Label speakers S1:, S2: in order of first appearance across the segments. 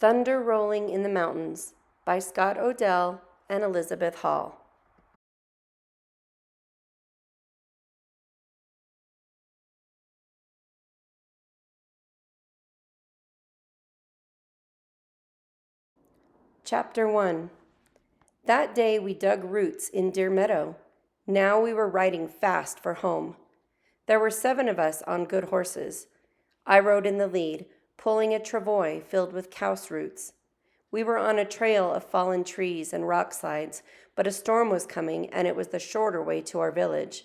S1: Thunder Rolling in the Mountains by Scott Odell and Elizabeth Hall. Chapter 1. That day we dug roots in Deer Meadow. Now we were riding fast for home. There were 7 of us on good horses. I rode in the lead, pulling a travois filled with cow's roots. We were on a trail of fallen trees and rock slides, but a storm was coming and it was the shorter way to our village.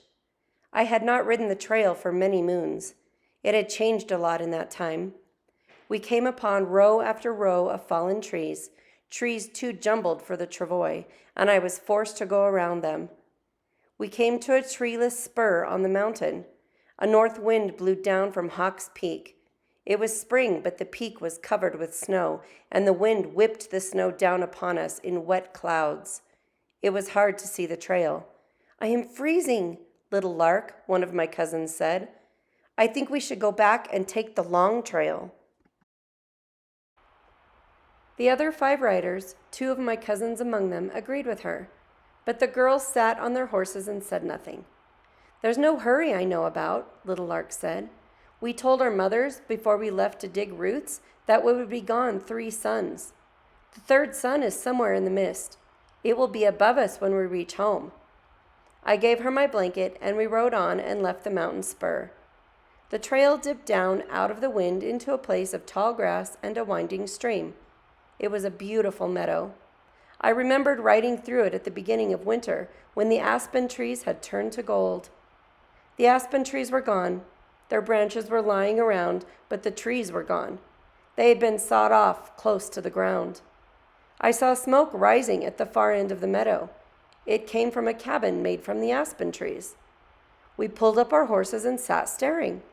S1: I had not ridden the trail for many moons. It had changed a lot in that time. We came upon row after row of fallen trees too jumbled for the travois, and I was forced to go around them. We came to a treeless spur on the mountain. A north wind blew down from Hawk's Peak. It was spring, but the peak was covered with snow, and the wind whipped the snow down upon us in wet clouds. It was hard to see the trail. "I am freezing, little lark," one of my cousins said. "I think we should go back and take the long trail." The other 5 riders, 2 of my cousins among them, agreed with her, but the girls sat on their horses and said nothing. "There's no hurry I know about," Little Lark said. "We told our mothers before we left to dig roots that we would be gone 3 suns. The 3rd sun is somewhere in the mist. It will be above us when we reach home." I gave her my blanket, and we rode on and left the mountain spur. The trail dipped down out of the wind into a place of tall grass and a winding stream. It was a beautiful meadow. I remembered riding through it at the beginning of winter when the aspen trees had turned to gold. The aspen trees were gone. Their branches were lying around, but the trees were gone. They had been sawed off close to the ground. I saw smoke rising at the far end of the meadow. It came from a cabin made from the aspen trees. We pulled up our horses and sat staring.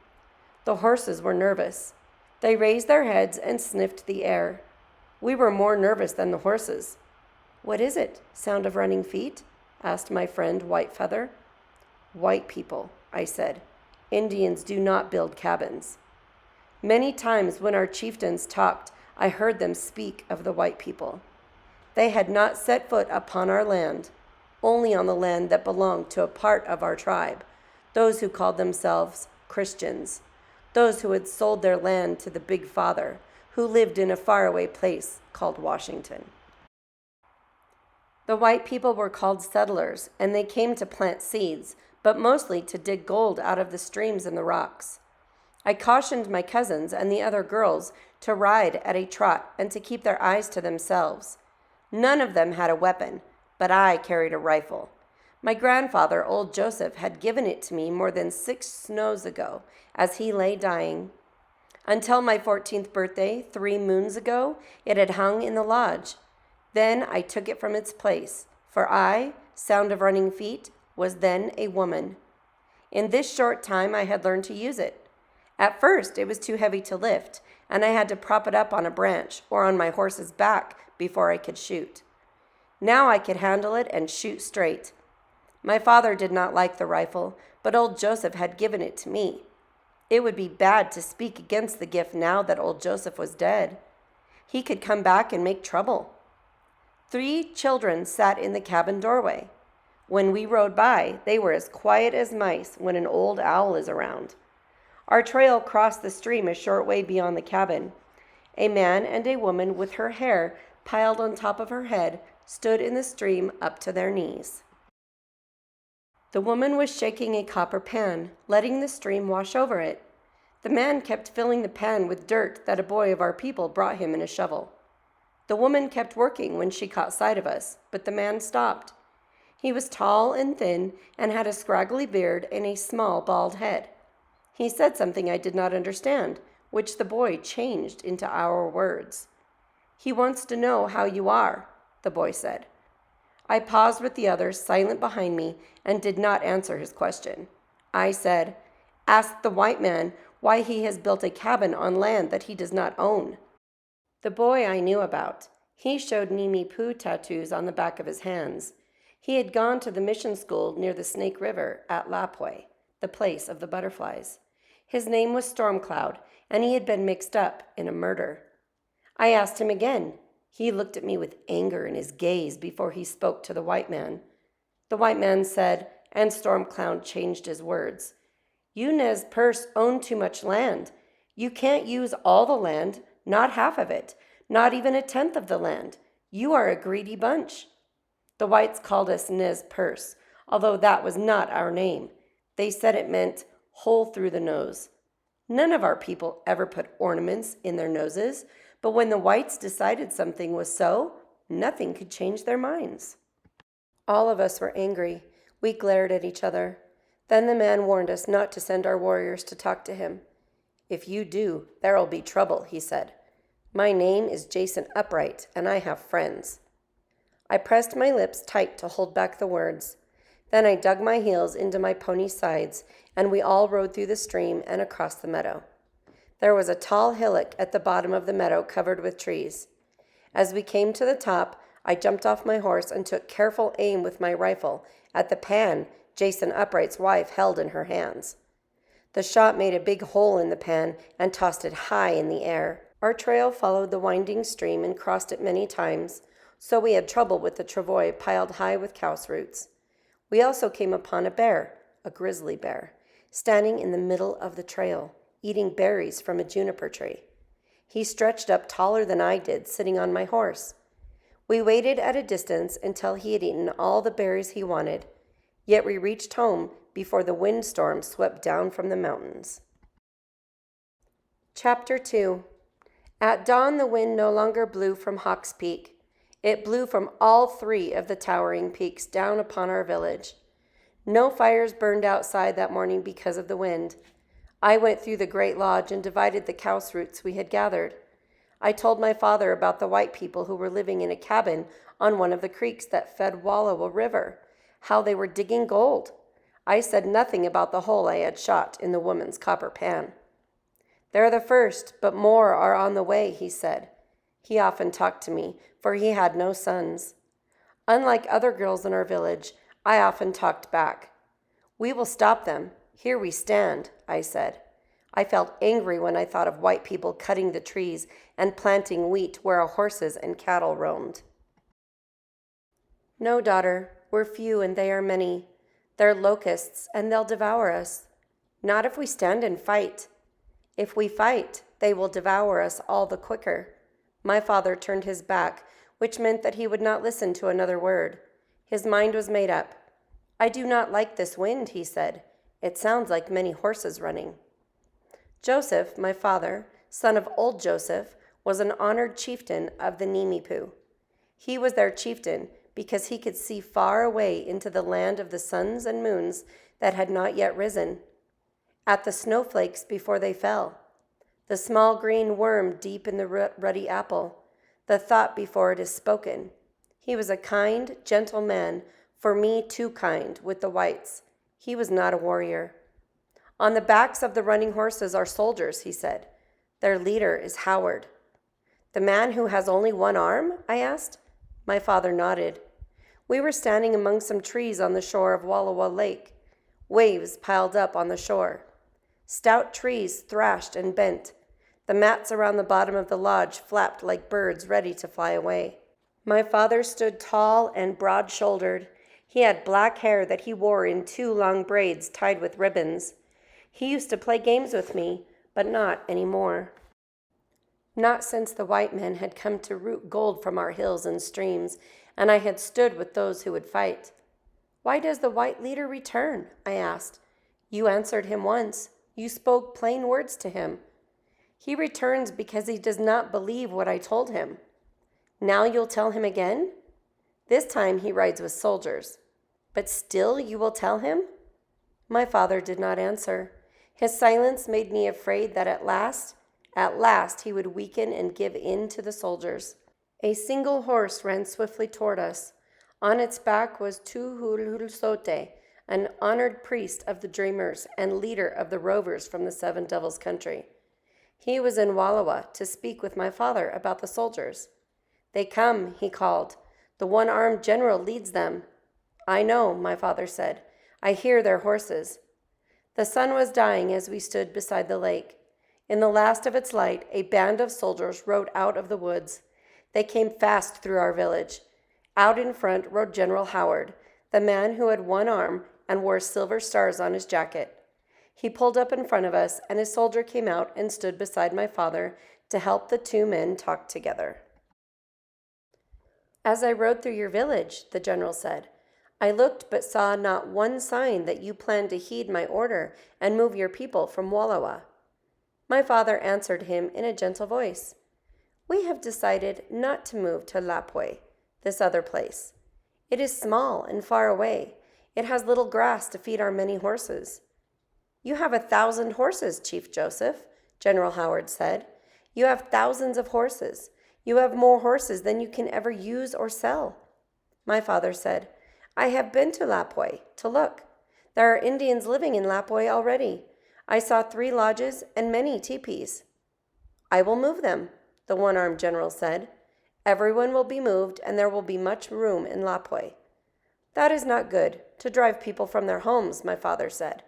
S1: The horses were nervous. They raised their heads and sniffed the air. We were more nervous than the horses. "What is it? Sound of running feet?" asked my friend Whitefeather. "White people," I said. "Indians do not build cabins." Many times when our chieftains talked, I heard them speak of the white people. They had not set foot upon our land, only on the land that belonged to a part of our tribe, those who called themselves Christians, those who had sold their land to the Big Father, who lived in a faraway place called Washington. The white people were called settlers, and they came to plant seeds, but mostly to dig gold out of the streams and the rocks. I cautioned my cousins and the other girls to ride at a trot and to keep their eyes to themselves. None of them had a weapon, but I carried a rifle. My grandfather, old Joseph, had given it to me more than 6 snows ago as he lay dying. Until my 14th birthday, 3 moons ago, it had hung in the lodge. Then I took it from its place, for I, Sound of Running Feet, was then a woman. In this short time, I had learned to use it. At first, it was too heavy to lift, and I had to prop it up on a branch or on my horse's back before I could shoot. Now I could handle it and shoot straight. My father did not like the rifle, but old Joseph had given it to me. It would be bad to speak against the gift now that old Joseph was dead. He could come back and make trouble. 3 children sat in the cabin doorway. When we rode by, they were as quiet as mice when an old owl is around. Our trail crossed the stream a short way beyond the cabin. A man and a woman with her hair piled on top of her head stood in the stream up to their knees. The woman was shaking a copper pan, letting the stream wash over it. The man kept filling the pan with dirt that a boy of our people brought him in a shovel. The woman kept working when she caught sight of us, but the man stopped. He was tall and thin and had a scraggly beard and a small bald head. He said something I did not understand, which the boy changed into our words. "He wants to know how you are," the boy said. I paused with the others, silent behind me, and did not answer his question. I said, "Ask the white man why he has built a cabin on land that he does not own." The boy I knew about. He showed Nimi Poo tattoos on the back of his hands. He had gone to the mission school near the Snake River at Lapwai, the place of the butterflies. His name was Stormcloud, and he had been mixed up in a murder. I asked him again. He looked at me with anger in his gaze before he spoke to the white man. The white man said, and Stormcloud changed his words. You Nez Perce own too much land. You can't use all the land, not half of it, not even a tenth of the land. You are a greedy bunch. The whites called us Nez Perce, although that was not our name. They said it meant hole through the nose. None of our people ever put ornaments in their noses, but when the whites decided something was so, nothing could change their minds. All of us were angry. We glared at each other. Then the man warned us not to send our warriors to talk to him. If you do, there'll be trouble, he said. My name is Jason Upright, and I have friends. I pressed my lips tight to hold back the words. Then I dug my heels into my pony's sides, and we all rode through the stream and across the meadow. There was a tall hillock at the bottom of the meadow covered with trees. As we came to the top, I jumped off my horse and took careful aim with my rifle at the pan Jason Upright's wife held in her hands. The shot made a big hole in the pan and tossed it high in the air. Our trail followed the winding stream and crossed it many times, so we had trouble with the travois piled high with cow's roots. We also came upon a bear, a grizzly bear, standing in the middle of the trail, eating berries from a juniper tree. He stretched up taller than I did, sitting on my horse. We waited at a distance until he had eaten all the berries he wanted, yet we reached home before the windstorm swept down from the mountains. Chapter 2. At dawn, the wind no longer blew from Hawk's Peak. It blew from all three of the towering peaks down upon our village. No fires burned outside that morning because of the wind. I went through the great lodge and divided the cow's roots we had gathered. I told my father about the white people who were living in a cabin on one of the creeks that fed Wallowa River, how they were digging gold. I said nothing about the hole I had shot in the woman's copper pan. They're the first, but more are on the way, he said. He often talked to me, for he had no sons. Unlike other girls in our village, I often talked back. We will stop them. Here we stand, I said. I felt angry when I thought of white people cutting the trees and planting wheat where our horses and cattle roamed. No, daughter, we're few and they are many. They're locusts and they'll devour us. Not if we stand and fight. If we fight, they will devour us all the quicker. My father turned his back, which meant that he would not listen to another word. His mind was made up. I do not like this wind, he said. It sounds like many horses running. Joseph, my father, son of old Joseph, was an honored chieftain of the Nimipu. He was their chieftain because he could see far away into the land of the suns and moons that had not yet risen, at the snowflakes before they fell, the small green worm deep in the ruddy apple, the thought before it is spoken. He was a kind, gentle man, for me too kind, with the whites. He was not a warrior. On the backs of the running horses are soldiers, he said. Their leader is Howard. The man who has only one arm? I asked. My father nodded. We were standing among some trees on the shore of Wallowa Lake. Waves piled up on the shore. Stout trees thrashed and bent. The mats around the bottom of the lodge flapped like birds ready to fly away. My father stood tall and broad-shouldered. He had black hair that he wore in 2 long braids tied with ribbons. He used to play games with me, but not anymore. Not since the white men had come to root gold from our hills and streams, and I had stood with those who would fight. Why does the white leader return? I asked. You answered him once. You spoke plain words to him. He returns because he does not believe what I told him. Now you'll tell him again? This time he rides with soldiers. But still you will tell him? My father did not answer. His silence made me afraid that at last he would weaken and give in to the soldiers. A single horse ran swiftly toward us. On its back was Tuhulhulsote, an honored priest of the dreamers and leader of the rovers from the Seven Devils country. He was in Wallowa to speak with my father about the soldiers. They come, he called. The one-armed general leads them. I know, my father said. I hear their horses. The sun was dying as we stood beside the lake. In the last of its light, a band of soldiers rode out of the woods. They came fast through our village. Out in front rode General Howard, the man who had one arm and wore silver stars on his jacket. He pulled up in front of us, and a soldier came out and stood beside my father to help the two men talk together. As I rode through your village, the general said, I looked but saw not one sign that you planned to heed my order and move your people from Wallowa. My father answered him in a gentle voice. We have decided not to move to Lapwai, this other place. It is small and far away. It has little grass to feed our many horses. You have 1,000 horses, Chief Joseph, General Howard said. You have thousands of horses. You have more horses than you can ever use or sell. My father said, I have been to Lapwai to look. There are Indians living in Lapwai already. I saw 3 lodges and many teepees. I will move them, the one-armed general said. Everyone will be moved, and there will be much room in Lapwai. That is not good, to drive people from their homes, my father said.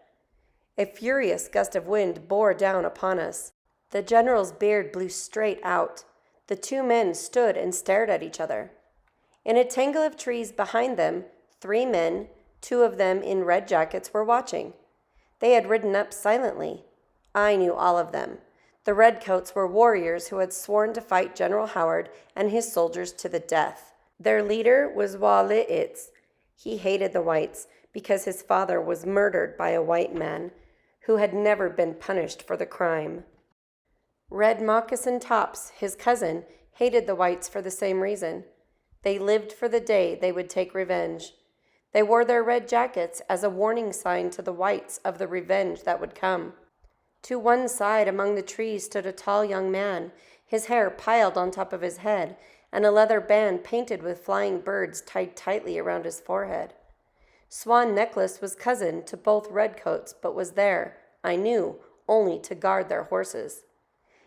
S1: A furious gust of wind bore down upon us. The general's beard blew straight out. The two men stood and stared at each other. In a tangle of trees behind them, 3 men, 2 of them in red jackets, were watching. They had ridden up silently. I knew all of them. The redcoats were warriors who had sworn to fight General Howard and his soldiers to the death. Their leader was Wali'itz. He hated the whites because his father was murdered by a white man who had never been punished for the crime. Red Moccasin Tops, his cousin, hated the whites for the same reason. They lived for the day they would take revenge. They wore their red jackets as a warning sign to the whites of the revenge that would come. To one side among the trees stood a tall young man, his hair piled on top of his head, and a leather band painted with flying birds tied tightly around his forehead. Swan Necklace was cousin to both redcoats, but was there, I knew, only to guard their horses.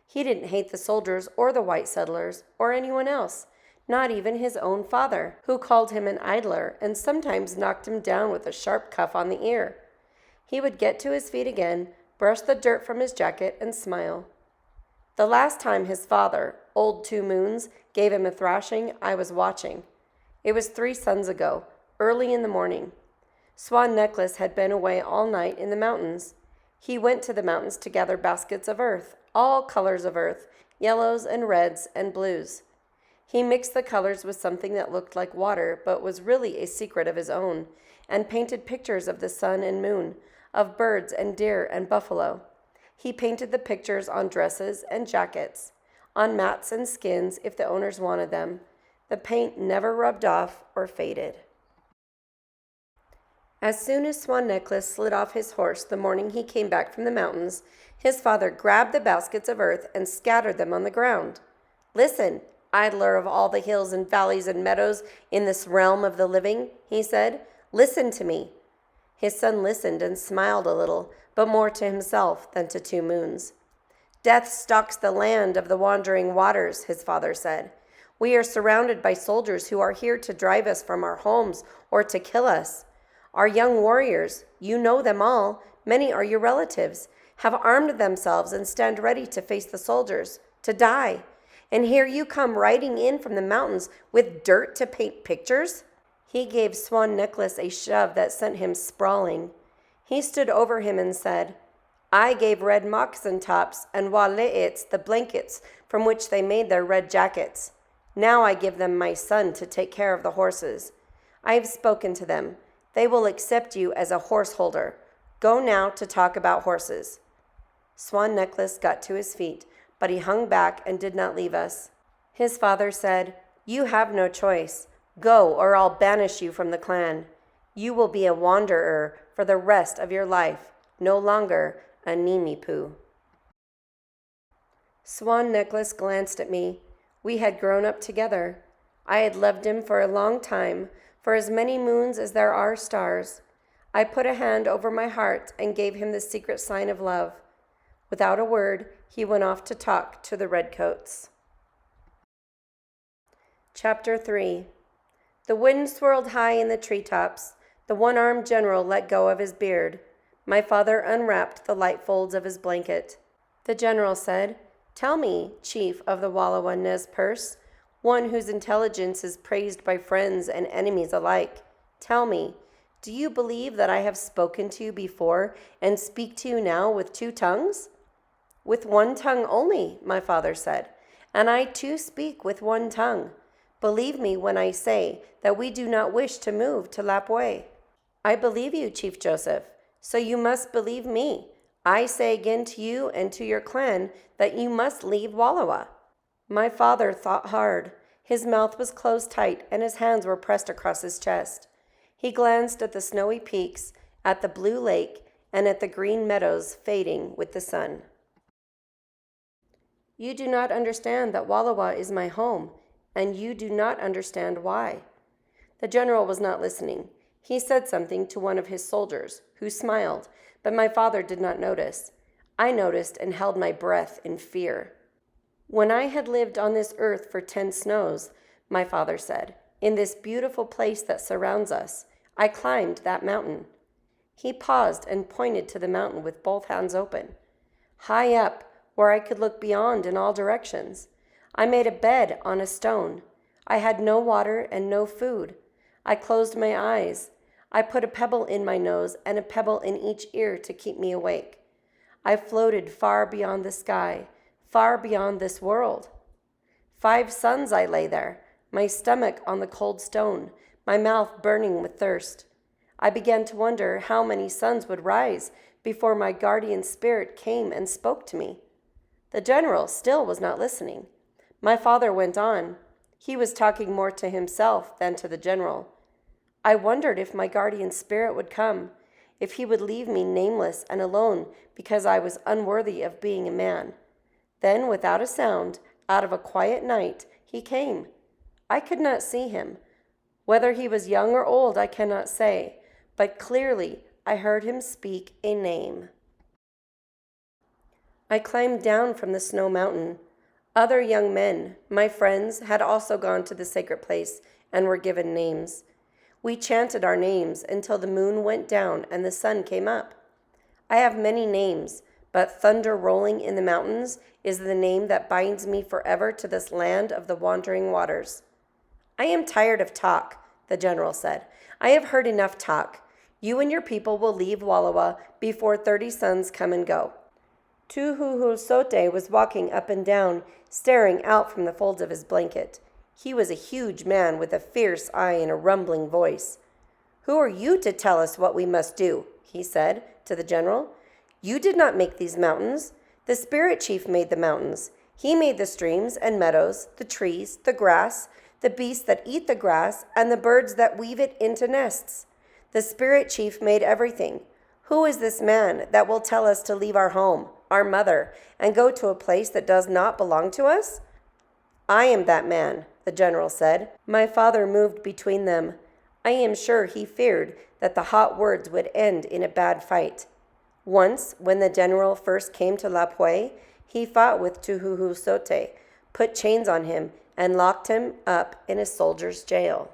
S1: He didn't hate the soldiers or the white settlers or anyone else, not even his own father, who called him an idler and sometimes knocked him down with a sharp cuff on the ear. He would get to his feet again, brush the dirt from his jacket, and smile. The last time his father, Old 2 Moons, gave him a thrashing, I was watching. It was 3 suns ago, early in the morning. Swan Necklace had been away all night in the mountains. He went to the mountains to gather baskets of earth, all colors of earth, yellows and reds and blues. He mixed the colors with something that looked like water, but was really a secret of his own, and painted pictures of the sun and moon, of birds and deer and buffalo. He painted the pictures on dresses and jackets, on mats and skins if the owners wanted them. The paint never rubbed off or faded. As soon as Swan Necklace slid off his horse the morning he came back from the mountains, his father grabbed the baskets of earth and scattered them on the ground. Listen, idler of all the hills and valleys and meadows in this realm of the living, he said, listen to me. His son listened and smiled a little, but more to himself than to 2 Moons. Death stalks the land of the wandering waters, his father said. We are surrounded by soldiers who are here to drive us from our homes or to kill us. Our young warriors, you know them all, many are your relatives, have armed themselves and stand ready to face the soldiers, to die. And here you come riding in from the mountains with dirt to paint pictures? He gave Swan Necklace a shove that sent him sprawling. He stood over him and said, I gave Red Moccasin Tops and Wali'itz the blankets from which they made their red jackets. Now I give them my son to take care of the horses. I have spoken to them. They will accept you as a horse holder. Go now to talk about horses. Swan Necklace got to his feet, but he hung back and did not leave us. His father said, You have no choice. Go, or I'll banish you from the clan. You will be a wanderer for the rest of your life, no longer a Nimipu. Swan Necklace glanced at me. We had grown up together. I had loved him for a long time, for as many moons as there are stars. I put a hand over my heart and gave him the secret sign of love. Without a word, he went off to talk to the redcoats. Chapter 3. The wind swirled high in the treetops. The one-armed general let go of his beard. My father unwrapped the light folds of his blanket. The general said, "Tell me, chief of the Wallowa Nez Perce, one whose intelligence is praised by friends and enemies alike, tell me, do you believe that I have spoken to you before and speak to you now with two tongues?" "With one tongue only," my father said, "and I too speak with one tongue. Believe me when I say that we do not wish to move to Lapwai." "I believe you, Chief Joseph, so you must believe me. I say again to you and to your clan that you must leave Wallowa." My father thought hard. His mouth was closed tight and his hands were pressed across his chest. He glanced at the snowy peaks, at the blue lake, and at the green meadows fading with the sun. "You do not understand that Wallowa is my home, and you do not understand why." The general was not listening. He said something to one of his soldiers, who smiled, but my father did not notice. I noticed and held my breath in fear. "When I had lived on this earth for 10 snows," my father said, "in this beautiful place that surrounds us, I climbed that mountain." He paused and pointed to the mountain with both hands open. "High up, where I could look beyond in all directions. I made a bed on a stone. I had no water and no food. I closed my eyes. I put a pebble in my nose and a pebble in each ear to keep me awake. I floated far beyond the sky, far beyond this world. 5 suns I lay there, my stomach on the cold stone, my mouth burning with thirst. I began to wonder how many suns would rise before my guardian spirit came and spoke to me." The general still was not listening. My father went on. He was talking more to himself than to the general. "I wondered if my guardian spirit would come, if he would leave me nameless and alone because I was unworthy of being a man. Then, without a sound, out of a quiet night, he came. I could not see him. Whether he was young or old, I cannot say, but clearly I heard him speak a name. I climbed down from the snow mountain. Other young men, my friends, had also gone to the sacred place and were given names. We chanted our names until the moon went down and the sun came up. I have many names, but Thunder Rolling in the Mountains is the name that binds me forever to this land of the wandering waters." "I am tired of talk," the general said. "I have heard enough talk. You and your people will leave Wallowa before 30 suns come and go." Tuhuhulsote was walking up and down, staring out from the folds of his blanket. He was a huge man with a fierce eye and a rumbling voice. "Who are you to tell us what we must do?" he said to the general. "You did not make these mountains. The spirit chief made the mountains. He made the streams and meadows, the trees, the grass, the beasts that eat the grass, and the birds that weave it into nests. The spirit chief made everything. Who is this man that will tell us to leave our home, our mother, and go to a place that does not belong to us?" "I am that man," the general said. My father moved between them. I am sure he feared that the hot words would end in a bad fight. Once, when the general first came to Lapwai, he fought with Tuhuhulsote, put chains on him, and locked him up in a soldier's jail.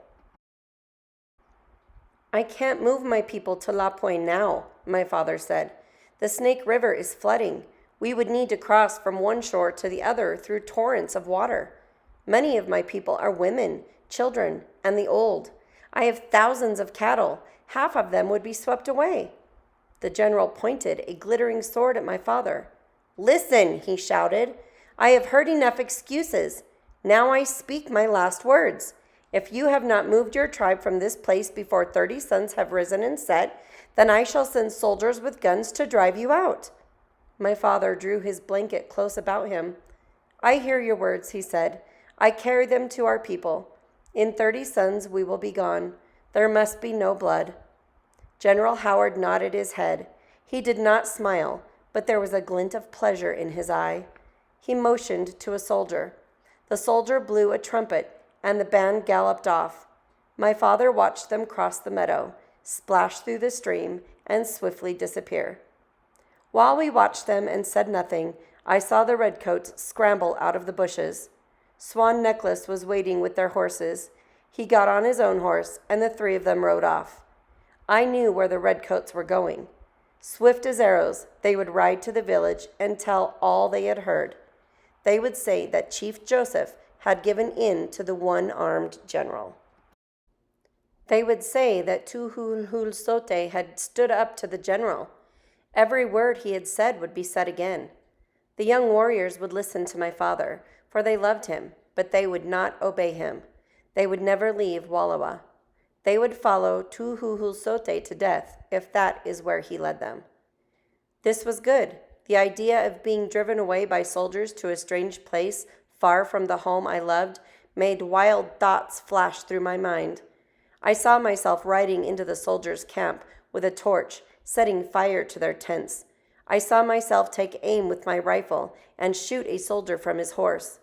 S1: "I can't move my people to Lapwai now," my father said. "The Snake River is flooding. We would need to cross from one shore to the other through torrents of water. Many of my people are women, children, and the old. I have thousands of cattle. Half of them would be swept away." The general pointed a glittering sword at my father. "Listen," he shouted. "I have heard enough excuses. Now I speak my last words. If you have not moved your tribe from this place before 30 suns have risen and set, then I shall send soldiers with guns to drive you out." My father drew his blanket close about him. "I hear your words," he said. "I carry them to our people. In 30 suns we will be gone. There must be no blood." General Howard nodded his head. He did not smile, but there was a glint of pleasure in his eye. He motioned to a soldier. The soldier blew a trumpet, and the band galloped off. My father watched them cross the meadow, splash through the stream, and swiftly disappear. While we watched them and said nothing, I saw the redcoats scramble out of the bushes. Swan Necklace was waiting with their horses. He got on his own horse, and the 3 of them rode off. I knew where the redcoats were going. Swift as arrows, they would ride to the village and tell all they had heard. They would say that Chief Joseph had given in to the one-armed general. They would say that Tuhulhulsote had stood up to the general. Every word he had said would be said again. The young warriors would listen to my father, for they loved him, but they would not obey him. They would never leave Wallowa. They would follow Tuhulhulsote to death, if that is where he led them. This was good. The idea of being driven away by soldiers to a strange place far from the home I loved made wild thoughts flash through my mind. I saw myself riding into the soldiers' camp with a torch, setting fire to their tents. I saw myself take aim with my rifle and shoot a soldier from his horse.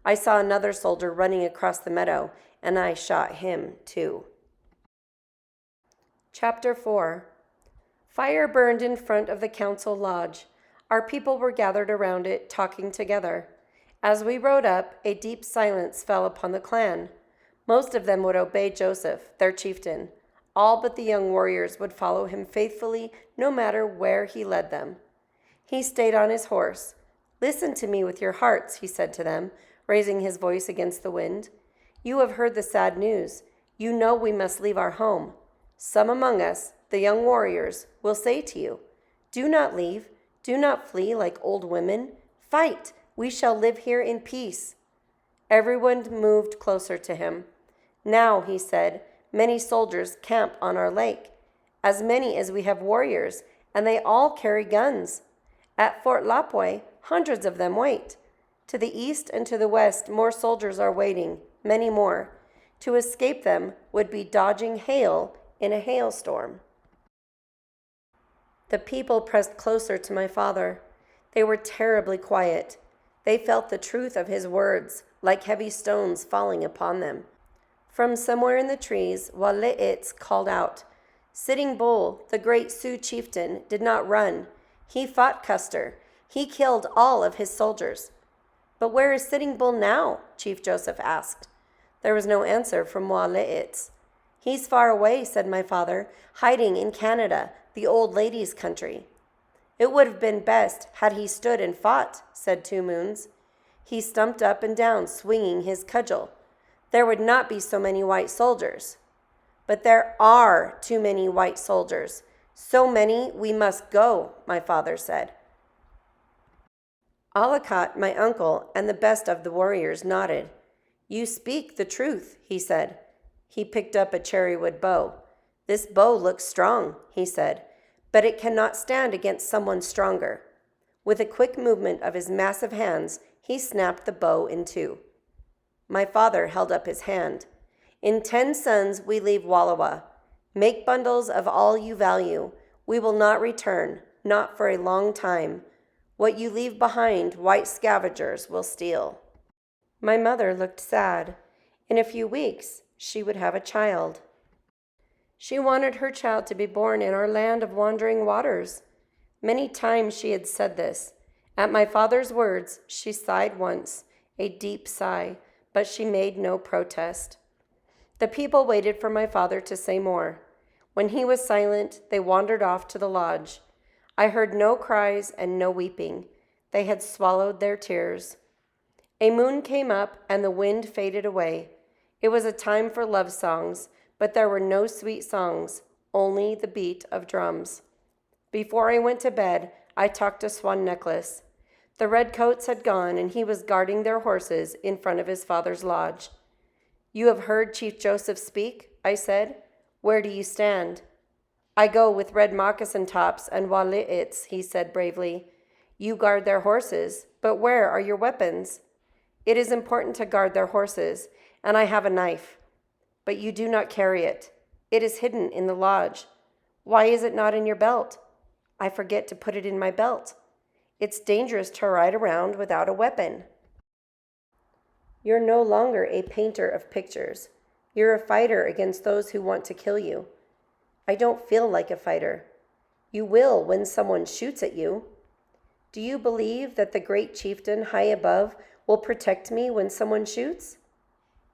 S1: I saw another soldier running across the meadow, and I shot him too. Chapter 4. Fire burned in front of the council lodge. Our people were gathered around it, talking together. As we rode up, a deep silence fell upon the clan. Most of them would obey Joseph, their chieftain. All but the young warriors would follow him faithfully, no matter where he led them. He stayed on his horse. "Listen to me with your hearts," he said to them, raising his voice against the wind. "You have heard the sad news. You know we must leave our home. Some among us, the young warriors, will say to you, 'Do not leave. Do not flee like old women. Fight. We shall live here in peace.'" Everyone moved closer to him. "Now," he said, "many soldiers camp on our lake, as many as we have warriors, and they all carry guns. At Fort Lapwai, hundreds of them wait. To the east and to the west, more soldiers are waiting, many more. To escape them would be dodging hail in a hailstorm." The people pressed closer to my father. They were terribly quiet. They felt the truth of his words, like heavy stones falling upon them. From somewhere in the trees, Wale'itz called out. Sitting Bull, the great Sioux chieftain, did not run. He fought Custer. He killed all of his soldiers. "But where is Sitting Bull now?" Chief Joseph asked. There was no answer from Wale'itz. "He's far away," said my father, "hiding in Canada, the old lady's country." "It would have been best had he stood and fought," said Two Moons. He stumped up and down, swinging his cudgel. "There would not be so many white soldiers." "But there are too many white soldiers. So many we must go," my father said. Alakot, my uncle, and the best of the warriors nodded. "You speak the truth," he said. He picked up a cherrywood bow. "This bow looks strong," he said, "but it cannot stand against someone stronger." With a quick movement of his massive hands, he snapped the bow in two. My father held up his hand. "In 10 suns we leave Wallowa. Make bundles of all you value. We will not return, not for a long time. What you leave behind, white scavengers will steal." My mother looked sad. In a few weeks, she would have a child. She wanted her child to be born in our land of wandering waters. Many times she had said this. At my father's words, she sighed once, a deep sigh, but she made no protest. The people waited for my father to say more. When he was silent, they wandered off to the lodge. I heard no cries and no weeping. They had swallowed their tears. A moon came up and the wind faded away. It was a time for love songs, but there were no sweet songs, only the beat of drums. Before I went to bed, I talked to Swan Necklace. The redcoats had gone, and he was guarding their horses in front of his father's lodge. "You have heard Chief Joseph speak?" I said. "Where do you stand?" "I go with red moccasin tops and Wale'itz," he said bravely. "You guard their horses, but where are your weapons?" "It is important to guard their horses, and I have a knife." "But you do not carry it. It is hidden in the lodge. Why is it not in your belt?" "I forget to put it in my belt. It's dangerous to ride around without a weapon." "You're no longer a painter of pictures. You're a fighter against those who want to kill you." "I don't feel like a fighter." "You will when someone shoots at you." "Do you believe that the great chieftain high above will protect me when someone shoots?"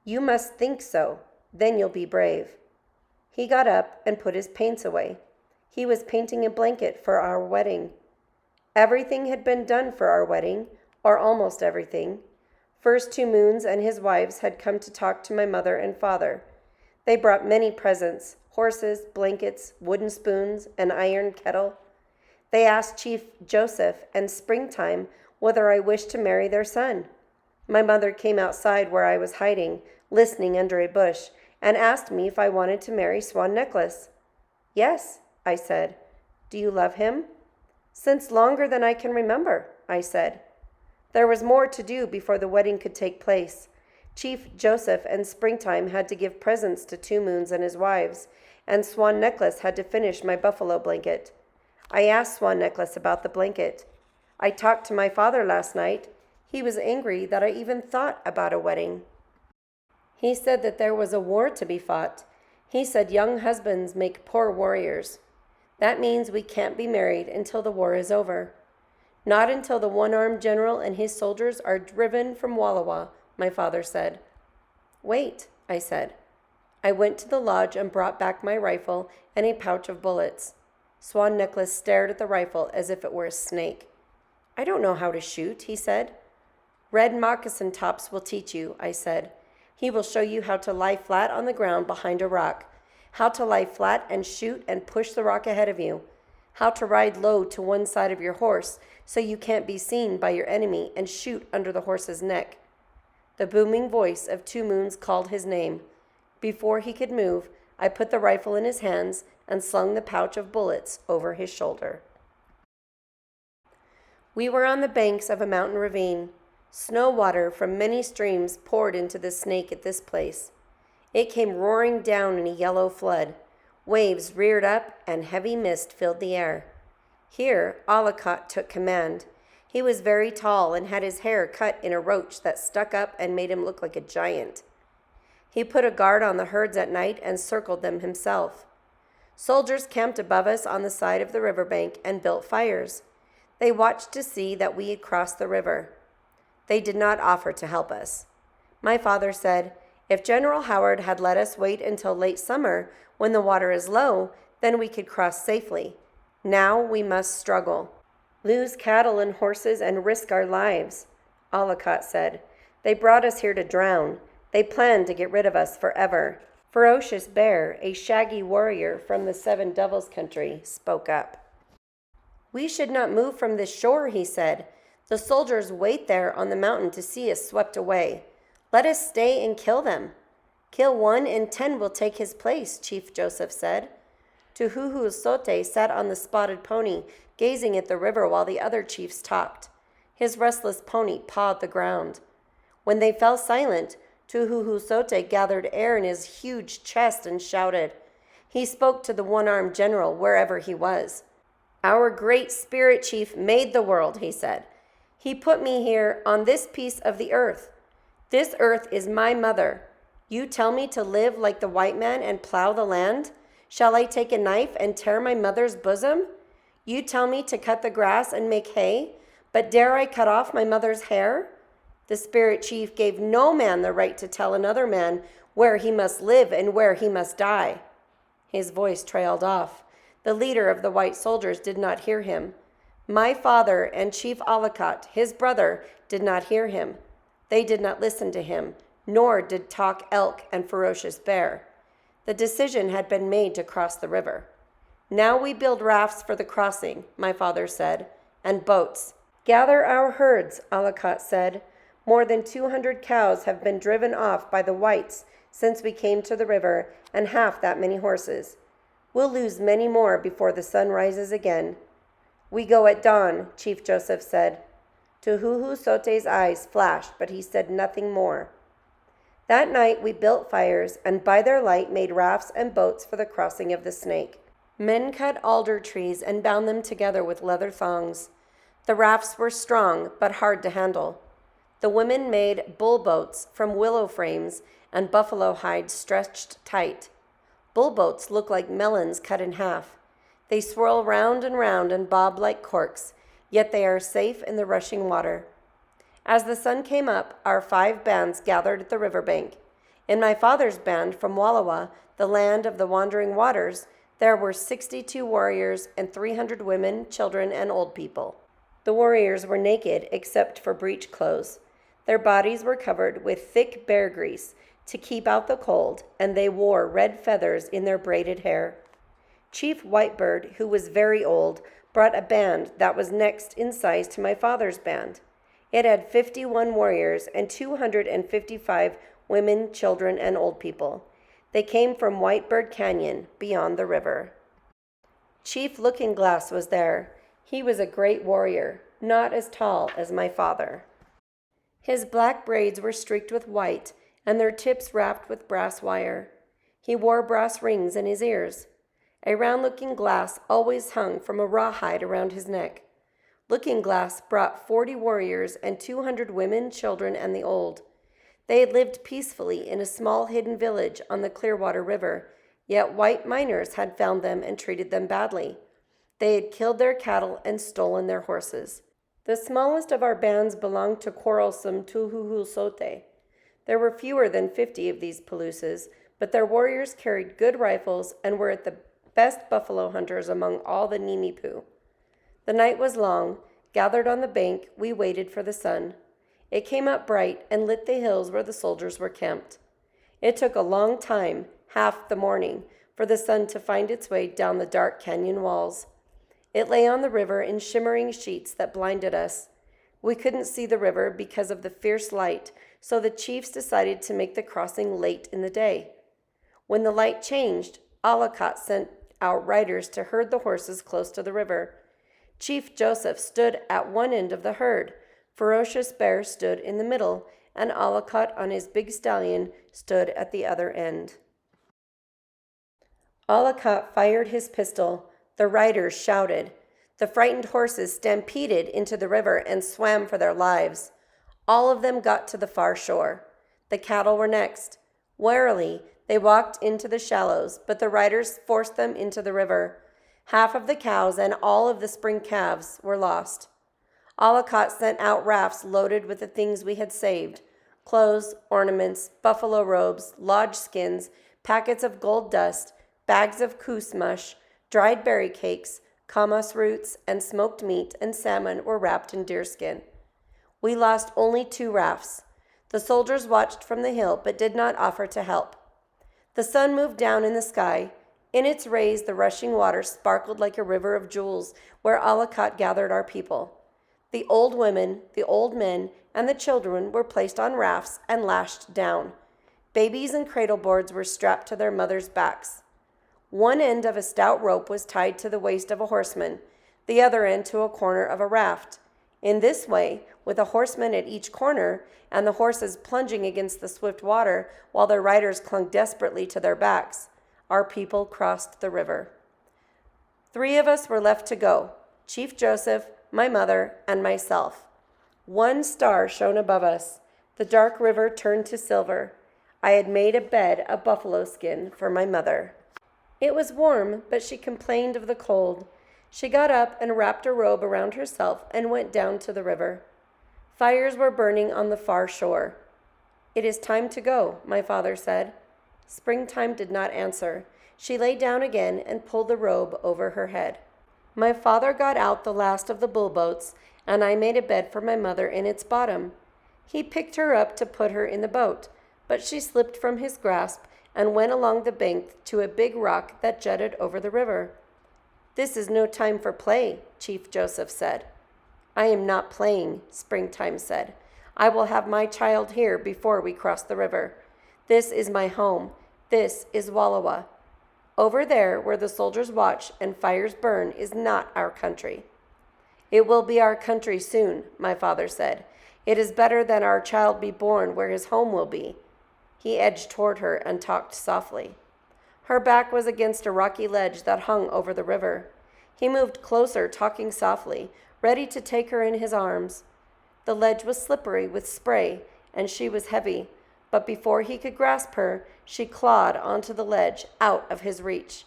S1: "You must think so. Then you'll be brave." He got up and put his paints away. He was painting a blanket for our wedding. Everything had been done for our wedding, or almost everything. First 2 moons and his wives had come to talk to my mother and father. They brought many presents: horses, blankets, wooden spoons, an iron kettle. They asked Chief Joseph and Springtime whether I wished to marry their son. My mother came outside where I was hiding, listening under a bush, and asked me if I wanted to marry Swan Necklace. Yes, I said. Do you love him? Since longer than I can remember, I said. There was more to do before the wedding could take place. Chief Joseph and Springtime had to give presents to 2 Moons and his wives, and Swan Necklace had to finish my buffalo blanket. I asked Swan Necklace about the blanket. I talked to my father last night. He was angry that I even thought about a wedding. He said that there was a war to be fought. He said young husbands make poor warriors. That means we can't be married until the war is over. Not until the one-armed general and his soldiers are driven from Wallowa, my father said. Wait, I said. I went to the lodge and brought back my rifle and a pouch of bullets. Swan Necklace stared at the rifle as if it were a snake. I don't know how to shoot, he said. Red moccasin tops will teach you, I said. He will show you how to lie flat on the ground behind a rock, how to lie flat and shoot and push the rock ahead of you, how to ride low to one side of your horse so you can't be seen by your enemy and shoot under the horse's neck. The booming voice of 2 Moons called his name. Before he could move, I put the rifle in his hands and slung the pouch of bullets over his shoulder. We were on the banks of a mountain ravine. Snow water from many streams poured into the Snake at this place. It came roaring down in a yellow flood. Waves reared up and heavy mist filled the air. Here, Aloud took command. He was very tall and had his hair cut in a roach that stuck up and made him look like a giant. He put a guard on the herds at night and circled them himself. Soldiers camped above us on the side of the riverbank and built fires. They watched to see that we had crossed the river. They did not offer to help us. My father said, if General Howard had let us wait until late summer when the water is low, then we could cross safely. Now we must struggle, lose cattle and horses and risk our lives, Aloud said. They brought us here to drown. They planned to get rid of us forever. Ferocious Bear, a shaggy warrior from the 7 Devils country, spoke up. We should not move from this shore, he said. The soldiers wait there on the mountain to see us swept away. Let us stay and kill them. Kill 1 and 10 will take his place, Chief Joseph said. Tuhuhu Sote sat on the spotted pony, gazing at the river while the other chiefs talked. His restless pony pawed the ground. When they fell silent, Tuhuhu Sote gathered air in his huge chest and shouted. He spoke to the one-armed general wherever he was. Our great spirit chief made the world, he said. He put me here on this piece of the earth. This earth is my mother. You tell me to live like the white man and plow the land? Shall I take a knife and tear my mother's bosom? You tell me to cut the grass and make hay, but dare I cut off my mother's hair? The spirit chief gave no man the right to tell another man where he must live and where he must die. His voice trailed off. The leader of the white soldiers did not hear him. My father and Chief Aloud, his brother, did not hear him. They did not listen to him, nor did Talk Elk and Ferocious Bear. The decision had been made to cross the river. Now we build rafts for the crossing, my father said, and boats. Gather our herds, Aloud said. More than 200 cows have been driven off by the whites since we came to the river, and half that many horses. We'll lose many more before the sun rises again. We go at dawn, Chief Joseph said. Tuhuhu Sote's eyes flashed, but he said nothing more. That night we built fires and by their light made rafts and boats for the crossing of the Snake. Men cut alder trees and bound them together with leather thongs. The rafts were strong but hard to handle. The women made bull boats from willow frames and buffalo hides stretched tight. Bull boats look like melons cut in half. They swirl round and bob like corks, yet they are safe in the rushing water. As the sun came up, our 5 bands gathered at the riverbank. In my father's band from Wallowa, the land of the wandering waters, There were 62 warriors and 300 women, children, and old people. The warriors were naked except for breech clothes. Their bodies were covered with thick bear grease to keep out the cold, and they wore red feathers in their braided hair. Chief Whitebird, who was very old, brought a band that was next in size to my father's band. It had 51 warriors and 255 women, children, and old people. They came from Whitebird Canyon, beyond the river. Chief Looking Glass was there. He was a great warrior, not as tall as my father. His black braids were streaked with white, and their tips wrapped with brass wire. He wore brass rings in his ears. A round Looking Glass always hung from a rawhide around his neck. Looking Glass brought 40 warriors and 200 women, children, and the old. They had lived peacefully in a small hidden village on the Clearwater River, yet white miners had found them and treated them badly. They had killed their cattle and stolen their horses. The smallest of our bands belonged to quarrelsome Tuhuhulsote. There were fewer than 50 of these Palousas, but their warriors carried good rifles and were at the best buffalo hunters among all the Ninipu. The night was long. Gathered on the bank, we waited for the sun. It came up bright and lit the hills where the soldiers were camped. It took a long time, half the morning, for the sun to find its way down the dark canyon walls. It lay on the river in shimmering sheets that blinded us. We couldn't see the river because of the fierce light, so the chiefs decided to make the crossing late in the day. When the light changed, Aloud sent out riders to herd the horses close to the river. Chief Joseph stood at one end of the herd. Ferocious Bear stood in the middle, and Aloud on his big stallion stood at the other end. Aloud fired his pistol. The riders shouted. The frightened horses stampeded into the river and swam for their lives. All of them got to the far shore. The cattle were next. Warily, they walked into the shallows, but the riders forced them into the river. Half of the cows and all of the spring calves were lost. Aloud sent out rafts loaded with the things we had saved: clothes, ornaments, buffalo robes, lodge skins, packets of gold dust, bags of coos mush, dried berry cakes, kamas roots, and smoked meat and salmon were wrapped in deerskin. We lost only 2 rafts. The soldiers watched from the hill but did not offer to help. The sun moved down in the sky. In its rays, the rushing water sparkled like a river of jewels where Aloud gathered our people. The old women, the old men, and the children were placed on rafts and lashed down. Babies and cradle boards were strapped to their mothers' backs. One end of a stout rope was tied to the waist of a horseman, the other end to a corner of a raft. In this way, with a horseman at each corner and the horses plunging against the swift water while their riders clung desperately to their backs, our people crossed the river. 3 of us were left to go: Chief Joseph, my mother, and myself. One star shone above us. The dark river turned to silver. I had made a bed of buffalo skin for my mother. It was warm, but she complained of the cold. She got up and wrapped a robe around herself and went down to the river. Fires were burning on the far shore. "It is time to go," my father said. Springtime did not answer. She lay down again and pulled the robe over her head. My father got out the last of the bull boats, and I made a bed for my mother in its bottom. He picked her up to put her in the boat, but she slipped from his grasp and went along the bank to a big rock that jutted over the river. "This is no time for play," Chief Joseph said. "I am not playing," Springtime said. "I will have my child here before we cross the river. This is my home. This is Wallowa. Over there, where the soldiers watch and fires burn, is not our country." "It will be our country soon," my father said. "It is better that our child be born where his home will be." He edged toward her and talked softly. Her back was against a rocky ledge that hung over the river. He moved closer, talking softly, ready to take her in his arms. The ledge was slippery with spray, and she was heavy, but before he could grasp her, she clawed onto the ledge, out of his reach.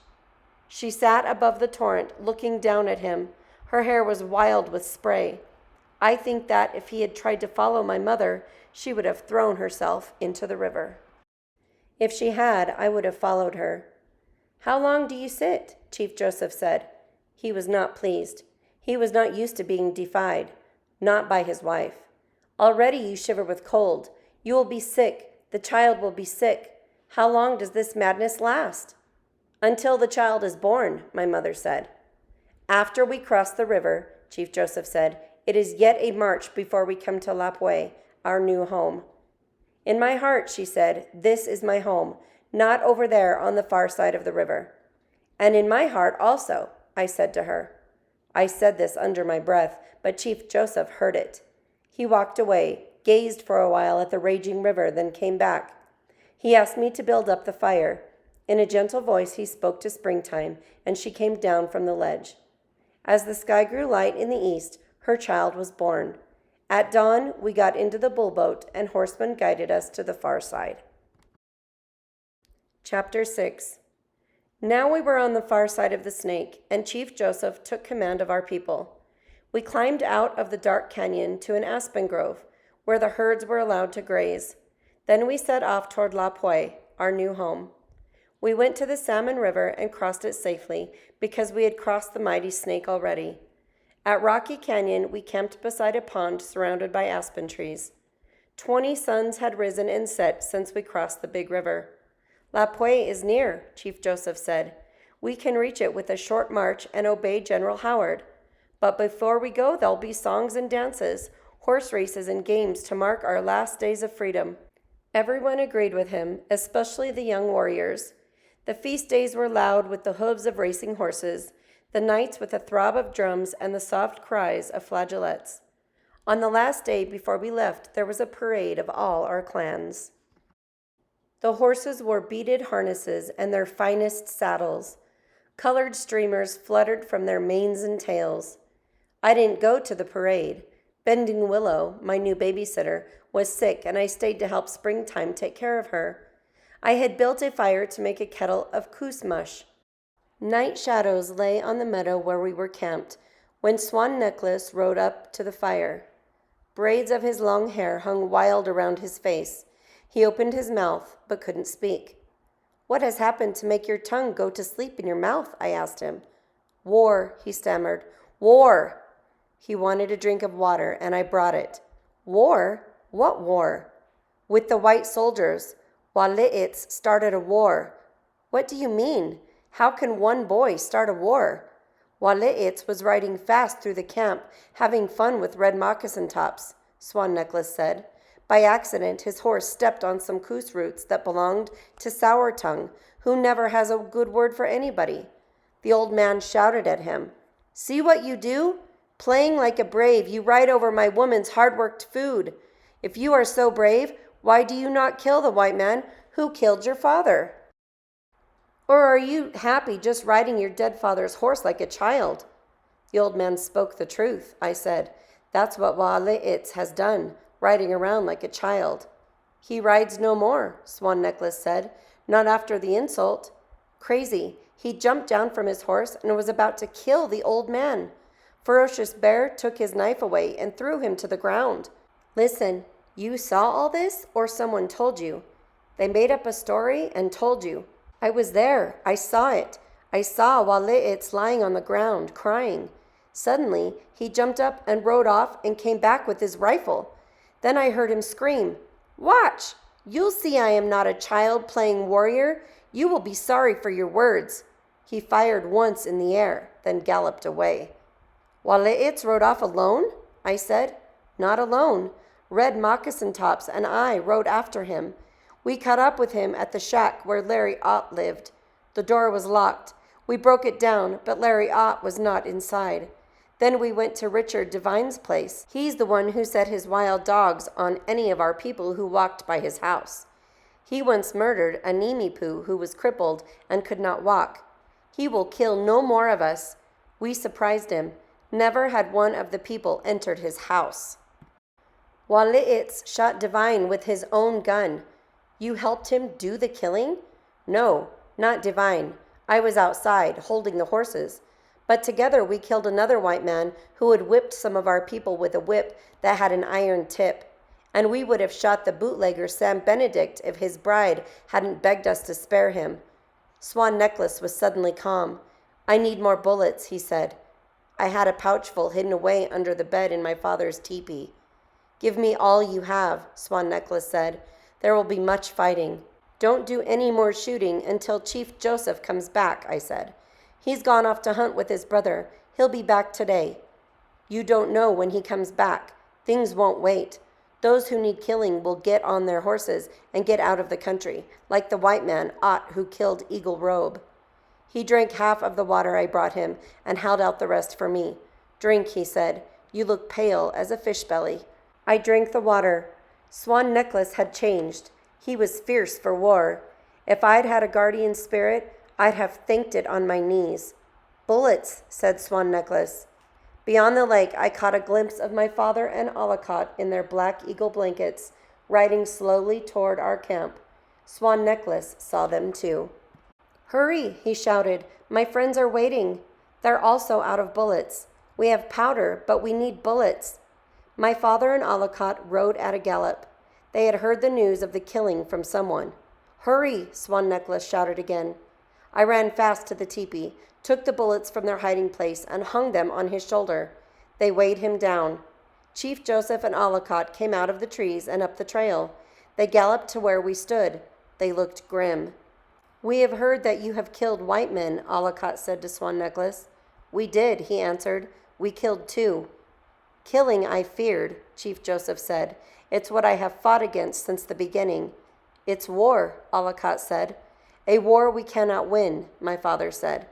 S1: She sat above the torrent, looking down at him. Her hair was wild with spray. I think that if he had tried to follow my mother, she would have thrown herself into the river. If she had, I would have followed her. How long do you sit? Chief Joseph said. He was not pleased. He was not used to being defied, not by his wife. Already you shiver with cold. You will be sick. The child will be sick. How long does this madness last? Until the child is born, my mother said. After we cross the river, Chief Joseph said, it is yet a march before we come to Lapway, our new home. In my heart, she said, this is my home, not over there on the far side of the river. And in my heart also, I said to her. I said this under my breath, but Chief Joseph heard it. He walked away, gazed for a while at the raging river, then came back. He asked me to build up the fire. In a gentle voice, he spoke to Springtime, and she came down from the ledge. As the sky grew light in the east, her child was born. At dawn, we got into the bullboat, and horsemen guided us to the far side. Chapter 6. Now we were on the far side of the Snake, and Chief Joseph took command of our people. We climbed out of the dark canyon to an aspen grove, where the herds were allowed to graze. Then we set off toward La Poille, our new home. We went to the Salmon River and crossed it safely, because we had crossed the mighty Snake already. At Rocky Canyon, we camped beside a pond surrounded by aspen trees. 20 suns had risen and set since we crossed the big river. La Poille is near, Chief Joseph said. We can reach it with a short march and obey General Howard. But before we go, there'll be songs and dances, horse races and games to mark our last days of freedom. Everyone agreed with him, especially the young warriors. The feast days were loud with the hooves of racing horses, the nights with a throb of drums and the soft cries of flageolets. On the last day before we left, there was a parade of all our clans. The horses wore beaded harnesses and their finest saddles. Colored streamers fluttered from their manes and tails. I didn't go to the parade. Bending Willow, my new babysitter, was sick, and I stayed to help Springtime take care of her. I had built a fire to make a kettle of coos mush. Night shadows lay on the meadow where we were camped when Swan Necklace rode up to the fire. Braids of his long hair hung wild around his face. He opened his mouth, but couldn't speak. What has happened to make your tongue go to sleep in your mouth? I asked him. War, he stammered. War! He wanted a drink of water, and I brought it. War? What war? With the white soldiers. Wali'its started a war. What do you mean? How can one boy start a war? Wali'its was riding fast through the camp, having fun with red moccasin tops, Swan Necklace said. By accident, his horse stepped on some coos roots that belonged to Sour Tongue, who never has a good word for anybody. The old man shouted at him. See what you do? Playing like a brave, you ride over my woman's hard-worked food. If you are so brave, why do you not kill the white man who killed your father? Or are you happy just riding your dead father's horse like a child? The old man spoke the truth, I said. That's what Wali'its has done, riding around like a child. He rides no more, Swan Necklace said. Not after the insult. Crazy. He jumped down from his horse and was about to kill the old man. Ferocious Bear took his knife away and threw him to the ground. Listen, you saw all this, or someone told you? They made up a story and told you. I was there. I saw it. I saw Wali'its lying on the ground, crying. Suddenly, he jumped up and rode off and came back with his rifle. Then I heard him scream, Watch! You'll see I am not a child playing warrior. You will be sorry for your words. He fired once in the air, then galloped away. Wali'its rode off alone? I said. Not alone. Red Moccasin Tops and I rode after him. We caught up with him at the shack where Larry Ott lived. The door was locked. We broke it down, but Larry Ott was not inside. Then we went to Richard Devine's place. He's the one who set his wild dogs on any of our people who walked by his house. He once murdered a Nimipu who was crippled and could not walk. He will kill no more of us. We surprised him. Never had one of the people entered his house. Wali'its shot Devine with his own gun. You helped him do the killing? No, not Devine. I was outside, holding the horses. But together we killed another white man who had whipped some of our people with a whip that had an iron tip. And we would have shot the bootlegger Sam Benedict if his bride hadn't begged us to spare him. Swan Necklace was suddenly calm. I need more bullets, he said. I had a pouchful hidden away under the bed in my father's teepee. Give me all you have, Swan Necklace said. There will be much fighting. Don't do any more shooting until Chief Joseph comes back, I said. He's gone off to hunt with his brother. He'll be back today. You don't know when he comes back. Things won't wait. Those who need killing will get on their horses and get out of the country, like the white man, Ott, who killed Eagle Robe. He drank half of the water I brought him and held out the rest for me. Drink, he said. You look pale as a fish belly. I drank the water. Swan Necklace had changed. He was fierce for war. If I'd had a guardian spirit, I'd have thanked it on my knees. Bullets, said Swan Necklace. Beyond the lake, I caught a glimpse of my father and Aloud in their black eagle blankets, riding slowly toward our camp. Swan Necklace saw them too. Hurry, he shouted. My friends are waiting. They're also out of bullets. We have powder, but we need bullets. My father and Aloud rode at a gallop. They had heard the news of the killing from someone. Hurry, Swan Necklace shouted again. I ran fast to the teepee, took the bullets from their hiding place, and hung them on his shoulder. They weighed him down. Chief Joseph and Aloud came out of the trees and up the trail. They galloped to where we stood. They looked grim. We have heard that you have killed white men, Aloud said to Swan Necklace. We did, he answered. We killed 2. Killing I feared, Chief Joseph said. It's what I have fought against since the beginning. It's war, Aloud said. A war we cannot win, my father said.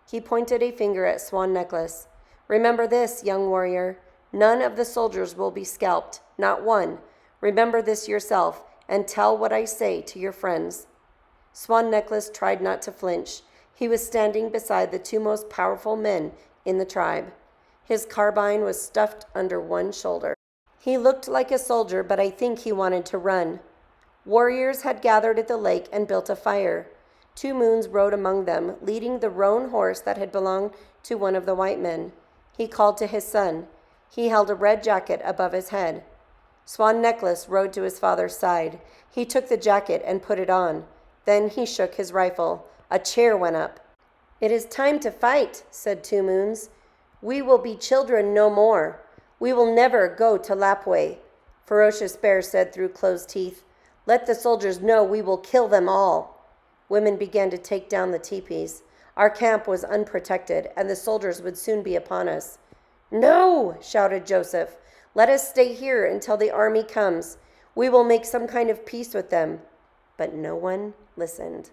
S1: He pointed a finger at Swan Necklace. Remember this, young warrior. None of the soldiers will be scalped, not one. Remember this yourself, and tell what I say to your friends. Swan Necklace tried not to flinch. He was standing beside the 2 most powerful men in the tribe. His carbine was stuffed under one shoulder. He looked like a soldier, but I think he wanted to run. Warriors had gathered at the lake and built a fire. 2 moons rode among them, leading the roan horse that had belonged to one of the white men. He called to his son. He held a red jacket above his head. Swan Necklace rode to his father's side. He took the jacket and put it on. Then he shook his rifle. A cheer went up. It is time to fight, said 2 Moons. We will be children no more. We will never go to Lapway. Ferocious Bear said through closed teeth. Let the soldiers know we will kill them all. Women began to take down the teepees. Our camp was unprotected, and the soldiers would soon be upon us. No, shouted Joseph. Let us stay here until the army comes. We will make some kind of peace with them. But no one listened.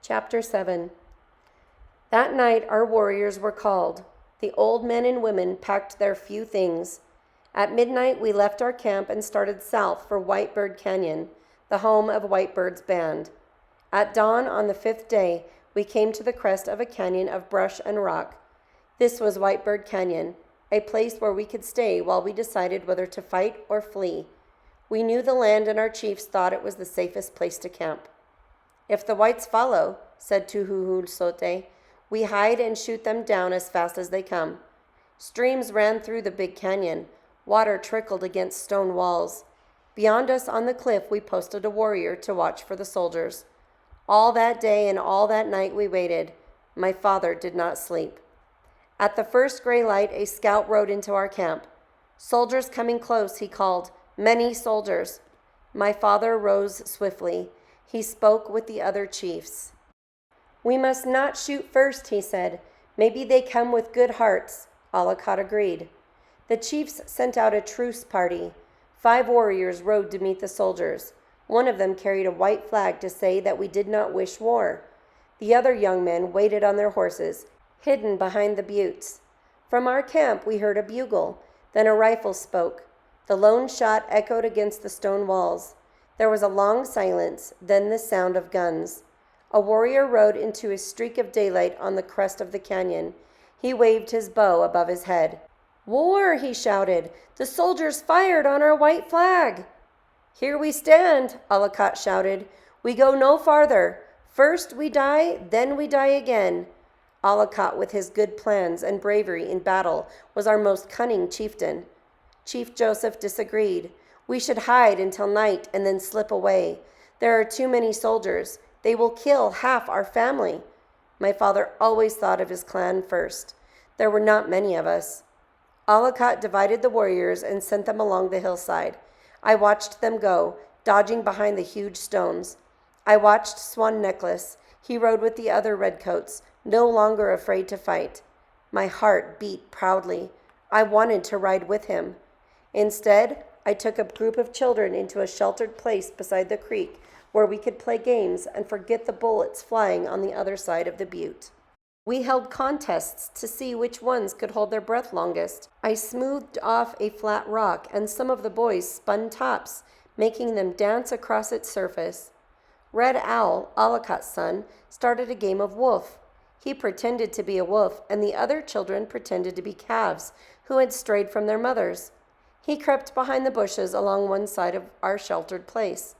S1: Chapter 7. That night our warriors were called. The old men and women packed their few things. At midnight we left our camp and started south for Whitebird Canyon, the home of Whitebird's band. At dawn on the 5th day, we came to the crest of a canyon of brush and rock. This was Whitebird Canyon, a place where we could stay while we decided whether to fight or flee. We knew the land and our chiefs thought it was the safest place to camp. If the whites follow, said Tuhuhulsote, we hide and shoot them down as fast as they come. Streams ran through the big canyon. Water trickled against stone walls. Beyond us on the cliff, we posted a warrior to watch for the soldiers. All that day and all that night we waited. My father did not sleep. At the first gray light, a scout rode into our camp. Soldiers coming close, he called. Many soldiers. My father rose swiftly. He spoke with the other chiefs. We must not shoot first, he said. Maybe they come with good hearts. Aloud agreed. The chiefs sent out a truce party. 5 warriors rode to meet the soldiers. One of them carried a white flag to say that we did not wish war. The other young men waited on their horses, hidden behind the buttes. From our camp we heard a bugle. Then a rifle spoke. The lone shot echoed against the stone walls. There was a long silence, then the sound of guns. A warrior rode into a streak of daylight on the crest of the canyon. He waved his bow above his head. War, he shouted. The soldiers fired on our white flag. Here we stand, Aloud shouted. We go no farther. First we die, then we die again. Aloud, with his good plans and bravery in battle, was our most cunning chieftain. Chief Joseph disagreed. We should hide until night and then slip away. There are too many soldiers. They will kill half our family. My father always thought of his clan first. There were not many of us. Aloud divided the warriors and sent them along the hillside. I watched them go, dodging behind the huge stones. I watched Swan Necklace. He rode with the other redcoats, no longer afraid to fight. My heart beat proudly. I wanted to ride with him. Instead, I took a group of children into a sheltered place beside the creek where we could play games and forget the bullets flying on the other side of the butte. We held contests to see which ones could hold their breath longest. I smoothed off a flat rock, and some of the boys spun tops, making them dance across its surface. Red Owl, Alucat's son, started a game of wolf. He pretended to be a wolf, and the other children pretended to be calves who had strayed from their mothers. He crept behind the bushes along one side of our sheltered place.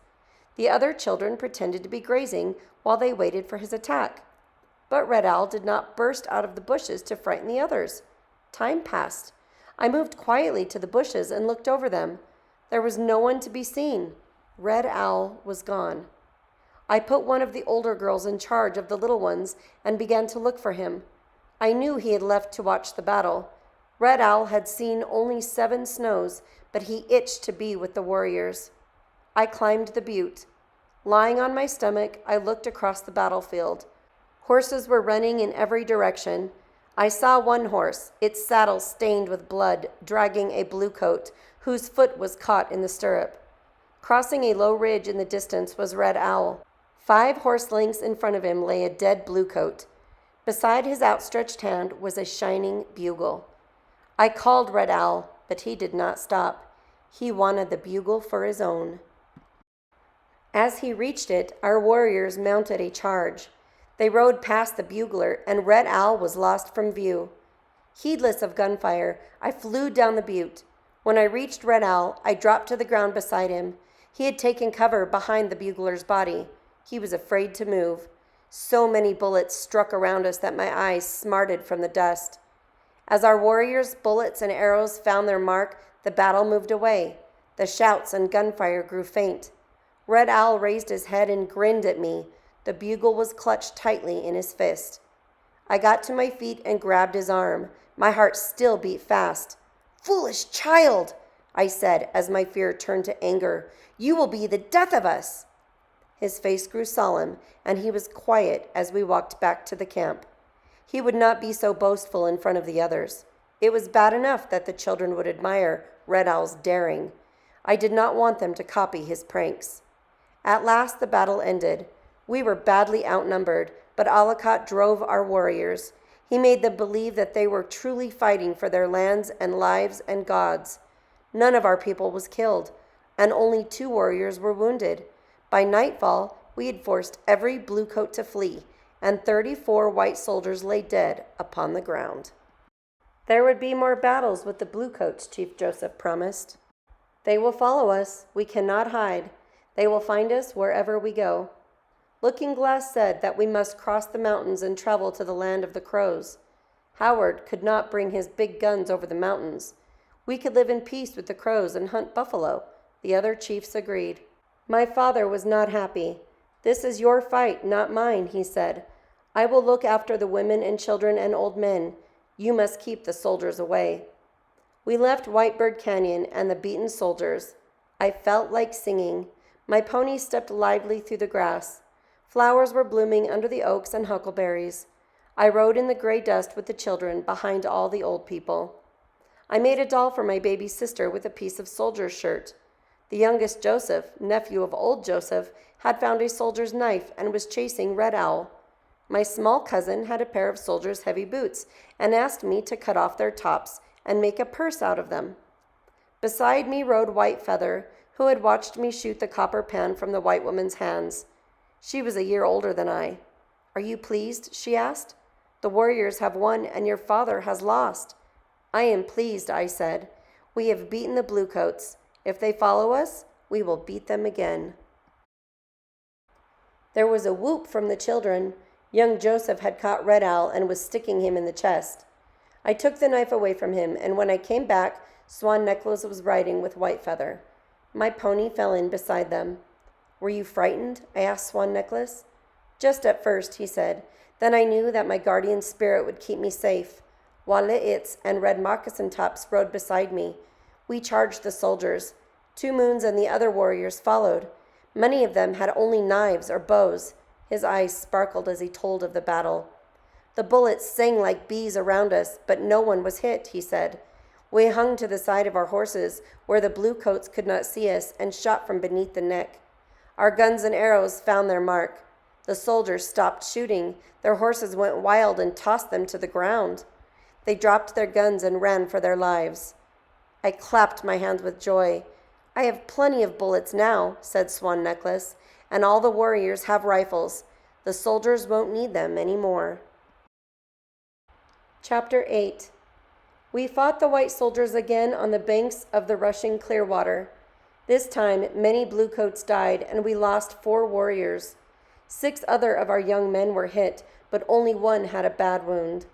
S1: The other children pretended to be grazing while they waited for his attack. But Red Owl did not burst out of the bushes to frighten the others. Time passed. I moved quietly to the bushes and looked over them. There was no one to be seen. Red Owl was gone. I put one of the older girls in charge of the little ones and began to look for him. I knew he had left to watch the battle. Red Owl had seen only 7 snows, but he itched to be with the warriors. I climbed the butte. Lying on my stomach, I looked across the battlefield. Horses were running in every direction. I saw one horse, its saddle stained with blood, dragging a bluecoat, whose foot was caught in the stirrup. Crossing a low ridge in the distance was Red Owl. 5 horse lengths in front of him lay a dead bluecoat. Beside his outstretched hand was a shining bugle. I called Red Owl, but he did not stop. He wanted the bugle for his own. As he reached it, our warriors mounted a charge. They rode past the bugler, and Red Owl was lost from view. Heedless of gunfire, I flew down the butte. When I reached Red Owl, I dropped to the ground beside him. He had taken cover behind the bugler's body. He was afraid to move. So many bullets struck around us that my eyes smarted from the dust. As our warriors' bullets and arrows found their mark, the battle moved away. The shouts and gunfire grew faint. Red Owl raised his head and grinned at me. The bugle was clutched tightly in his fist. I got to my feet and grabbed his arm. My heart still beat fast. "Foolish child," I said as my fear turned to anger. "You will be the death of us." His face grew solemn, and he was quiet as we walked back to the camp. He would not be so boastful in front of the others. It was bad enough that the children would admire Red Owl's daring. I did not want them to copy his pranks. At last the battle ended. We were badly outnumbered, but Alucard drove our warriors. He made them believe that they were truly fighting for their lands and lives and gods. None of our people was killed, and only 2 warriors were wounded. By nightfall, we had forced every bluecoat to flee, and 34 white soldiers lay dead upon the ground. There would be more battles with the bluecoats, Chief Joseph promised. They will follow us. We cannot hide. They will find us wherever we go. Looking Glass said that we must cross the mountains and travel to the land of the crows. Howard could not bring his big guns over the mountains. We could live in peace with the crows and hunt buffalo. The other chiefs agreed. My father was not happy. "This is your fight, not mine," he said. "I will look after the women and children and old men. You must keep the soldiers away." We left Whitebird Canyon and the beaten soldiers. I felt like singing. My pony stepped lively through the grass. Flowers were blooming under the oaks and huckleberries. I rode in the gray dust with the children behind all the old people. I made a doll for my baby sister with a piece of soldier's shirt. The youngest Joseph, nephew of old Joseph, had found a soldier's knife and was chasing Red Owl. My small cousin had a pair of soldier's heavy boots and asked me to cut off their tops and make a purse out of them. Beside me rode White Feather, who had watched me shoot the copper pan from the white woman's hands. She was a year older than I. "Are you pleased?" she asked. "The warriors have won and your father has lost." "I am pleased," I said. "We have beaten the bluecoats. If they follow us, we will beat them again." There was a whoop from the children. Young Joseph had caught Red Owl and was sticking him in the chest. I took the knife away from him, and when I came back, Swan Necklace was riding with White Feather. My pony fell in beside them. "Were you frightened?" I asked Swan Necklace. Just at first, he said. Then I knew that my guardian spirit would keep me safe. Waleits and red moccasin tops rode beside me. We charged the soldiers. 2 Moons and the other warriors followed. Many of them had only knives or bows. His eyes sparkled as he told of the battle. The bullets sang like bees around us, but no one was hit, he said. We hung to the side of our horses, where the bluecoats could not see us, and shot from beneath the neck. Our guns and arrows found their mark. The soldiers stopped shooting. Their horses went wild and tossed them to the ground. They dropped their guns and ran for their lives. I clapped my hands with joy. I have plenty of bullets now, said Swan Necklace, and all the warriors have rifles. The soldiers won't need them anymore. Chapter 8. We fought the white soldiers again on the banks of the rushing Clearwater. This time, many bluecoats died, and we lost 4 warriors. 6 other of our young men were hit, but only one had a bad wound.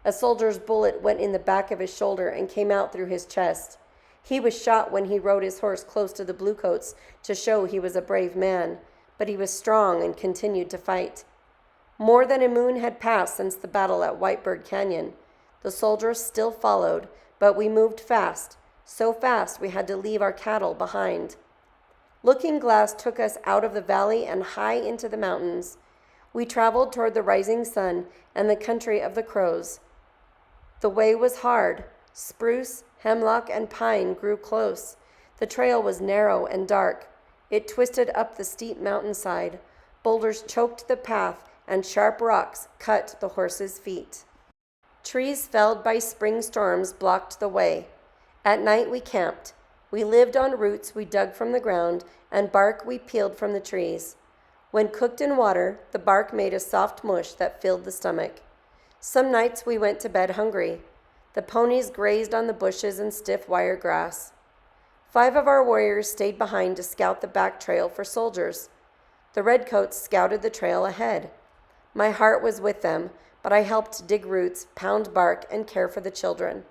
S1: A soldier's bullet went in the back of his shoulder and came out through his chest. He was shot when he rode his horse close to the bluecoats to show he was a brave man, but he was strong and continued to fight. More than a moon had passed since the battle at Whitebird Canyon. The soldiers still followed, but we moved fast, so fast we had to leave our cattle behind. Looking Glass took us out of the valley and high into the mountains. We traveled toward the rising sun and the country of the crows. The way was hard. Spruce, hemlock, and pine grew close. The trail was narrow and dark. It twisted up the steep mountainside. Boulders choked the path, and sharp rocks cut the horses' feet. Trees felled by spring storms blocked the way. At night we camped. We lived on roots we dug from the ground and bark we peeled from the trees. When cooked in water, the bark made a soft mush that filled the stomach. Some nights we went to bed hungry. The ponies grazed on the bushes and stiff wire grass. 5 of our warriors stayed behind to scout the back trail for soldiers. The redcoats scouted the trail ahead. My heart was with them, but I helped dig roots, pound bark, and care for the children.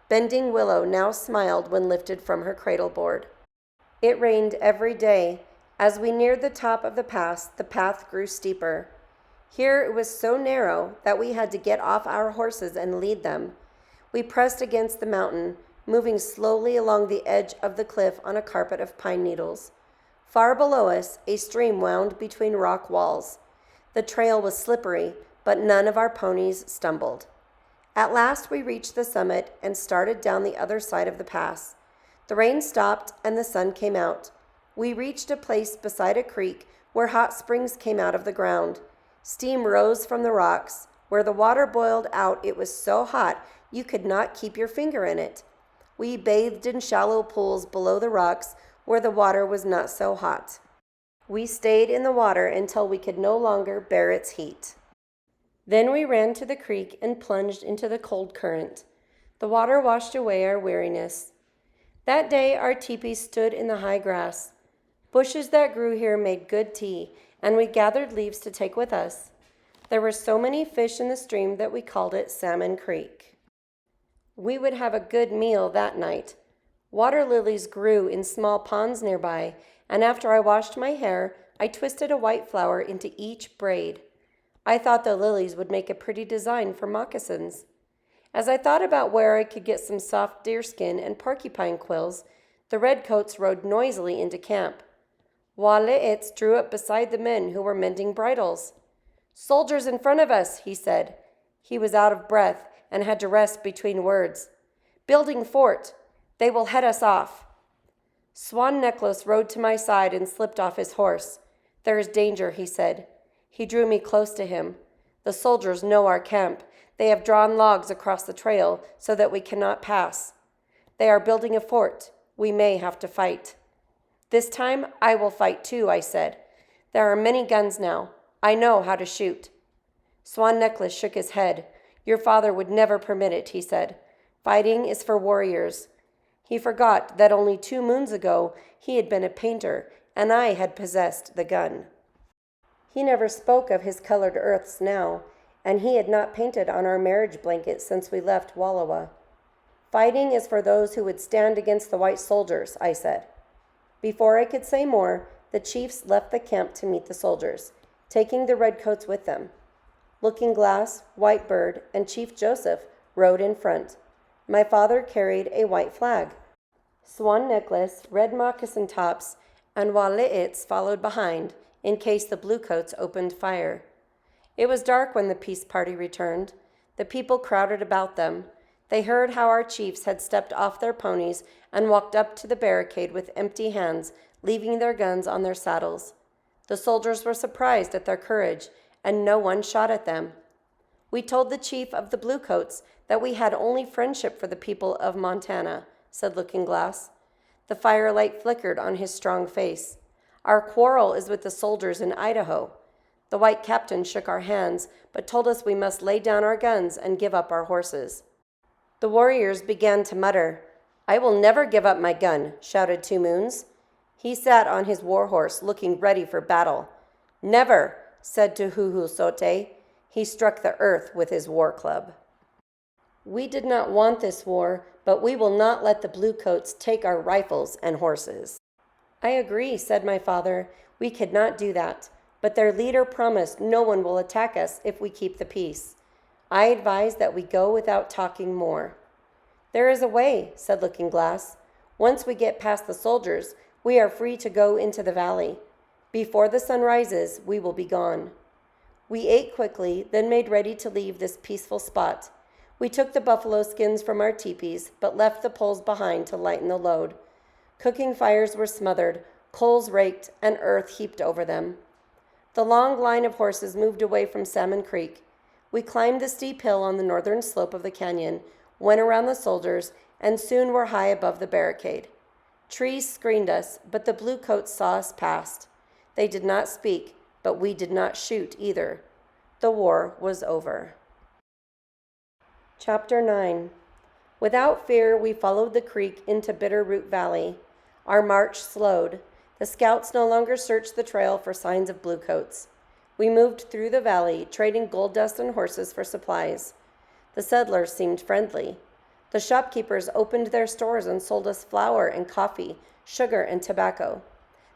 S1: Bending Willow now smiled when lifted from her cradle board. It rained every day. As we neared the top of the path grew steeper. Here it was so narrow that we had to get off our horses and lead them. We pressed against the mountain, moving slowly along the edge of the cliff on a carpet of pine needles. Far below us, a stream wound between rock walls. The trail was slippery, but none of our ponies stumbled. At last we reached the summit and started down the other side of the pass. The rain stopped and the sun came out. We reached a place beside a creek where hot springs came out of the ground. Steam rose from the rocks. Where the water boiled out, it was so hot you could not keep your finger in it. We bathed in shallow pools below the rocks where the water was not so hot. We stayed in the water until we could no longer bear its heat. Then we ran to the creek and plunged into the cold current. The water washed away our weariness. That day our teepees stood in the high grass. Bushes that grew here made good tea, and we gathered leaves to take with us. There were so many fish in the stream that we called it Salmon Creek. We would have a good meal that night. Water lilies grew in small ponds nearby, and after I washed my hair, I twisted a white flower into each braid. I thought the lilies would make a pretty design for moccasins. As I thought about where I could get some soft deerskin and porcupine quills, the redcoats rode noisily into camp. Waleits drew up beside the men who were mending bridles. "Soldiers in front of us," he said. He was out of breath and had to rest between words. "Building fort. They will head us off." Swan Necklace rode to my side and slipped off his horse. "There is danger," he said. He drew me close to him. "The soldiers know our camp. They have drawn logs across the trail so that we cannot pass. They are building a fort. We may have to fight." "This time I will fight too," I said. "There are many guns now. I know how to shoot." Swan Necklace shook his head. "Your father would never permit it," he said. "Fighting is for warriors." He forgot that only 2 moons ago he had been a painter and I had possessed the gun. He never spoke of his colored earths now, and he had not painted on our marriage blanket since we left Wallowa. "Fighting is for those who would stand against the white soldiers," I said. Before I could say more, the chiefs left the camp to meet the soldiers. taking the redcoats with them. Looking Glass, Whitebird, and Chief Joseph rode in front. My father carried a white flag. Swan Necklace, Red Moccasin Tops, and Waleits followed behind in case the Bluecoats opened fire. It was dark when the peace party returned. The people crowded about them. They heard how our chiefs had stepped off their ponies and walked up to the barricade with empty hands, leaving their guns on their saddles. The soldiers were surprised at their courage, and no one shot at them. We told the chief of the Bluecoats that we had only friendship for the people of Montana, said Looking Glass. The firelight flickered on his strong face. Our quarrel is with the soldiers in Idaho. The white captain shook our hands, but told us we must lay down our guns and give up our horses. The warriors began to mutter. I will never give up my gun, shouted Two Moons. He sat on his war horse, looking ready for battle. Never, said Tuhuhusote. He struck the earth with his war club. We did not want this war, but we will not let the Bluecoats take our rifles and horses. I agree, said my father. We could not do that, but their leader promised no one will attack us if we keep the peace. I advise that we go without talking more. There is a way, said Looking Glass. Once we get past the soldiers, we are free to go into the valley. Before the sun rises, we will be gone. We ate quickly, then made ready to leave this peaceful spot. We took the buffalo skins from our teepees, but left the poles behind to lighten the load. Cooking fires were smothered, coals raked, and earth heaped over them. The long line of horses moved away from Salmon Creek. We climbed the steep hill on the northern slope of the canyon, went around the soldiers, and soon were high above the barricade. Trees screened us, but the Bluecoats saw us past. They did not speak, but we did not shoot either. The war was over. Chapter 9. Without fear, we followed the creek into Bitterroot Valley. Our march slowed. The scouts no longer searched the trail for signs of Bluecoats. We moved through the valley, trading gold dust and horses for supplies. The settlers seemed friendly. The shopkeepers opened their stores and sold us flour and coffee, sugar and tobacco.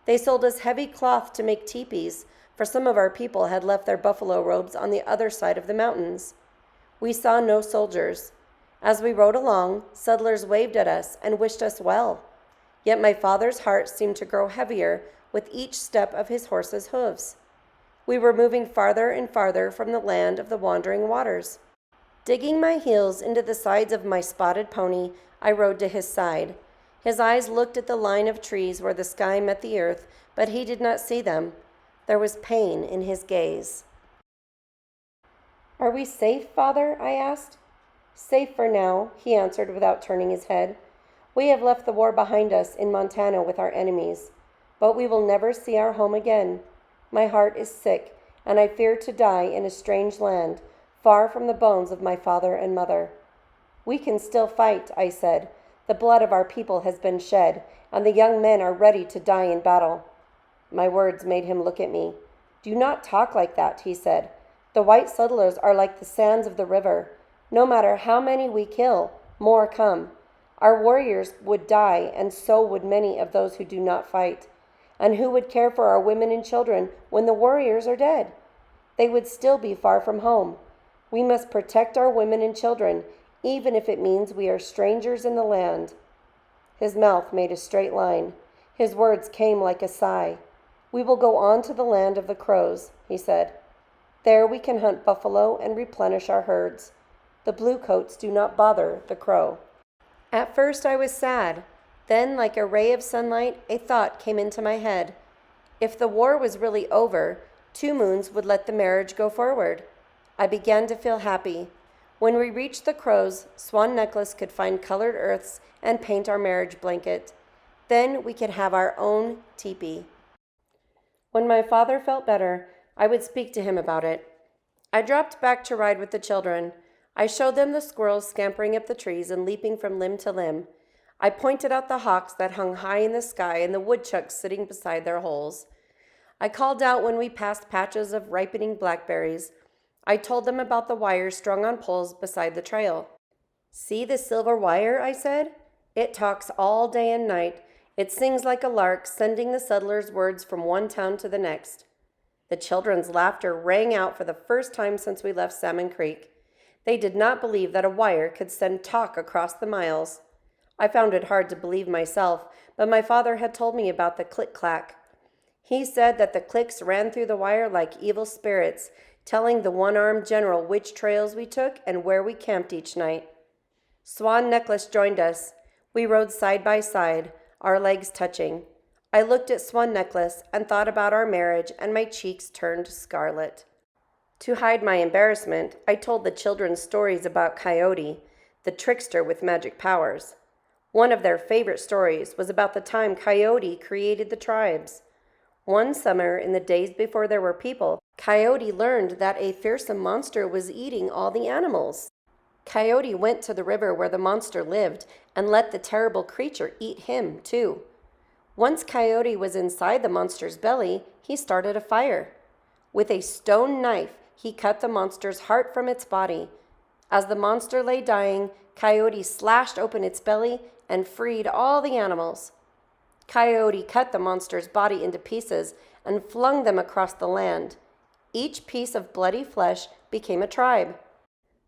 S1: They sold us heavy cloth to make teepees, for some of our people had left their buffalo robes on the other side of the mountains. We saw no soldiers. As we rode along, settlers waved at us and wished us well. Yet my father's heart seemed to grow heavier with each step of his horse's hooves. We were moving farther and farther from the land of the wandering waters. Digging my heels into the sides of my spotted pony, I rode to his side. His eyes looked at the line of trees where the sky met the earth, but he did not see them. There was pain in his gaze. Are we safe, Father? I asked. Safe for now, he answered without turning his head. We have left the war behind us in Montana with our enemies, but we will never see our home again. My heart is sick, and I fear to die in a strange land, far from the bones of my father and mother. We can still fight, I said. The blood of our people has been shed, and the young men are ready to die in battle. My words made him look at me. Do not talk like that, he said. The white settlers are like the sands of the river. No matter how many we kill, more come. Our warriors would die, and so would many of those who do not fight. And who would care for our women and children when the warriors are dead? They would still be far from home. We must protect our women and children, even if it means we are strangers in the land. His mouth made a straight line. His words came like a sigh. We will go on to the land of the crows, he said. There we can hunt buffalo and replenish our herds. The Bluecoats do not bother the crow. At first I was sad. Then, like a ray of sunlight, a thought came into my head. If the war was really over, Two Moons would let the marriage go forward. I began to feel happy. When we reached the crows, Swan Necklace could find colored earths and paint our marriage blanket. Then we could have our own teepee. When my father felt better, I would speak to him about it. I dropped back to ride with the children. I showed them the squirrels scampering up the trees and leaping from limb to limb. I pointed out the hawks that hung high in the sky and the woodchucks sitting beside their holes. I called out when we passed patches of ripening blackberries. I told them about the wires strung on poles beside the trail. See the silver wire, I said? It talks all day and night. It sings like a lark, sending the settlers words from one town to the next. The children's laughter rang out for the first time since we left Salmon Creek. They did not believe that a wire could send talk across the miles. I found it hard to believe myself, but my father had told me about the click-clack. He said that the clicks ran through the wire like evil spirits, telling the one-armed general which trails we took and where we camped each night. Swan Necklace joined us. We rode side by side, our legs touching. I looked at Swan Necklace and thought about our marriage, and my cheeks turned scarlet. To hide my embarrassment, I told the children stories about Coyote, the trickster with magic powers. One of their favorite stories was about the time Coyote created the tribes. One summer, in the days before there were people, Coyote learned that a fearsome monster was eating all the animals. Coyote went to the river where the monster lived and let the terrible creature eat him, too. Once Coyote was inside the monster's belly, he started a fire. With a stone knife, he cut the monster's heart from its body. As the monster lay dying, Coyote slashed open its belly and freed all the animals. Coyote cut the monster's body into pieces and flung them across the land. Each piece of bloody flesh became a tribe.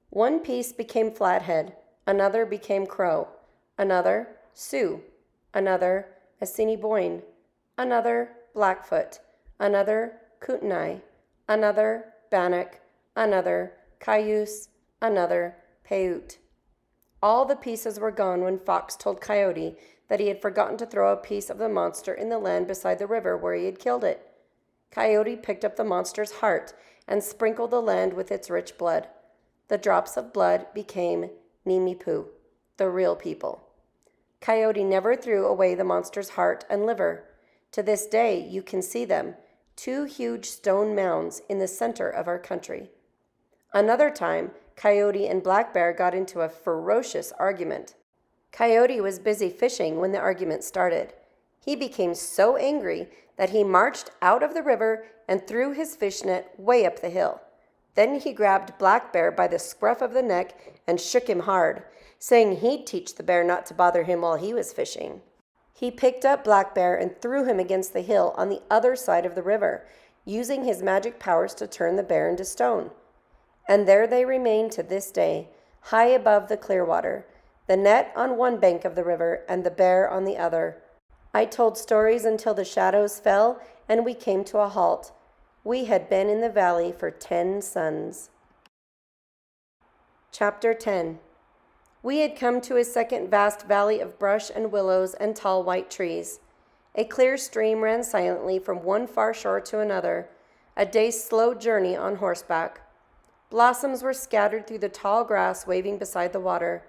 S1: One piece became Flathead, another became Crow, another Sioux, another Assiniboine, another Blackfoot, another Kootenai, another Bannock, another Cayuse, another Paiute. All the pieces were gone when Fox told Coyote that he had forgotten to throw a piece of the monster in the land beside the river where he had killed it. Coyote picked up the monster's heart and sprinkled the land with its rich blood. The drops of blood became Nimipu, the real people. Coyote never threw away the monster's heart and liver. To this day, you can see them, 2 huge stone mounds in the center of our country. Another time, Coyote and Black Bear got into a ferocious argument. Coyote was busy fishing when the argument started. He became so angry that he marched out of the river and threw his fish net way up the hill. Then he grabbed Black Bear by the scruff of the neck and shook him hard, saying he'd teach the bear not to bother him while he was fishing. He picked up Black Bear and threw him against the hill on the other side of the river, using his magic powers to turn the bear into stone. And there they remain to this day, high above the Clearwater, the net on one bank of the river and the bear on the other. I told stories until the shadows fell and we came to a halt. We had been in the valley for 10 suns. Chapter 10. We had come to a second vast valley of brush and willows and tall white trees. A clear stream ran silently from one far shore to another, a day's slow journey on horseback. Blossoms were scattered through the tall grass waving beside the water.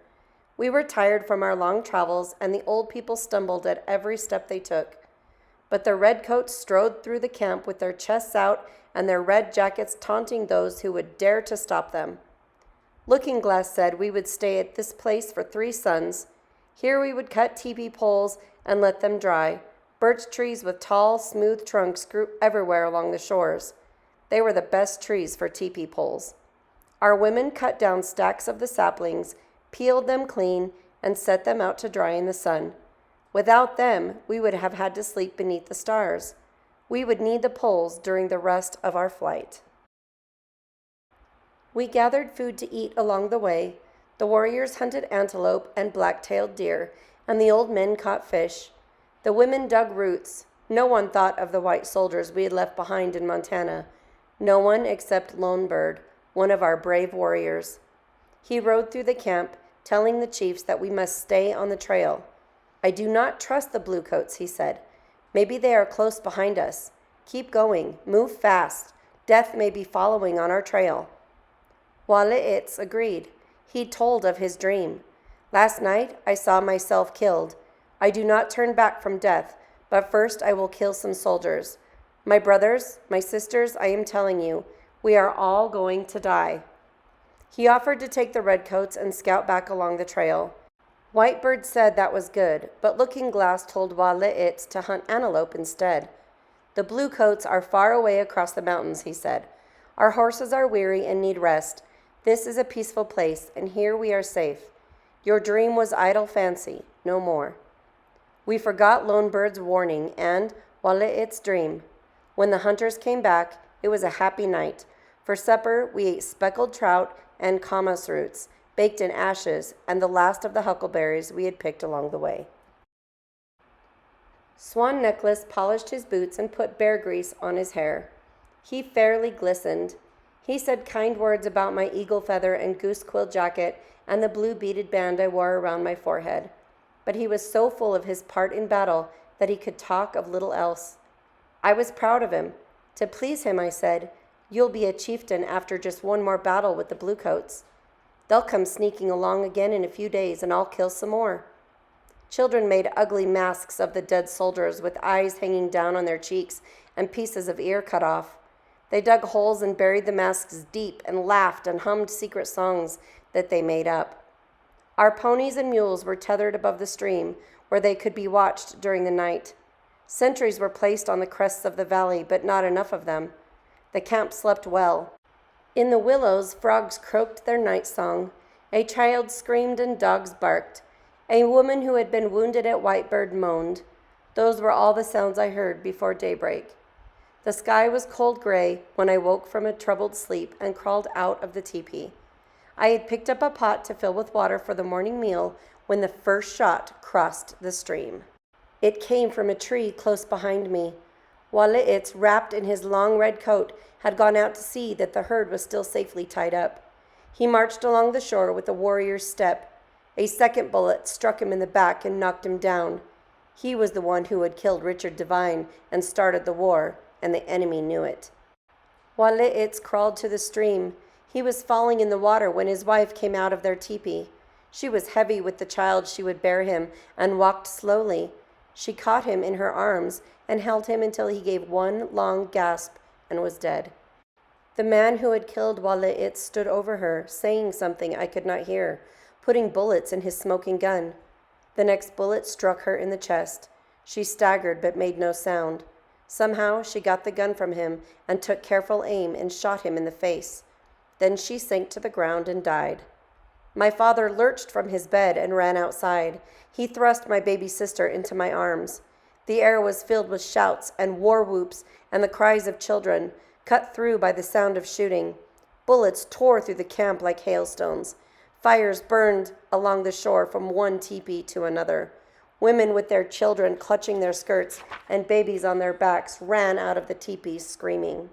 S1: We were tired from our long travels, and the old people stumbled at every step they took. But the redcoats strode through the camp with their chests out and their red jackets taunting those who would dare to stop them. Looking Glass said we would stay at this place for 3 suns. Here we would cut teepee poles and let them dry. Birch trees with tall, smooth trunks grew everywhere along the shores. They were the best trees for teepee poles. Our women cut down stacks of the saplings, peeled them clean, and set them out to dry in the sun. Without them, we would have had to sleep beneath the stars. We would need the poles during the rest of our flight. We gathered food to eat along the way. The warriors hunted antelope and black-tailed deer, and the old men caught fish. The women dug roots. No one thought of the white soldiers we had left behind in Montana. No one except Lone Bird, one of our brave warriors. He rode through the camp, telling the chiefs that we must stay on the trail. "I do not trust the bluecoats," he said. "Maybe they are close behind us. Keep going. Move fast. Death may be following on our trail." Waleitz agreed. He told of his dream. "Last night I saw myself killed. I do not turn back from death, but first I will kill some soldiers. My brothers, my sisters, I am telling you, we are all going to die." He offered to take the redcoats and scout back along the trail. Whitebird said that was good, but Looking Glass told Waleitz to hunt antelope instead. "The bluecoats are far away across the mountains," he said. "Our horses are weary and need rest. This is a peaceful place, and here we are safe. Your dream was idle fancy, no more." We forgot Lone Bird's warning and Waleitz's dream. When the hunters came back, It was a happy night. For supper, we ate speckled trout and camas roots, baked in ashes, and the last of the huckleberries we had picked along the way. Swan Necklace polished his boots and put bear grease on his hair. He fairly glistened. He said kind words about my eagle feather and goose quill jacket and the blue beaded band I wore around my forehead. But he was so full of his part in battle that he could talk of little else. I was proud of him. To please him, I said, "You'll be a chieftain after just one more battle with the bluecoats. They'll come sneaking along again in a few days, and I'll kill some more." Children made ugly masks of the dead soldiers with eyes hanging down on their cheeks and pieces of ear cut off. They dug holes and buried the masks deep and laughed and hummed secret songs that they made up. Our ponies and mules were tethered above the stream where they could be watched during the night. Sentries were placed on the crests of the valley, but not enough of them. The camp slept well. In the willows, frogs croaked their night song. A child screamed and dogs barked. A woman who had been wounded at Whitebird moaned. Those were all the sounds I heard before daybreak. The sky was cold gray when I woke from a troubled sleep and crawled out of the teepee. I had picked up a pot to fill with water for the morning meal when the first shot crossed the stream. It came from a tree close behind me. Waleitz, wrapped in his long red coat, had gone out to see that the herd was still safely tied up. He marched along the shore with a warrior's step. A second bullet struck him in the back and knocked him down. He was the one who had killed Richard Devine and started the war, and the enemy knew it. Waleitz crawled to the stream. He was falling in the water when his wife came out of their teepee. She was heavy with the child she would bear him and walked slowly. She caught him in her arms and held him until he gave one long gasp and was dead. The man who had killed Waleitz stood over her, saying something I could not hear, putting bullets in his smoking gun. The next bullet struck her in the chest. She staggered but made no sound. Somehow she got the gun from him and took careful aim and shot him in the face. Then she sank to the ground and died. My father lurched from his bed and ran outside. He thrust my baby sister into my arms. The air was filled with shouts and war whoops and the cries of children, cut through by the sound of shooting. Bullets tore through the camp like hailstones. Fires burned along the shore from one teepee to another. Women with their children clutching their skirts and babies on their backs ran out of the teepees screaming.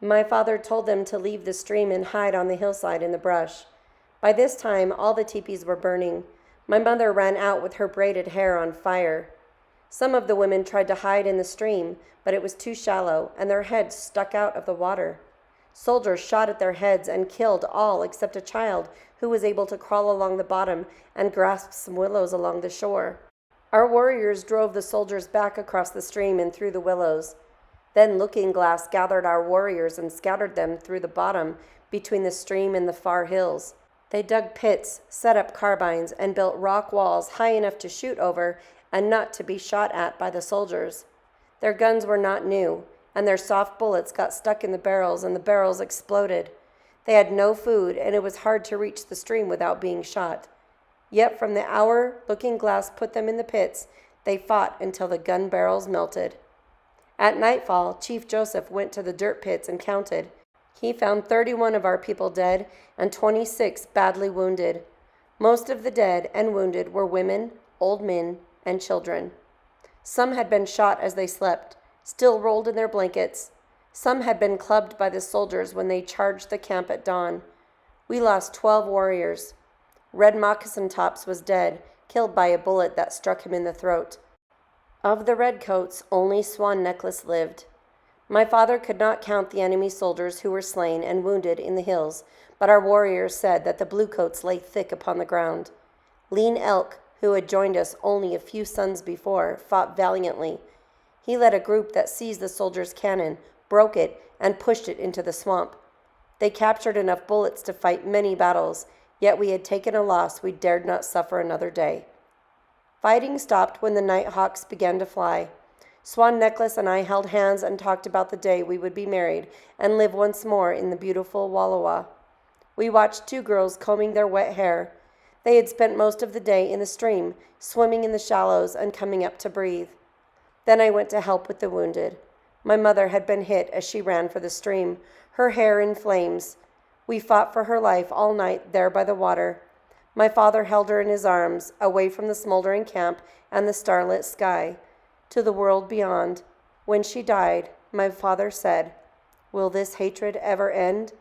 S1: My father told them to leave the stream and hide on the hillside in the brush. By this time, all the teepees were burning. My mother ran out with her braided hair on fire. Some of the women tried to hide in the stream, but it was too shallow, and their heads stuck out of the water. Soldiers shot at their heads and killed all except a child who was able to crawl along the bottom and grasp some willows along the shore. Our warriors drove the soldiers back across the stream and through the willows. Then Looking Glass gathered our warriors and scattered them through the bottom between the stream and the far hills. They dug pits, set up carbines, and built rock walls high enough to shoot over and not to be shot at by the soldiers. Their guns were not new, and their soft bullets got stuck in the barrels and the barrels exploded. They had no food, and it was hard to reach the stream without being shot. Yet from the hour Looking Glass put them in the pits, they fought until the gun barrels melted. At nightfall, Chief Joseph went to the dirt pits and counted. He found 31 of our people dead and 26 badly wounded. Most of the dead and wounded were women, old men, and children. Some had been shot as they slept, still rolled in their blankets. Some had been clubbed by the soldiers when they charged the camp at dawn. We lost 12 warriors. Red Moccasin Tops was dead, killed by a bullet that struck him in the throat. Of the redcoats, only Swan Necklace lived. My father could not count the enemy soldiers who were slain and wounded in the hills, but our warriors said that the bluecoats lay thick upon the ground. Lean Elk, who had joined us only a few suns before, fought valiantly. He led a group that seized the soldiers' cannon, broke it, and pushed it into the swamp. They captured enough bullets to fight many battles, yet we had taken a loss we dared not suffer another day. Fighting stopped when the night hawks began to fly. Swan Necklace and I held hands and talked about the day we would be married and live once more in the beautiful Wallowa. We watched two girls combing their wet hair. They had spent most of the day in the stream, swimming in the shallows and coming up to breathe. Then I went to help with the wounded. My mother had been hit as she ran for the stream, her hair in flames. We fought for her life all night there by the water. My father held her in his arms, away from the smoldering camp and the starlit sky, to the world beyond. When she died, my father said, "Will this hatred ever end?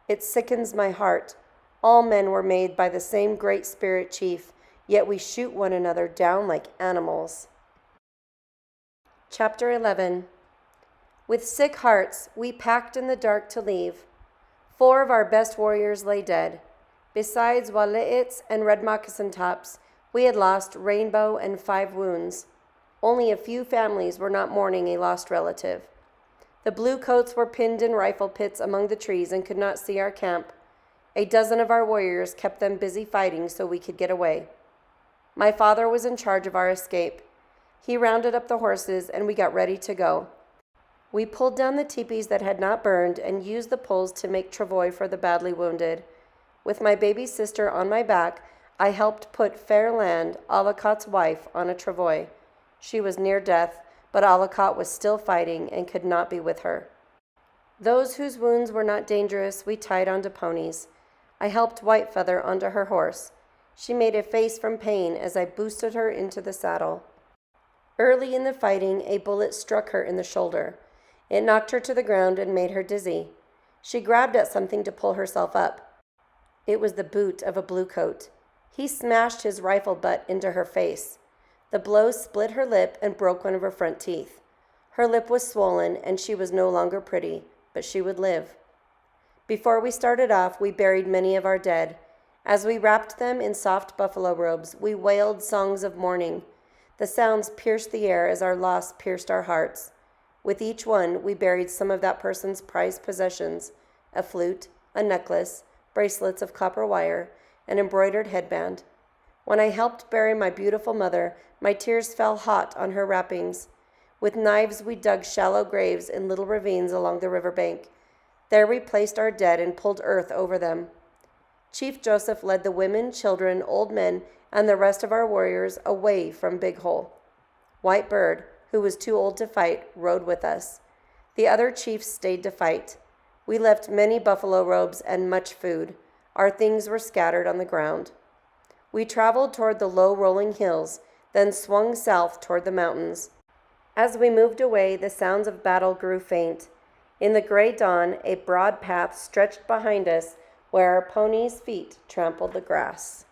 S1: It sickens my heart. All men were made by the same great spirit chief, yet we shoot one another down like animals." Chapter 11. With sick hearts, we packed in the dark to leave. 4 of our best warriors lay dead. Besides Waleits and Red Moccasin Tops, we had lost Rainbow and 5 wounds. Only a few families were not mourning a lost relative. The blue coats were pinned in rifle pits among the trees and could not see our camp. A dozen of our warriors kept them busy fighting so we could get away. My father was in charge of our escape. He rounded up the horses and we got ready to go. We pulled down the teepees that had not burned and used the poles to make travois for the badly wounded. With my baby sister on my back, I helped put Fairland, Alucot's wife, on a travois. She was near death, but Alucot was still fighting and could not be with her. Those whose wounds were not dangerous we tied onto ponies. I helped Whitefeather onto her horse. She made a face from pain as I boosted her into the saddle. Early in the fighting, a bullet struck her in the shoulder. It knocked her to the ground and made her dizzy. She grabbed at something to pull herself up. It was the boot of a bluecoat. He smashed his rifle butt into her face. The blow split her lip and broke one of her front teeth. Her lip was swollen and she was no longer pretty, but she would live. Before we started off, we buried many of our dead. As we wrapped them in soft buffalo robes, we wailed songs of mourning. The sounds pierced the air as our loss pierced our hearts. With each one, we buried some of that person's prized possessions: a flute, a necklace, bracelets of copper wire, an embroidered headband. When I helped bury my beautiful mother, my tears fell hot on her wrappings. With knives, we dug shallow graves in little ravines along the riverbank. There we placed our dead and pulled earth over them. Chief Joseph led the women, children, old men, and the rest of our warriors away from Big Hole. White Bird, who was too old to fight, rode with us. The other chiefs stayed to fight. We left many buffalo robes and much food. Our things were scattered on the ground. We traveled toward the low rolling hills, then swung south toward the mountains. As we moved away, the sounds of battle grew faint. In the gray dawn, a broad path stretched behind us where our ponies' feet trampled the grass.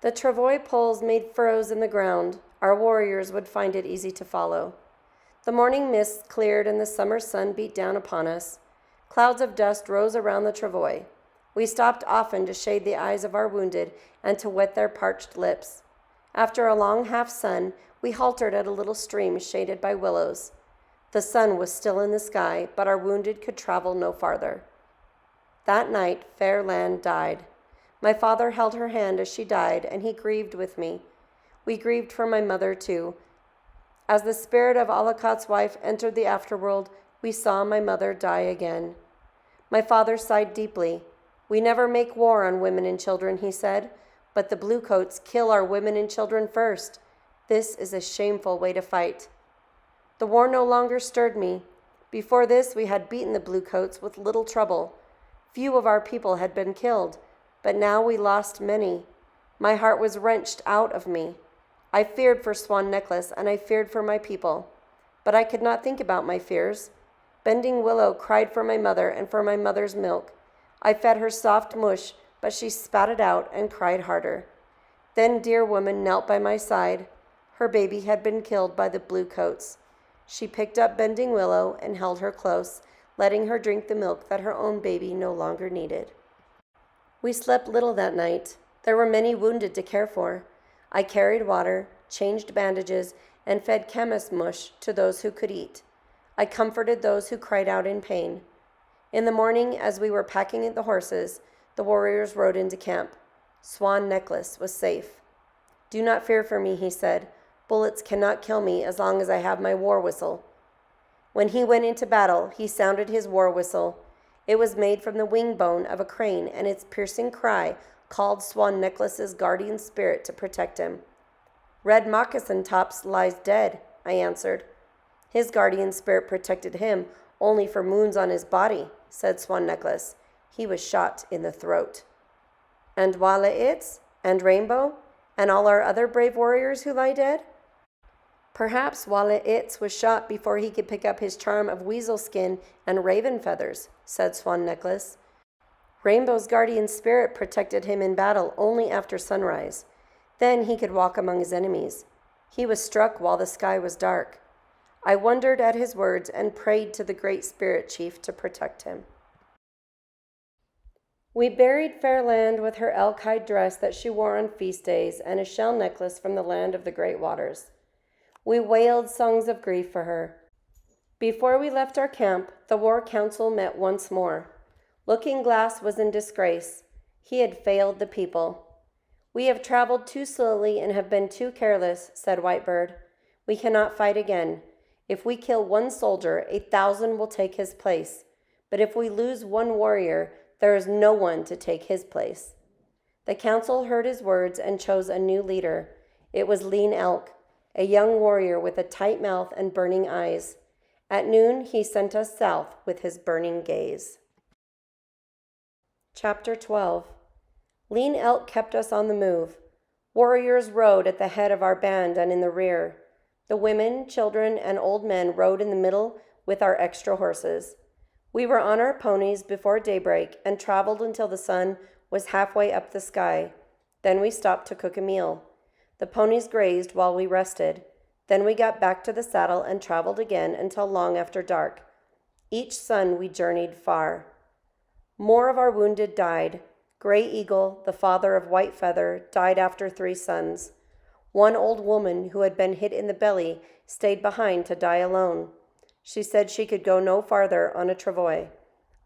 S1: The travois poles made furrows in the ground. Our warriors would find it easy to follow. The morning mist cleared and the summer sun beat down upon us. Clouds of dust rose around the travois. We stopped often to shade the eyes of our wounded and to wet their parched lips. After a long half-sun, we halted at a little stream shaded by willows. The sun was still in the sky, but our wounded could travel no farther. That night, Fairland died. My father held her hand as she died, and he grieved with me. We grieved for my mother, too. As the spirit of Alucot's wife entered the afterworld, we saw my mother die again. My father sighed deeply. "We never make war on women and children," he said, "but the bluecoats kill our women and children first. This is a shameful way to fight." The war no longer stirred me. Before this, we had beaten the bluecoats with little trouble. Few of our people had been killed, but now we lost many. My heart was wrenched out of me. I feared for Swan Necklace, and I feared for my people. But I could not think about my fears. Bending Willow cried for my mother and for my mother's milk. I fed her soft mush, but she spat it out and cried harder. Then Dear Woman knelt by my side. Her baby had been killed by the bluecoats. She picked up Bending Willow and held her close, letting her drink the milk that her own baby no longer needed. We slept little that night. There were many wounded to care for. I carried water, changed bandages, and fed chemist mush to those who could eat. I comforted those who cried out in pain. In the morning, as we were packing the horses, the warriors rode into camp. Swan Necklace was safe. "Do not fear for me," he said. "Bullets cannot kill me as long as I have my war whistle." When he went into battle, he sounded his war whistle. It was made from the wing bone of a crane, and its piercing cry called Swan Necklace's guardian spirit to protect him. "Red Moccasin Tops lies dead," I answered. His guardian spirit protected him only from wounds on his body, said Swan Necklace. He was shot in the throat. And Walaitz, and Rainbow, and all our other brave warriors who lie dead? Perhaps Walaitz was shot before he could pick up his charm of weasel skin and raven feathers, said Swan Necklace. Rainbow's guardian spirit protected him in battle only after sunrise. Then he could walk among his enemies. He was struck while the sky was dark. I wondered at his words and prayed to the great spirit chief to protect him. We buried Fairland with her elk-hide dress that she wore on feast days and a shell necklace from the land of the great waters. We wailed songs of grief for her. Before we left our camp, the war council met once more. Looking Glass was in disgrace. He had failed the people. We have traveled too slowly and have been too careless, said Whitebird. We cannot fight again. If we kill one soldier, 1,000 will take his place. But if we lose one warrior, there is no one to take his place. The council heard his words and chose a new leader. It was Lean Elk, a young warrior with a tight mouth and burning eyes. At noon, he sent us south with his burning gaze. Chapter 12. Lean Elk kept us on the move. Warriors rode at the head of our band and in the rear. The women, children, and old men rode in the middle with our extra horses. We were on our ponies before daybreak and traveled until the sun was halfway up the sky. Then we stopped to cook a meal. The ponies grazed while we rested. Then we got back to the saddle and traveled again until long after dark. Each sun we journeyed far. More of our wounded died. Gray Eagle, the father of White Feather, died after 3 sons. One old woman who had been hit in the belly stayed behind to die alone. She said she could go no farther on a travois.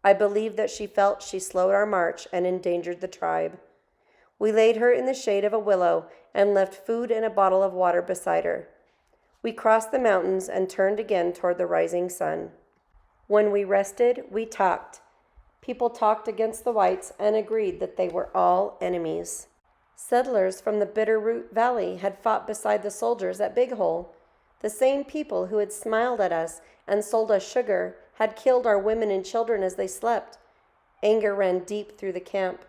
S1: I believe that she felt she slowed our march and endangered the tribe. We laid her in the shade of a willow and left food and a bottle of water beside her. We crossed the mountains and turned again toward the rising sun. When we rested, we talked. People talked against the whites and agreed that they were all enemies. Settlers from the Bitterroot Valley had fought beside the soldiers at Big Hole. The same people who had smiled at us and sold us sugar had killed our women and children as they slept. Anger ran deep through the camp.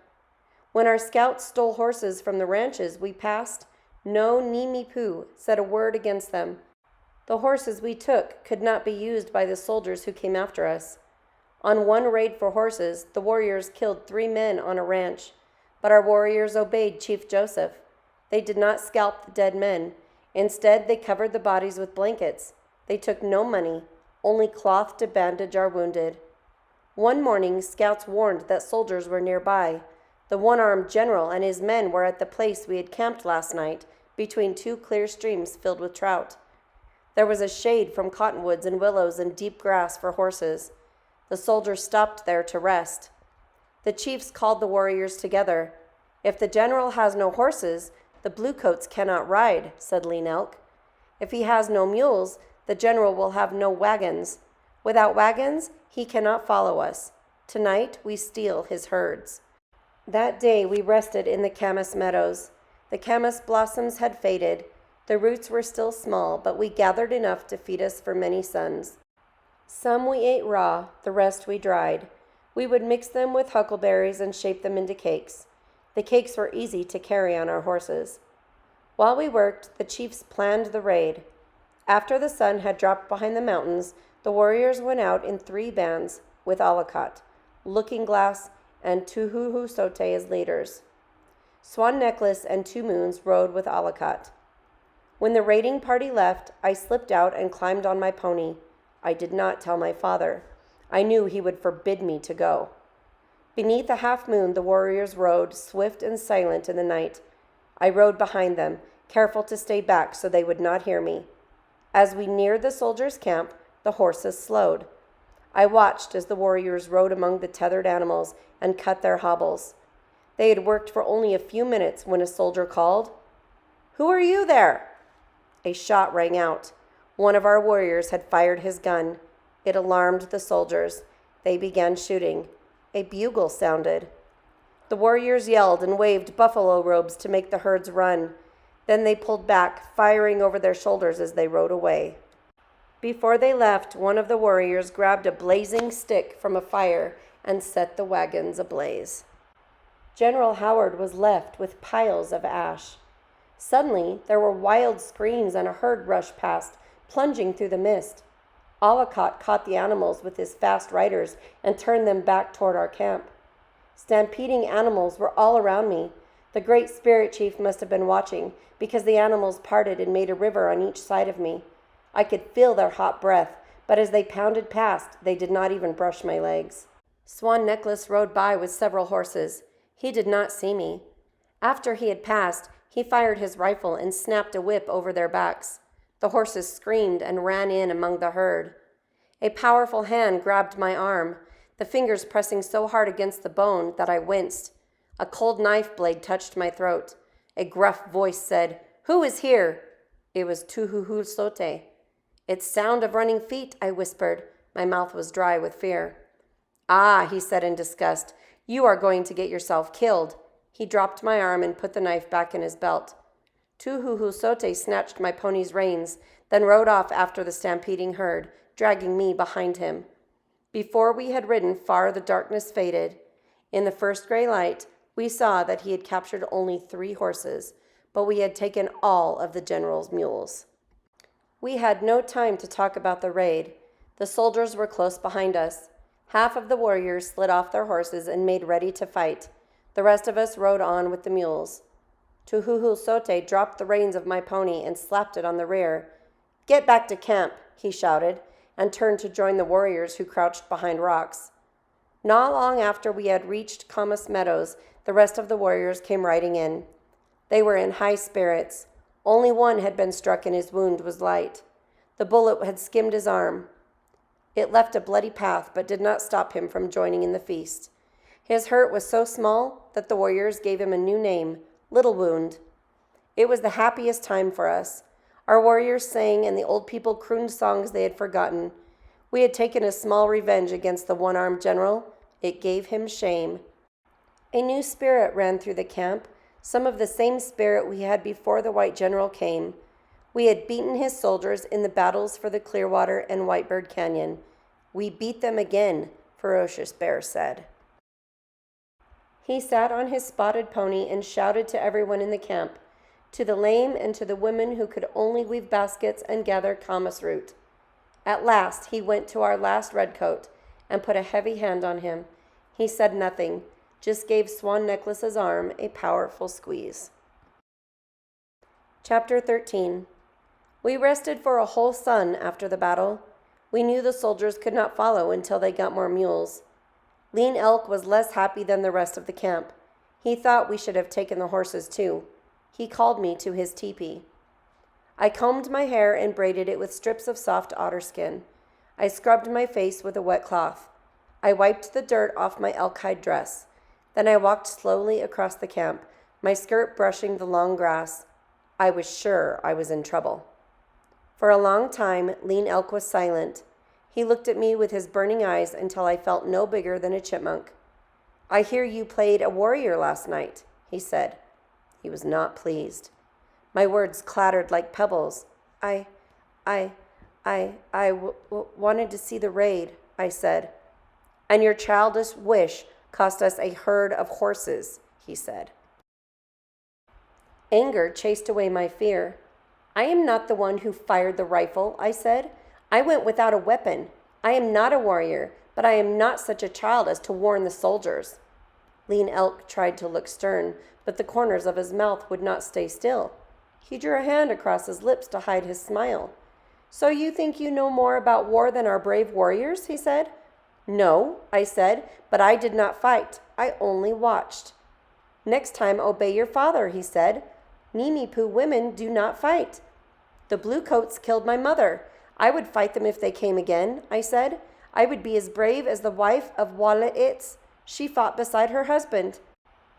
S1: When our scouts stole horses from the ranches we passed, no Nimi-Poo said a word against them. The horses we took could not be used by the soldiers who came after us. On one raid for horses, the warriors killed 3 men on a ranch, but our warriors obeyed Chief Joseph. They did not scalp the dead men. Instead, they covered the bodies with blankets. They took no money, only cloth to bandage our wounded. One morning, scouts warned that soldiers were nearby. The one-armed general and his men were at the place we had camped last night, between 2 clear streams filled with trout. There was a shade from cottonwoods and willows and deep grass for horses. The soldiers stopped there to rest. The chiefs called the warriors together. If the general has no horses, the bluecoats cannot ride, said Lean Elk. If he has no mules, the general will have no wagons. Without wagons, he cannot follow us. Tonight, we steal his herds. That day, we rested in the camas meadows. The camas blossoms had faded. The roots were still small, but we gathered enough to feed us for many suns. Some we ate raw, the rest we dried. We would mix them with huckleberries and shape them into cakes. The cakes were easy to carry on our horses. While we worked, the chiefs planned the raid. After the sun had dropped behind the mountains, the warriors went out in 3 bands with Aloud, Looking Glass, and Tuhuhu Sote as leaders. Swan Necklace and 2 Moons rode with Aloud. When the raiding party left, I slipped out and climbed on my pony. I did not tell my father. I knew he would forbid me to go. Beneath a half moon, the warriors rode, swift and silent in the night. I rode behind them, careful to stay back so they would not hear me. As we neared the soldiers' camp, the horses slowed. I watched as the warriors rode among the tethered animals and cut their hobbles. They had worked for only a few minutes when a soldier called, "Who are you there?" A shot rang out. One of our warriors had fired his gun. It alarmed the soldiers. They began shooting. A bugle sounded. The warriors yelled and waved buffalo robes to make the herds run. Then they pulled back, firing over their shoulders as they rode away. Before they left, one of the warriors grabbed a blazing stick from a fire and set the wagons ablaze. General Howard was left with piles of ash. Suddenly, there were wild screams and a herd rushed past, plunging through the mist. Ollicott caught the animals with his fast riders and turned them back toward our camp. Stampeding animals were all around me. The great spirit chief must have been watching, because the animals parted and made a river on each side of me. I could feel their hot breath, but as they pounded past, they did not even brush my legs. Swan Necklace rode by with several horses. He did not see me. After he had passed, he fired his rifle and snapped a whip over their backs. The horses screamed and ran in among the herd. A powerful hand grabbed my arm, the fingers pressing so hard against the bone that I winced. A cold knife blade touched my throat. A gruff voice said, "Who is here?" It was Tuhuhu Sote. "It's sound of running feet," I whispered. My mouth was dry with fear. "Ah," he said in disgust, "you are going to get yourself killed." He dropped my arm and put the knife back in his belt. Tuhuhu Sote snatched my pony's reins, then rode off after the stampeding herd, dragging me behind him. Before we had ridden far, the darkness faded. In the first gray light, we saw that he had captured only 3 horses, but we had taken all of the general's mules. We had no time to talk about the raid. The soldiers were close behind us. Half of the warriors slid off their horses and made ready to fight. The rest of us rode on with the mules. Tuhuhu Sote dropped the reins of my pony and slapped it on the rear. "Get back to camp," he shouted, and turned to join the warriors who crouched behind rocks. Not long after we had reached Camas Meadows, the rest of the warriors came riding in. They were in high spirits. Only one had been struck and his wound was light. The bullet had skimmed his arm. It left a bloody path but did not stop him from joining in the feast. His hurt was so small that the warriors gave him a new name, Little Wound. It was the happiest time for us. Our warriors sang and the old people crooned songs they had forgotten. We had taken a small revenge against the one-armed general. It gave him shame. A new spirit ran through the camp, some of the same spirit we had before the white general came. We had beaten his soldiers in the battles for the Clearwater and Whitebird Canyon. "We beat them again," Ferocious Bear said. He sat on his spotted pony and shouted to everyone in the camp, to the lame and to the women who could only weave baskets and gather camas root. At last he went to our last redcoat and put a heavy hand on him. He said nothing, just gave Swan Necklace's arm a powerful squeeze. Chapter 13. We rested for a whole sun after the battle. We knew the soldiers could not follow until they got more mules. Lean Elk was less happy than the rest of the camp. He thought we should have taken the horses too. He called me to his teepee. I combed my hair and braided it with strips of soft otter skin. I scrubbed my face with a wet cloth. I wiped the dirt off my elk hide dress. Then I walked slowly across the camp, my skirt brushing the long grass. I was sure I was in trouble. For a long time, Lean Elk was silent. He looked at me with his burning eyes until I felt no bigger than a chipmunk. "I hear you played a warrior last night," he said. He was not pleased. My words clattered like pebbles. I wanted to see the raid," I said. "And your childish wish cost us a herd of horses," he said. Anger chased away my fear. "I am not the one who fired the rifle," I said. "I went without a weapon. I am not a warrior, but I am not such a child as to warn the soldiers." Lean Elk tried to look stern, but the corners of his mouth would not stay still. He drew a hand across his lips to hide his smile. "So you think you know more about war than our brave warriors?" he said. "No," I said, "but I did not fight. I only watched." "Next time obey your father," he said. "Nimipu women do not fight." "The bluecoats killed my mother. I would fight them if they came again," I said. "I would be as brave as the wife of Walaitz. She fought beside her husband."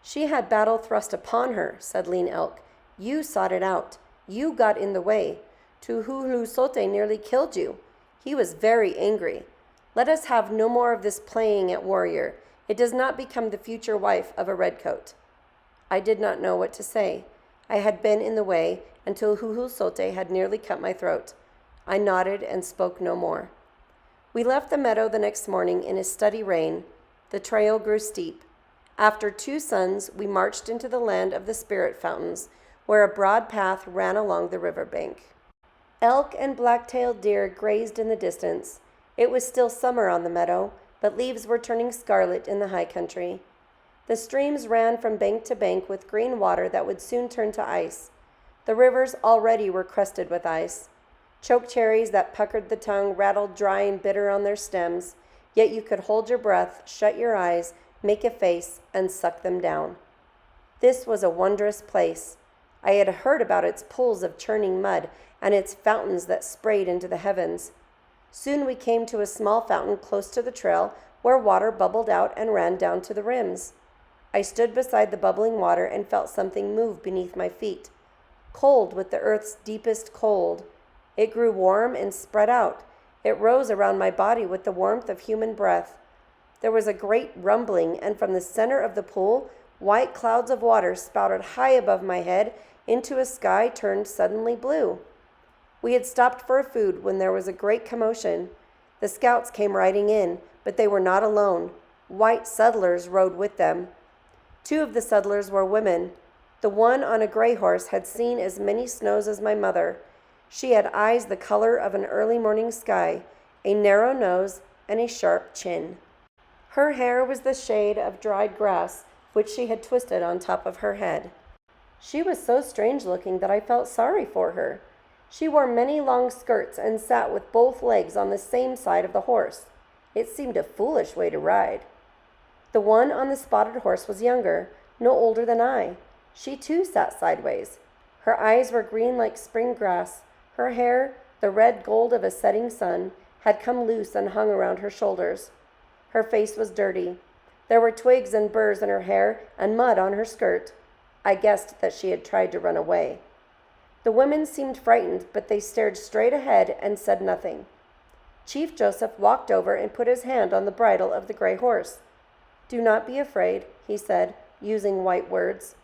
S1: "She had battle thrust upon her," said Lean Elk. "You sought it out. You got in the way. Tuhuhu Sote nearly killed you. He was very angry. Let us have no more of this playing at warrior. It does not become the future wife of a redcoat." I did not know what to say. I had been in the way until Tuhuhu Sote had nearly cut my throat. I nodded and spoke no more. We left the meadow the next morning in a steady rain. The trail grew steep. After 2 suns, we marched into the land of the spirit fountains, where a broad path ran along the river bank. Elk and black-tailed deer grazed in the distance. It was still summer on the meadow, but leaves were turning scarlet in the high country. The streams ran from bank to bank with green water that would soon turn to ice. The rivers already were crusted with ice. Choke cherries that puckered the tongue rattled dry and bitter on their stems, yet you could hold your breath, shut your eyes, make a face, and suck them down. This was a wondrous place. I had heard about its pools of churning mud and its fountains that sprayed into the heavens. Soon we came to a small fountain close to the trail where water bubbled out and ran down to the rims. I stood beside the bubbling water and felt something move beneath my feet. Cold with the earth's deepest cold. It grew warm and spread out. It rose around my body with the warmth of human breath. There was a great rumbling, and from the center of the pool, white clouds of water spouted high above my head into a sky turned suddenly blue. We had stopped for food when there was a great commotion. The scouts came riding in, but they were not alone. White settlers rode with them. 2 of the settlers were women. The one on a gray horse had seen as many snows as my mother. She had eyes the color of an early morning sky, a narrow nose, and a sharp chin. Her hair was the shade of dried grass, which she had twisted on top of her head. She was so strange-looking that I felt sorry for her. She wore many long skirts and sat with both legs on the same side of the horse. It seemed a foolish way to ride. The one on the spotted horse was younger, no older than I. She too sat sideways. Her eyes were green like spring grass. Her hair, the red gold of a setting sun, had come loose and hung around her shoulders. Her face was dirty. There were twigs and burrs in her hair and mud on her skirt. I guessed that she had tried to run away. The women seemed frightened, but they stared straight ahead and said nothing. Chief Joseph walked over and put his hand on the bridle of the gray horse. "Do not be afraid," he said, using white words.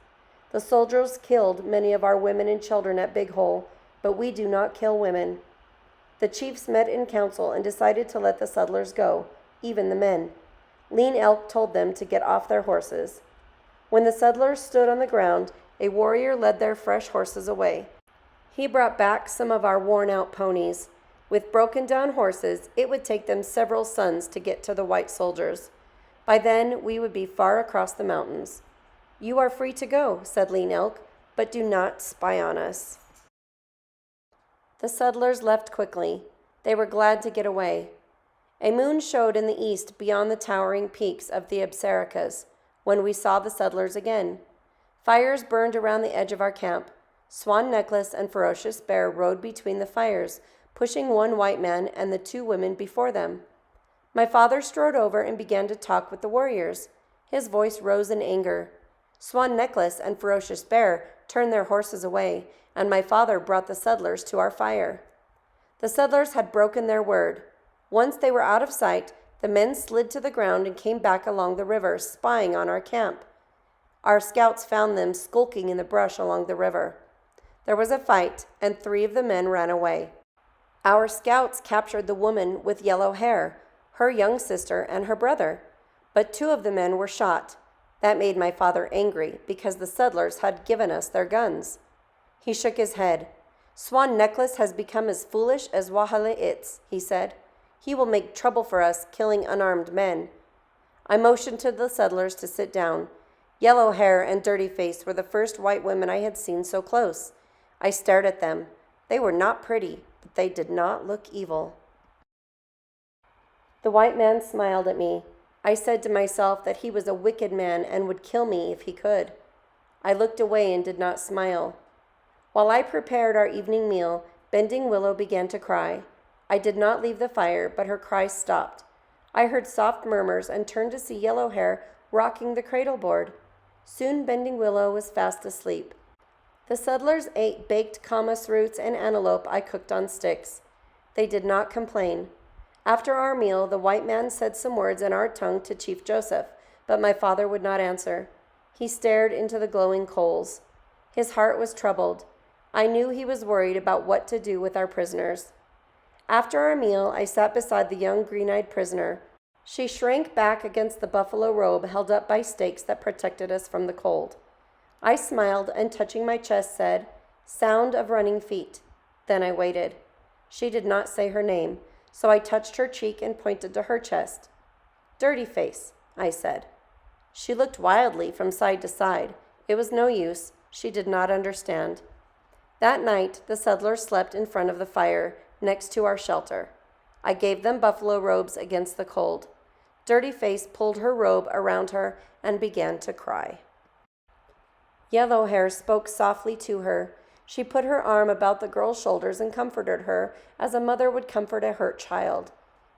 S1: "The soldiers killed many of our women and children at Big Hole, but we do not kill women." The chiefs met in council and decided to let the settlers go, even the men. Lean Elk told them to get off their horses. When the settlers stood on the ground, a warrior led their fresh horses away. He brought back some of our worn-out ponies. With broken-down horses, it would take them several suns to get to the white soldiers. By then, we would be far across the mountains. "You are free to go," said Lean Elk, "but do not spy on us." The settlers left quickly. They were glad to get away. A moon showed in the east beyond the towering peaks of the Absaricas when we saw the settlers again. Fires burned around the edge of our camp. Swan Necklace and Ferocious Bear rode between the fires, pushing one white man and the 2 women before them. My father strode over and began to talk with the warriors. His voice rose in anger. Swan Necklace and Ferocious Bear turned their horses away, and my father brought the settlers to our fire. The settlers had broken their word. Once they were out of sight, the men slid to the ground and came back along the river, spying on our camp. Our scouts found them skulking in the brush along the river. There was a fight, and 3 of the men ran away. Our scouts captured the woman with yellow hair, her young sister, and her brother, but 2 of the men were shot. That made my father angry because the settlers had given us their guns. He shook his head. "Swan Necklace has become as foolish as Wahale Itz," he said. "He will make trouble for us, killing unarmed men." I motioned to the settlers to sit down. Yellow Hair and Dirty Face were the first white women I had seen so close. I stared at them. They were not pretty, but they did not look evil. The white man smiled at me. I said to myself that he was a wicked man and would kill me if he could. I looked away and did not smile. While I prepared our evening meal, Bending Willow began to cry. I did not leave the fire, but her cries stopped. I heard soft murmurs and turned to see Yellow Hair rocking the cradle board. Soon Bending Willow was fast asleep. The settlers ate baked camas roots and antelope I cooked on sticks. They did not complain. After our meal, the white man said some words in our tongue to Chief Joseph, but my father would not answer. He stared into the glowing coals. His heart was troubled. I knew he was worried about what to do with our prisoners. After our meal, I sat beside the young green-eyed prisoner. She shrank back against the buffalo robe held up by stakes that protected us from the cold. I smiled and, touching my chest, said, "Sound of running feet." Then I waited. She did not say her name, so I touched her cheek and pointed to her chest. "Dirty face," I said. She looked wildly from side to side. It was no use. She did not understand. That night, the settlers slept in front of the fire, next to our shelter. I gave them buffalo robes against the cold. Dirty Face pulled her robe around her and began to cry. Yellow Hair spoke softly to her. She put her arm about the girl's shoulders and comforted her as a mother would comfort a hurt child.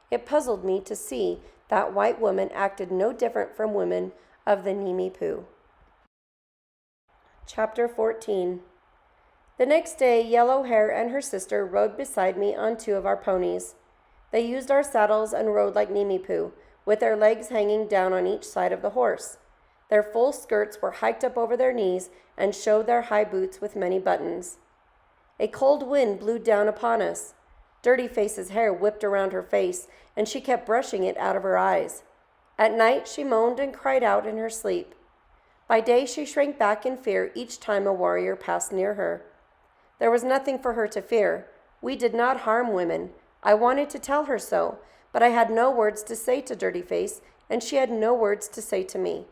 S1: It puzzled me to see that white woman acted no different from women of the Nimi-Poo. Chapter 14. The next day, Yellow Hair and her sister rode beside me on 2 of our ponies. They used our saddles and rode like Nimi-Poo, with their legs hanging down on each side of the horse. Their full skirts were hiked up over their knees and showed their high boots with many buttons. A cold wind blew down upon us. Dirty Face's hair whipped around her face, and she kept brushing it out of her eyes. At night, she moaned and cried out in her sleep. By day, she shrank back in fear each time a warrior passed near her. There was nothing for her to fear. We did not harm women. I wanted to tell her so, but I had no words to say to Dirty Face, and she had no words to say to me.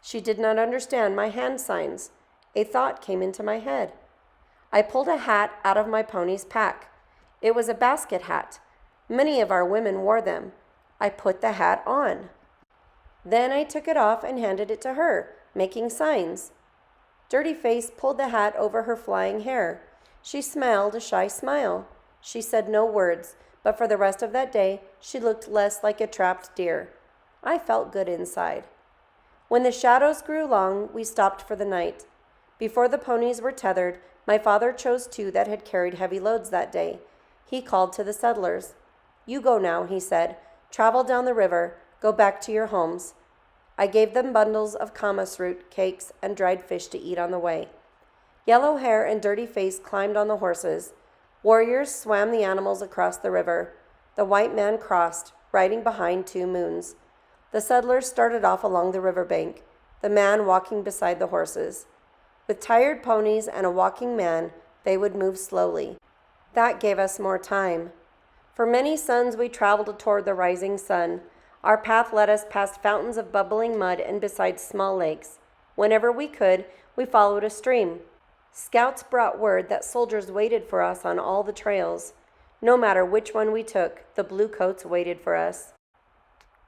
S1: She did not understand my hand signs. A thought came into my head. I pulled a hat out of my pony's pack. It was a basket hat. Many of our women wore them. I put the hat on. Then I took it off and handed it to her, making signs. Dirty Face pulled the hat over her flying hair. She smiled a shy smile. She said no words, but for the rest of that day, she looked less like a trapped deer. I felt good inside. When the shadows grew long, we stopped for the night. Before the ponies were tethered, my father chose 2 that had carried heavy loads that day. He called to the settlers. "You go now," he said. "Travel down the river. Go back to your homes." I gave them bundles of camas root, cakes, and dried fish to eat on the way. Yellow Hair and Dirty Face climbed on the horses. Warriors swam the animals across the river. The white man crossed, riding behind 2 moons. The settlers started off along the riverbank, the man walking beside the horses. With tired ponies and a walking man, they would move slowly. That gave us more time. For many suns we traveled toward the rising sun. Our path led us past fountains of bubbling mud and beside small lakes. Whenever we could, we followed a stream. Scouts brought word that soldiers waited for us on all the trails. No matter which one we took, the bluecoats waited for us.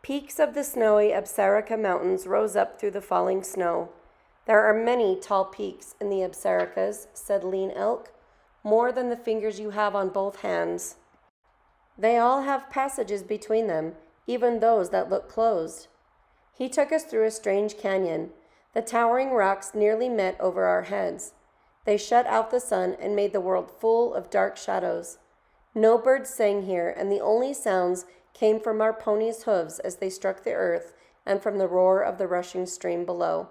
S1: Peaks of the snowy Absarica Mountains rose up through the falling snow. "There are many tall peaks in the Absaricas," said Lean Elk, "more than the fingers you have on both hands. They all have passages between them, even those that look closed." He took us through a strange canyon. The towering rocks nearly met over our heads. They shut out the sun and made the world full of dark shadows. No birds sang here, and the only sounds came from our ponies' hooves as they struck the earth and from the roar of the rushing stream below.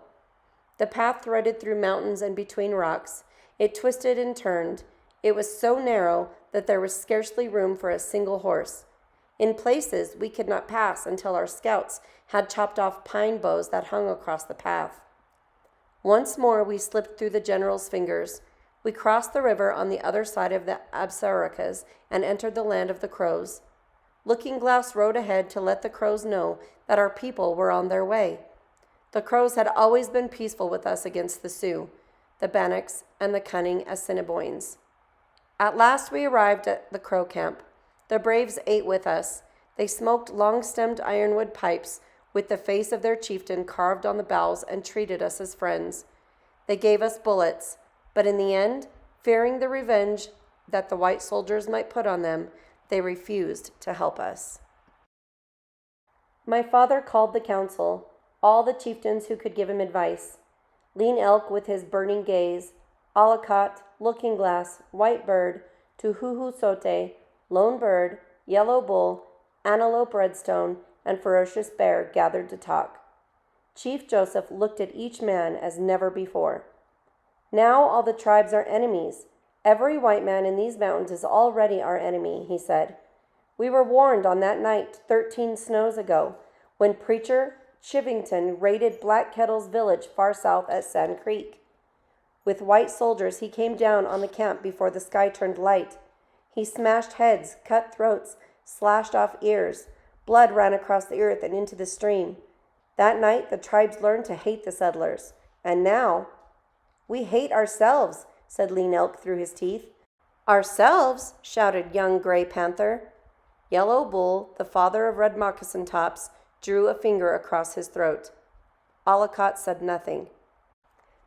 S1: The path threaded through mountains and between rocks. It twisted and turned. It was so narrow that there was scarcely room for a single horse. In places, we could not pass until our scouts had chopped off pine boughs that hung across the path. Once more, we slipped through the general's fingers. We crossed the river on the other side of the Absaricas and entered the land of the Crows. Looking Glass rode ahead to let the Crows know that our people were on their way. The Crows had always been peaceful with us against the Sioux, the Bannocks, and the cunning Assiniboines. At last we arrived at the Crow camp. The braves ate with us. They smoked long-stemmed ironwood pipes with the face of their chieftain carved on the boughs and treated us as friends. They gave us bullets, but in the end, fearing the revenge that the white soldiers might put on them, they refused to help us. My father called the council, all the chieftains who could give him advice. Lean Elk with his burning gaze, Alicot, Looking Glass, White Bird, Tuhuhusote, Lone Bird, Yellow Bull, Antelope Redstone, and Ferocious Bear gathered to talk. Chief Joseph looked at each man as never before. "Now all the tribes are enemies. Every white man in these mountains is already our enemy," he said. We were warned on that night 13 snows ago when Preacher Chivington raided Black Kettle's village far south at Sand Creek. With white soldiers, he came down on the camp before the sky turned light. He smashed heads, cut throats, slashed off ears. Blood ran across the earth and into the stream. That night, the tribes learned to hate the settlers. And now, we hate ourselves, said Lean Elk through his teeth. Ourselves, shouted young Gray Panther. Yellow Bull, the father of Red Moccasin Tops, drew a finger across his throat. Ollicott said nothing.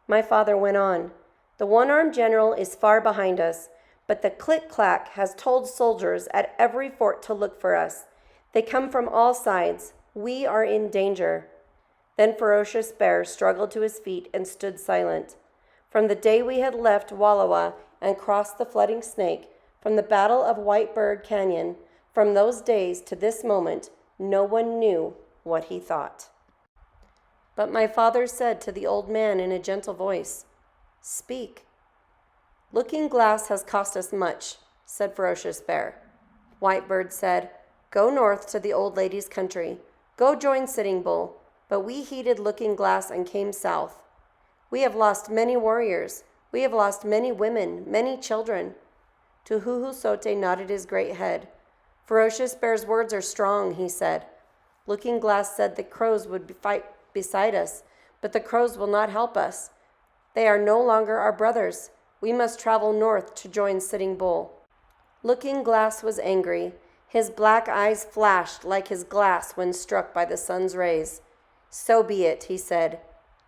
S1: My father went on. The one-armed general is far behind us, but the Click-Clack has told soldiers at every fort to look for us. They come from all sides. We are in danger. Then Ferocious Bear struggled to his feet and stood silent. From the day we had left Wallowa and crossed the flooding Snake, from the Battle of White Bird Canyon, from those days to this moment, no one knew what he thought. But my father said to the old man in a gentle voice, "Speak." "Looking Glass has cost us much," said Ferocious Bear. Whitebird said, "Go north to the old lady's country. Go join Sitting Bull." But we heeded Looking Glass and came south. We have lost many warriors. We have lost many women, many children. Tuhuhusote nodded his great head. Ferocious Bear's words are strong, he said. Looking Glass said the crows would fight beside us, but the crows will not help us. They are no longer our brothers. We must travel north to join Sitting Bull. Looking Glass was angry. His black eyes flashed like his glass when struck by the sun's rays. "So be it," he said.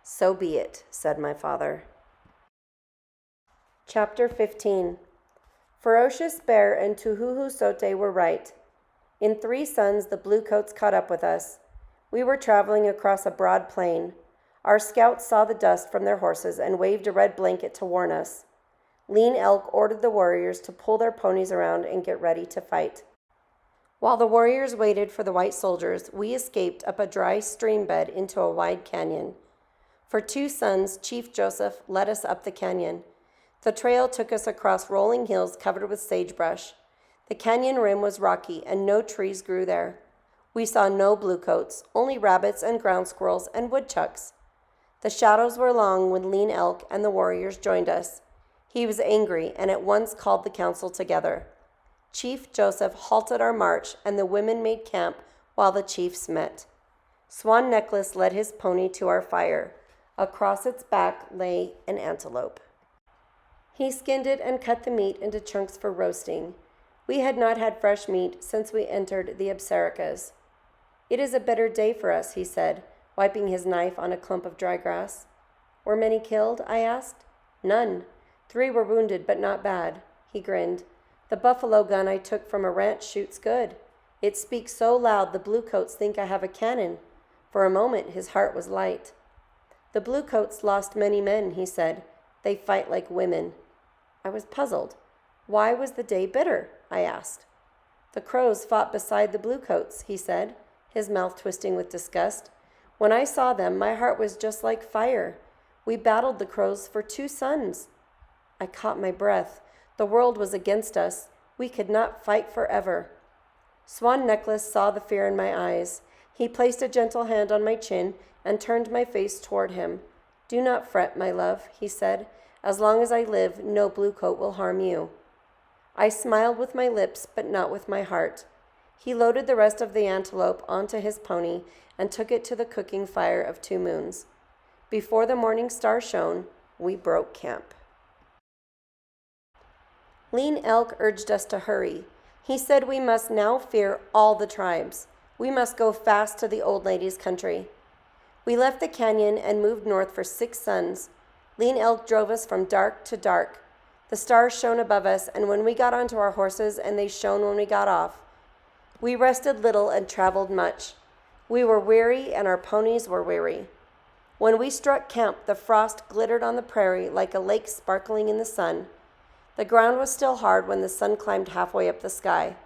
S1: "So be it," said my father. Chapter 15. Ferocious Bear and Tuhuhusote were right. In 3 suns, the Bluecoats caught up with us. We were traveling across a broad plain. Our scouts saw the dust from their horses and waved a red blanket to warn us. Lean Elk ordered the warriors to pull their ponies around and get ready to fight. While the warriors waited for the white soldiers, we escaped up a dry stream bed into a wide canyon. For 2 suns, Chief Joseph led us up the canyon. The trail took us across rolling hills covered with sagebrush. The canyon rim was rocky and no trees grew there. We saw no bluecoats, only rabbits and ground squirrels and woodchucks. The shadows were long when Lean Elk and the warriors joined us. He was angry and at once called the council together. Chief Joseph halted our march and the women made camp while the chiefs met. Swan Necklace led his pony to our fire. Across its back lay an antelope. He skinned it and cut the meat into chunks for roasting. We had not had fresh meat since we entered the Absaricas. "It is a bitter day for us," he said, wiping his knife on a clump of dry grass. "Were many killed?" I asked. "None. 3 were wounded, but not bad." He grinned. "The buffalo gun I took from a ranch shoots good. It speaks so loud the bluecoats think I have a cannon." For a moment his heart was light. "The bluecoats lost many men," he said. "They fight like women." I was puzzled. "Why was the day bitter?" I asked. "The crows fought beside the bluecoats," he said, his mouth twisting with disgust. "When I saw them, my heart was just like fire. We battled the crows for 2 suns." I caught my breath. The world was against us. We could not fight forever. Swan Necklace saw the fear in my eyes. He placed a gentle hand on my chin and turned my face toward him. "Do not fret, my love," he said. "As long as I live, no bluecoat will harm you." I smiled with my lips, but not with my heart. He loaded the rest of the antelope onto his pony and took it to the cooking fire of 2 moons. Before the morning star shone, we broke camp. Lean Elk urged us to hurry. He said we must now fear all the tribes. We must go fast to the old lady's country. We left the canyon and moved north for 6 suns. Lean Elk drove us from dark to dark. The stars shone above us, and when we got onto our horses, and they shone when we got off. We rested little and traveled much. We were weary, and our ponies were weary. When we struck camp, the frost glittered on the prairie like a lake sparkling in the sun. The ground was still hard when the sun climbed halfway up the sky.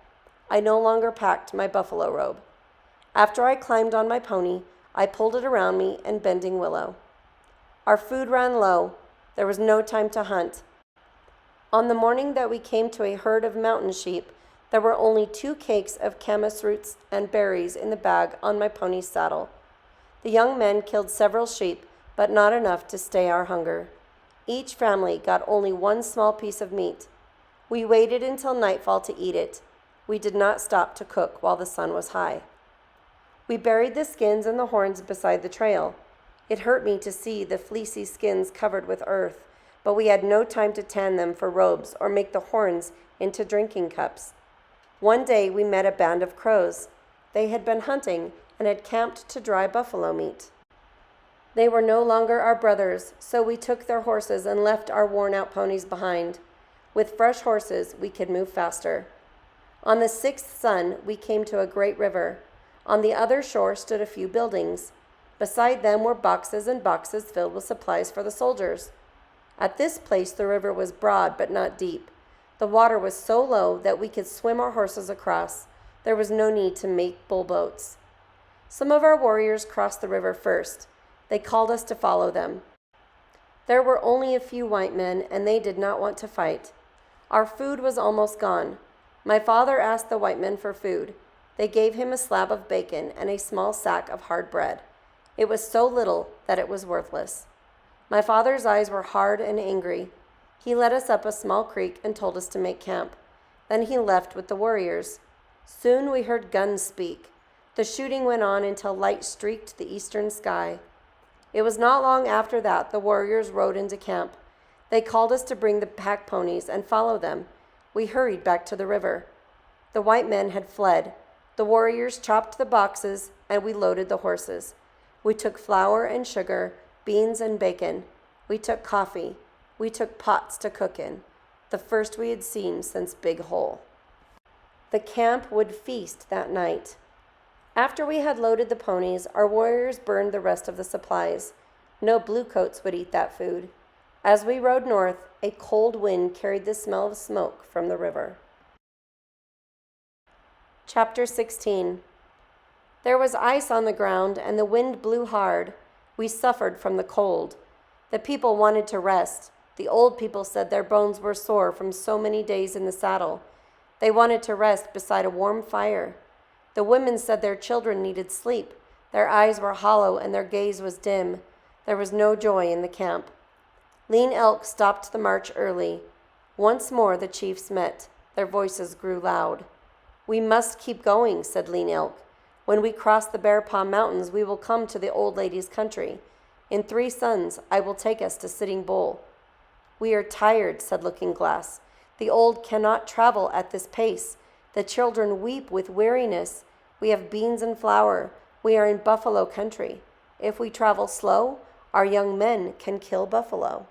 S1: I no longer packed my buffalo robe. After I climbed on my pony, I pulled it around me and Bending Willow. Our food ran low. There was no time to hunt. On the morning that we came to a herd of mountain sheep, There were only 2 cakes of camas roots and berries in the bag on my pony's saddle. The young men killed several sheep, but not enough to stay our hunger. Each family got only 1 small piece of meat. We waited until nightfall to eat it. We did not stop to cook while the sun was high. We buried the skins and the horns beside the trail. It hurt me to see the fleecy skins covered with earth, but we had no time to tan them for robes or make the horns into drinking cups. One day we met a band of crows. They had been hunting and had camped to dry buffalo meat. They were no longer our brothers, so we took their horses and left our worn-out ponies behind. With fresh horses, we could move faster. On the 6th sun, we came to a great river. On the other shore stood a few buildings. Beside them were boxes and boxes filled with supplies for the soldiers. At this place, the river was broad but not deep. The water was so low that we could swim our horses across. There was no need to make bull boats. Some of our warriors crossed the river first. They called us to follow them. There were only a few white men, and they did not want to fight. Our food was almost gone. My father asked the white men for food. They gave him a slab of bacon and a small sack of hard bread. It was so little that it was worthless. My father's eyes were hard and angry. He led us up a small creek and told us to make camp. Then he left with the warriors. Soon we heard guns speak. The shooting went on until light streaked the eastern sky. It was not long after that the warriors rode into camp. They called us to bring the pack ponies and follow them. We hurried back to the river. The white men had fled. The warriors chopped the boxes, and we loaded the horses. We took flour and sugar, beans and bacon. We took coffee. We took pots to cook in, the first we had seen since Big Hole. The camp would feast that night. After we had loaded the ponies, our warriors burned the rest of the supplies. No bluecoats would eat that food. As we rode north, a cold wind carried the smell of smoke from the river. Chapter 16. There was ice on the ground, and the wind blew hard. We suffered from the cold. The people wanted to rest. The old people said their bones were sore from so many days in the saddle. They wanted to rest beside a warm fire. The women said their children needed sleep. Their eyes were hollow and their gaze was dim. There was no joy in the camp. Lean Elk stopped the march early. Once more the chiefs met. Their voices grew loud. "We must keep going," said Lean Elk. "When we cross the Bear Paw Mountains, we will come to the old lady's country. In 3 suns, I will take us to Sitting Bull." "We are tired," said Looking Glass. "The old cannot travel at this pace. The children weep with weariness. We have beans and flour. We are in buffalo country. If we travel slow, our young men can kill buffalo."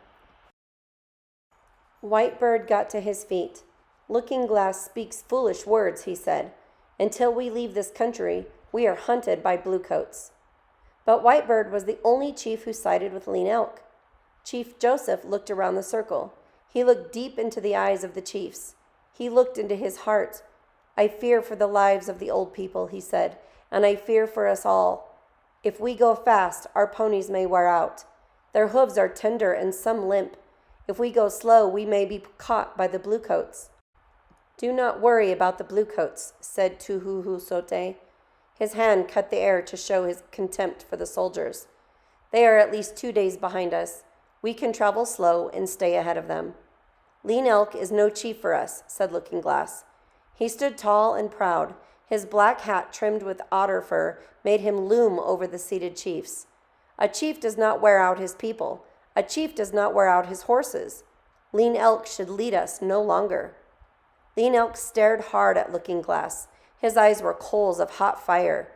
S1: Whitebird got to his feet. "Looking Glass speaks foolish words," he said. "Until we leave this country, we are hunted by bluecoats." But Whitebird was the only chief who sided with Lean Elk. Chief Joseph looked around the circle. He looked deep into the eyes of the chiefs. He looked into his heart. "I fear for the lives of the old people," he said, "and I fear for us all. If we go fast, our ponies may wear out. Their hooves are tender and some limp. If we go slow, we may be caught by the bluecoats." "Do not worry about the bluecoats," said Tuhuhusote. His hand cut the air to show his contempt for the soldiers. "They are at least 2 days behind us. We can travel slow and stay ahead of them." "Lean Elk is no chief for us," said Looking Glass. He stood tall and proud. His black hat trimmed with otter fur made him loom over the seated chiefs. A chief does not wear out his people. A chief does not wear out his horses. Lean Elk should lead us no longer. Lean Elk stared hard at Looking Glass. His eyes were coals of hot fire.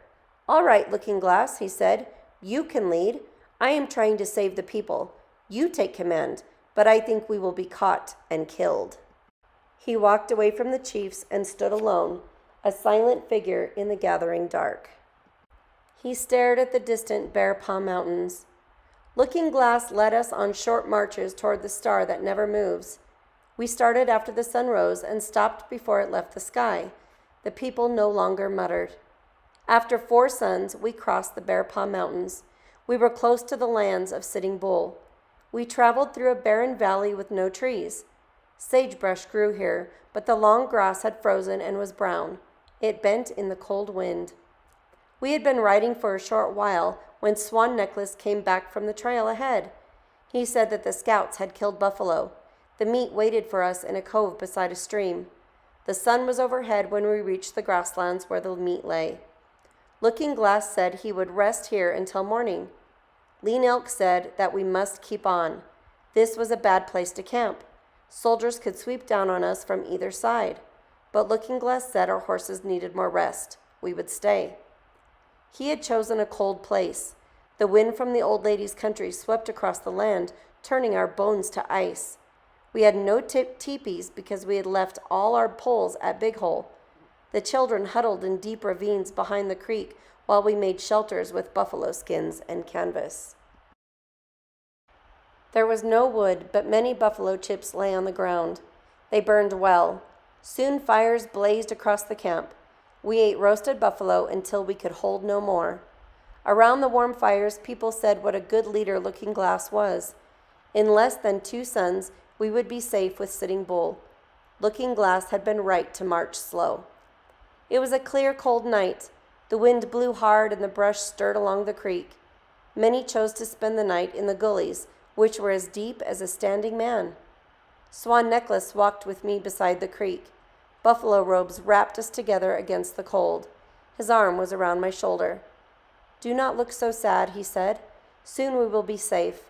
S1: "All right, Looking Glass," he said. "You can lead. I am trying to save the people. You take command, but I think we will be caught and killed." He walked away from the chiefs and stood alone, a silent figure in the gathering dark. He stared at the distant Bear Paw Mountains. Looking Glass led us on short marches toward the star that never moves. We started after the sun rose and stopped before it left the sky. The people no longer muttered. After 4 suns, we crossed the Bear Paw Mountains. We were close to the lands of Sitting Bull. We traveled through a barren valley with no trees. Sagebrush grew here, but the long grass had frozen and was brown. It bent in the cold wind. We had been riding for a short while when Swan Necklace came back from the trail ahead. He said that the scouts had killed buffalo. The meat waited for us in a cove beside a stream. The sun was overhead when we reached the grasslands where the meat lay. Looking Glass said he would rest here until morning. Lean Elk said that we must keep on. This was a bad place to camp. Soldiers could sweep down on us from either side. But Looking Glass said our horses needed more rest. We would stay. He had chosen a cold place. The wind from the old lady's country swept across the land, turning our bones to ice. We had no teepees because we had left all our poles at Big Hole. The children huddled in deep ravines behind the creek while we made shelters with buffalo skins and canvas. There was no wood, but many buffalo chips lay on the ground. They burned well. Soon fires blazed across the camp. We ate roasted buffalo until we could hold no more. Around the warm fires, people said what a good leader Looking Glass was. In less than 2 suns, we would be safe with Sitting Bull. Looking Glass had been right to march slow. It was a clear, cold night. The wind blew hard and the brush stirred along the creek. Many chose to spend the night in the gullies, which were as deep as a standing man. Swan Necklace walked with me beside the creek. Buffalo robes wrapped us together against the cold. His arm was around my shoulder. "Do not look so sad," he said. "Soon we will be safe.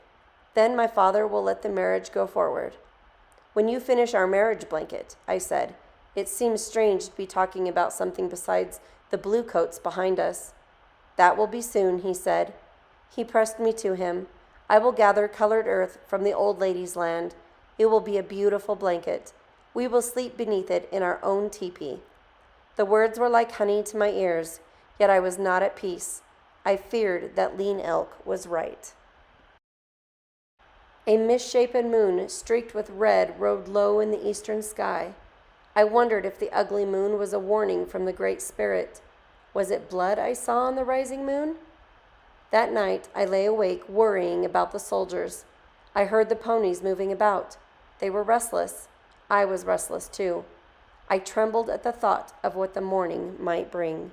S1: Then my father will let the marriage go forward." "When you finish our marriage blanket," I said. It seemed strange to be talking about something besides the blue coats behind us. "That will be soon," he said. He pressed me to him. "I will gather colored earth from the old lady's land. It will be a beautiful blanket. We will sleep beneath it in our own teepee." The words were like honey to my ears, yet I was not at peace. I feared that Lean Elk was right. A misshapen moon, streaked with red, rode low in the eastern sky. I wondered if the ugly moon was a warning from the Great Spirit. Was it blood I saw on the rising moon? That night, I lay awake, worrying about the soldiers. I heard the ponies moving about. They were restless. I was restless too. I trembled at the thought of what the morning might bring.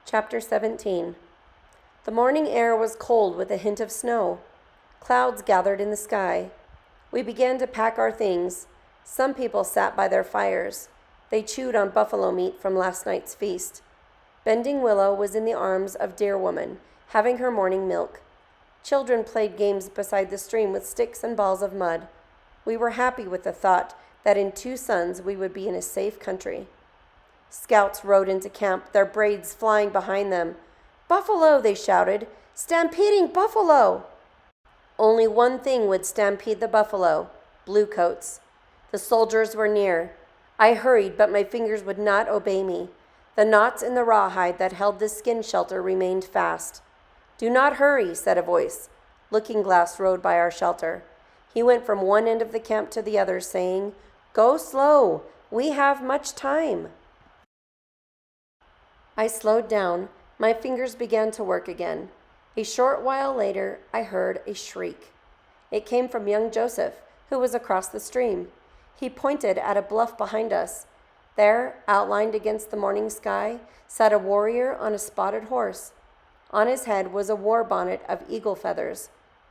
S1: Chapter 17. The morning air was cold with a hint of snow. Clouds gathered in the sky. We began to pack our things. Some people sat by their fires. They chewed on buffalo meat from last night's feast. Bending Willow was in the arms of Deer Woman, having her morning milk. Children played games beside the stream with sticks and balls of mud. We were happy with the thought that in 2 suns we would be in a safe country. Scouts rode into camp, their braids flying behind them. "Buffalo!" they shouted. "Stampeding buffalo!" Only one thing would stampede the buffalo: bluecoats. The soldiers were near. I hurried, but my fingers would not obey me. The knots in the rawhide that held the skin shelter remained fast. "Do not hurry," said a voice. Looking Glass rode by our shelter. He went from one end of the camp to the other, saying, "Go slow. We have much time." I slowed down. My fingers began to work again. A short while later, I heard a shriek. It came from young Joseph, who was across the stream. He pointed at a bluff behind us. There, outlined against the morning sky, sat a warrior on a spotted horse. On his head was a war bonnet of eagle feathers.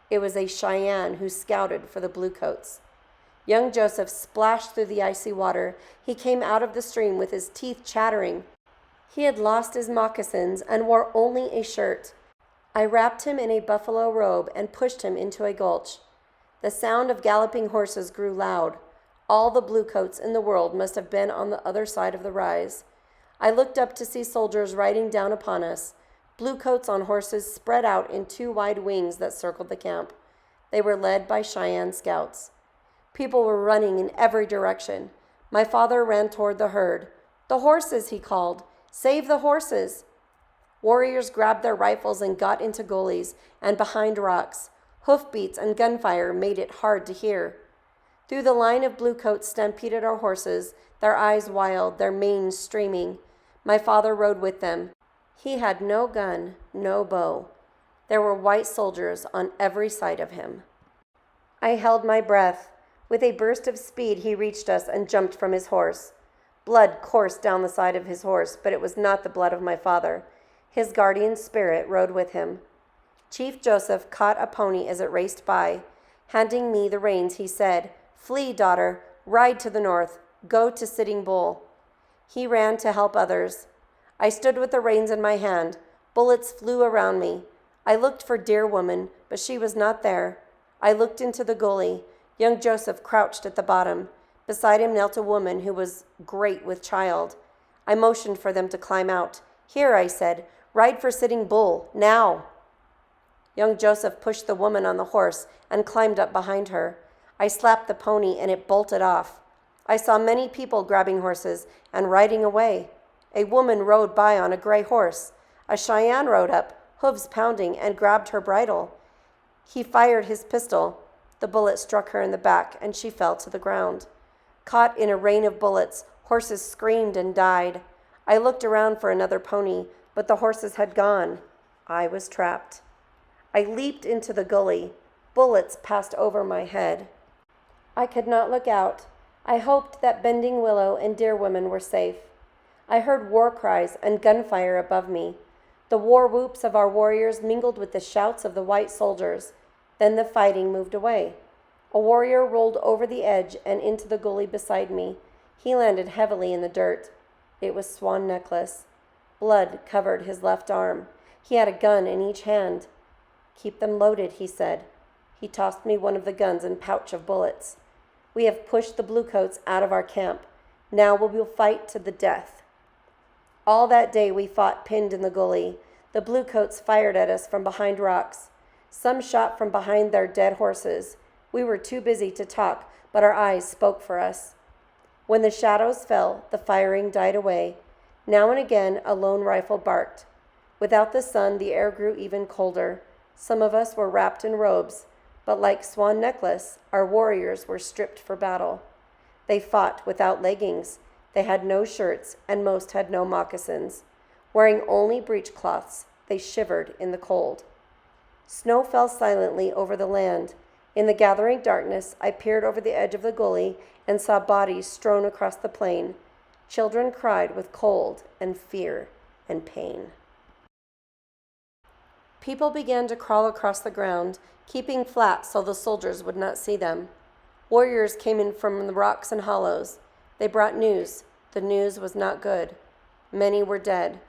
S1: It was a Cheyenne who scouted for the bluecoats. Young Joseph splashed through the icy water. He came out of the stream with his teeth chattering. He had lost his moccasins and wore only a shirt. I wrapped him in a buffalo robe and pushed him into a gulch. The sound of galloping horses grew loud. All the bluecoats in the world must have been on the other side of the rise. I looked up to see soldiers riding down upon us. Bluecoats on horses spread out in 2 wide wings that circled the camp. They were led by Cheyenne scouts. People were running in every direction. My father ran toward the herd. "The horses," he called. "Save the horses." Warriors grabbed their rifles and got into gullies and behind rocks. Hoofbeats and gunfire made it hard to hear. Through the line of bluecoats stampeded our horses, their eyes wild, their manes streaming. My father rode with them. He had no gun, no bow. There were white soldiers on every side of him. I held my breath. With a burst of speed, he reached us and jumped from his horse. Blood coursed down the side of his horse, but it was not the blood of my father. His guardian spirit rode with him. Chief Joseph caught a pony as it raced by. Handing me the reins, he said, "Flee, daughter, ride to the north, go to Sitting Bull." He ran to help others. I stood with the reins in my hand. Bullets flew around me. I looked for Dear Woman, but she was not there. I looked into the gully. Young Joseph crouched at the bottom. Beside him knelt a woman who was great with child. I motioned for them to climb out. "Here," I said, "ride for Sitting Bull, now." Young Joseph pushed the woman on the horse and climbed up behind her. I slapped the pony and it bolted off. I saw many people grabbing horses and riding away. A woman rode by on a gray horse. A Cheyenne rode up, hooves pounding, and grabbed her bridle. He fired his pistol. The bullet struck her in the back and she fell to the ground. Caught in a rain of bullets, horses screamed and died. I looked around for another pony, but the horses had gone. I was trapped. I leaped into the gully. Bullets passed over my head. I could not look out. I hoped that Bending Willow and Dear Woman were safe. I heard war cries and gunfire above me. The war whoops of our warriors mingled with the shouts of the white soldiers. Then the fighting moved away. A warrior rolled over the edge and into the gully beside me. He landed heavily in the dirt. It was Swan Necklace. Blood covered his left arm. He had a gun in each hand. "Keep them loaded," he said. He tossed me one of the guns and pouch of bullets. "We have pushed the Bluecoats out of our camp. Now we will fight to the death." All that day we fought pinned in the gully. The Bluecoats fired at us from behind rocks. Some shot from behind their dead horses. We were too busy to talk, but our eyes spoke for us. When the shadows fell, the firing died away. Now and again, a lone rifle barked. Without the sun, the air grew even colder. Some of us were wrapped in robes, but like Swan Necklace, our warriors were stripped for battle. They fought without leggings. They had no shirts, and most had no moccasins. Wearing only breechcloths, they shivered in the cold. Snow fell silently over the land. In the gathering darkness, I peered over the edge of the gully and saw bodies strewn across the plain. Children cried with cold and fear and pain. People began to crawl across the ground, keeping flat so the soldiers would not see them. Warriors came in from the rocks and hollows. They brought news. The news was not good. Many were dead.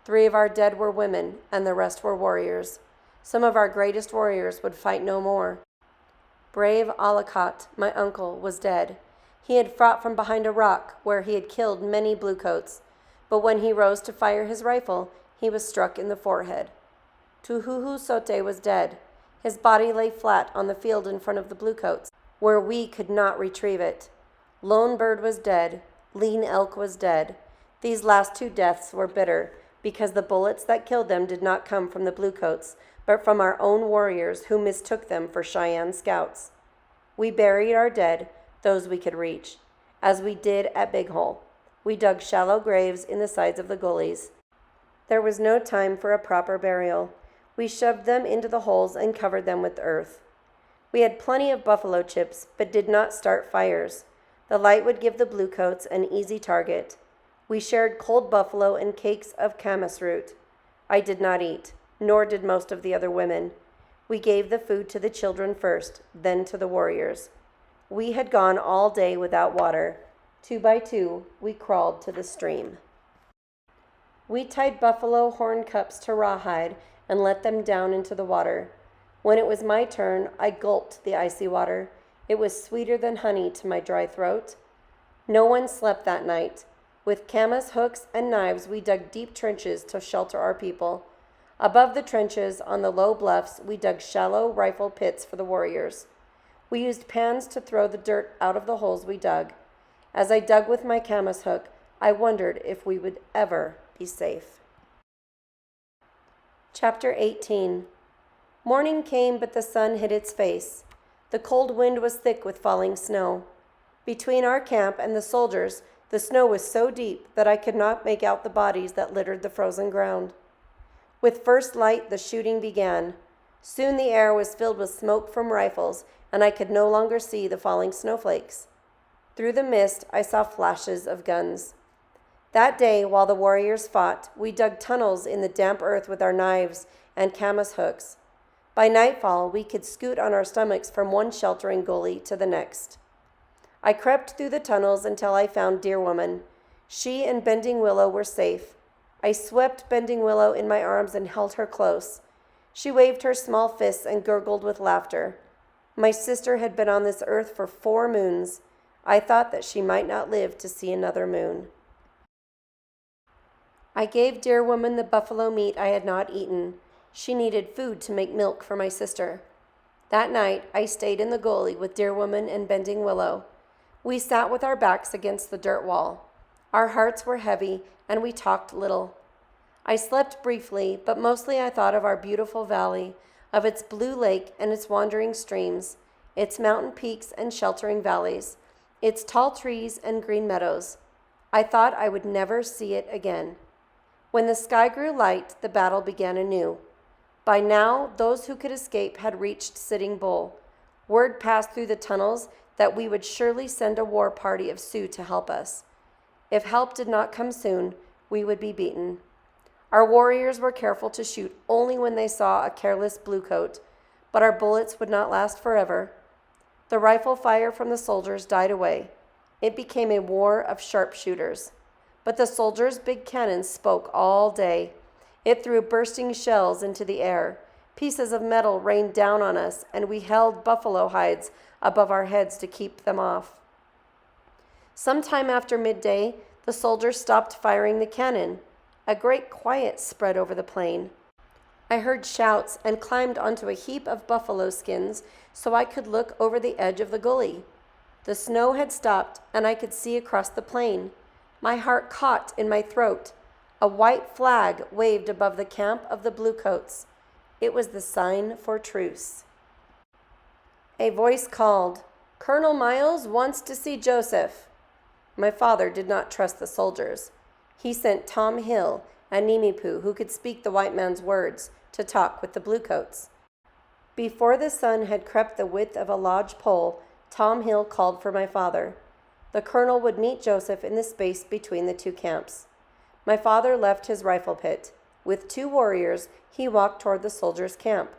S1: 3 of our dead were women, and the rest were warriors. Some of our greatest warriors would fight no more. Brave Aloud, my uncle, was dead. He had fought from behind a rock where he had killed many Bluecoats, but when he rose to fire his rifle, he was struck in the forehead. Tuhuhu Sote was dead. His body lay flat on the field in front of the Bluecoats, where we could not retrieve it. Lone Bird was dead. Lean Elk was dead. These last 2 deaths were bitter, because the bullets that killed them did not come from the Bluecoats, but from our own warriors who mistook them for Cheyenne scouts. We buried our dead, those we could reach, as we did at Big Hole. We dug shallow graves in the sides of the gullies. There was no time for a proper burial. We shoved them into the holes and covered them with earth. We had plenty of buffalo chips, but did not start fires. The light would give the Bluecoats an easy target. We shared cold buffalo and cakes of camas root. I did not eat, nor did most of the other women. We gave the food to the children first, then to the warriors. We had gone all day without water. 2 by 2, we crawled to the stream. We tied buffalo horn cups to rawhide and let them down into the water. When it was my turn, I gulped the icy water. It was sweeter than honey to my dry throat. No one slept that night. With camas, hooks, and knives, we dug deep trenches to shelter our people. Above the trenches, on the low bluffs, we dug shallow rifle pits for the warriors. We used pans to throw the dirt out of the holes we dug. As I dug with my camas hook, I wondered if we would ever be safe. Chapter 18. Morning came, but the sun hid its face. The cold wind was thick with falling snow. Between our camp and the soldiers, the snow was so deep that I could not make out the bodies that littered the frozen ground. With first light, the shooting began. Soon the air was filled with smoke from rifles, and I could no longer see the falling snowflakes. Through the mist, I saw flashes of guns. That day, while the warriors fought, we dug tunnels in the damp earth with our knives and camas hooks. By nightfall, we could scoot on our stomachs from one sheltering gully to the next. I crept through the tunnels until I found Dear Woman. She and Bending Willow were safe. I swept Bending Willow in my arms and held her close. She waved her small fists and gurgled with laughter. My sister had been on this earth for 4 moons. I thought that she might not live to see another moon. I gave Dear Woman the buffalo meat I had not eaten. She needed food to make milk for my sister. That night, I stayed in the gully with Dear Woman and Bending Willow. We sat with our backs against the dirt wall. Our hearts were heavy, and we talked little. I slept briefly, but mostly I thought of our beautiful valley, of its blue lake and its wandering streams, its mountain peaks and sheltering valleys, its tall trees and green meadows. I thought I would never see it again. When the sky grew light, the battle began anew. By now, those who could escape had reached Sitting Bull. Word passed through the tunnels that we would surely send a war party of Sioux to help us. If help did not come soon, we would be beaten. Our warriors were careful to shoot only when they saw a careless bluecoat, but our bullets would not last forever. The rifle fire from the soldiers died away. It became a war of sharpshooters. But the soldiers' big cannons spoke all day. It threw bursting shells into the air. Pieces of metal rained down on us, and we held buffalo hides above our heads to keep them off. Sometime after midday, the soldiers stopped firing the cannon. A great quiet spread over the plain. I heard shouts and climbed onto a heap of buffalo skins so I could look over the edge of the gully. The snow had stopped, and I could see across the plain. My heart caught in my throat. A white flag waved above the camp of the bluecoats. It was the sign for truce. A voice called, "Colonel Miles wants to see Joseph." My father did not trust the soldiers. He sent Tom Hill, a Nimipu who could speak the white man's words, to talk with the bluecoats. Before the sun had crept the width of a lodge pole, Tom Hill called for my father. The colonel would meet Joseph in the space between the 2 camps. My father left his rifle pit. With 2 warriors, he walked toward the soldiers' camp.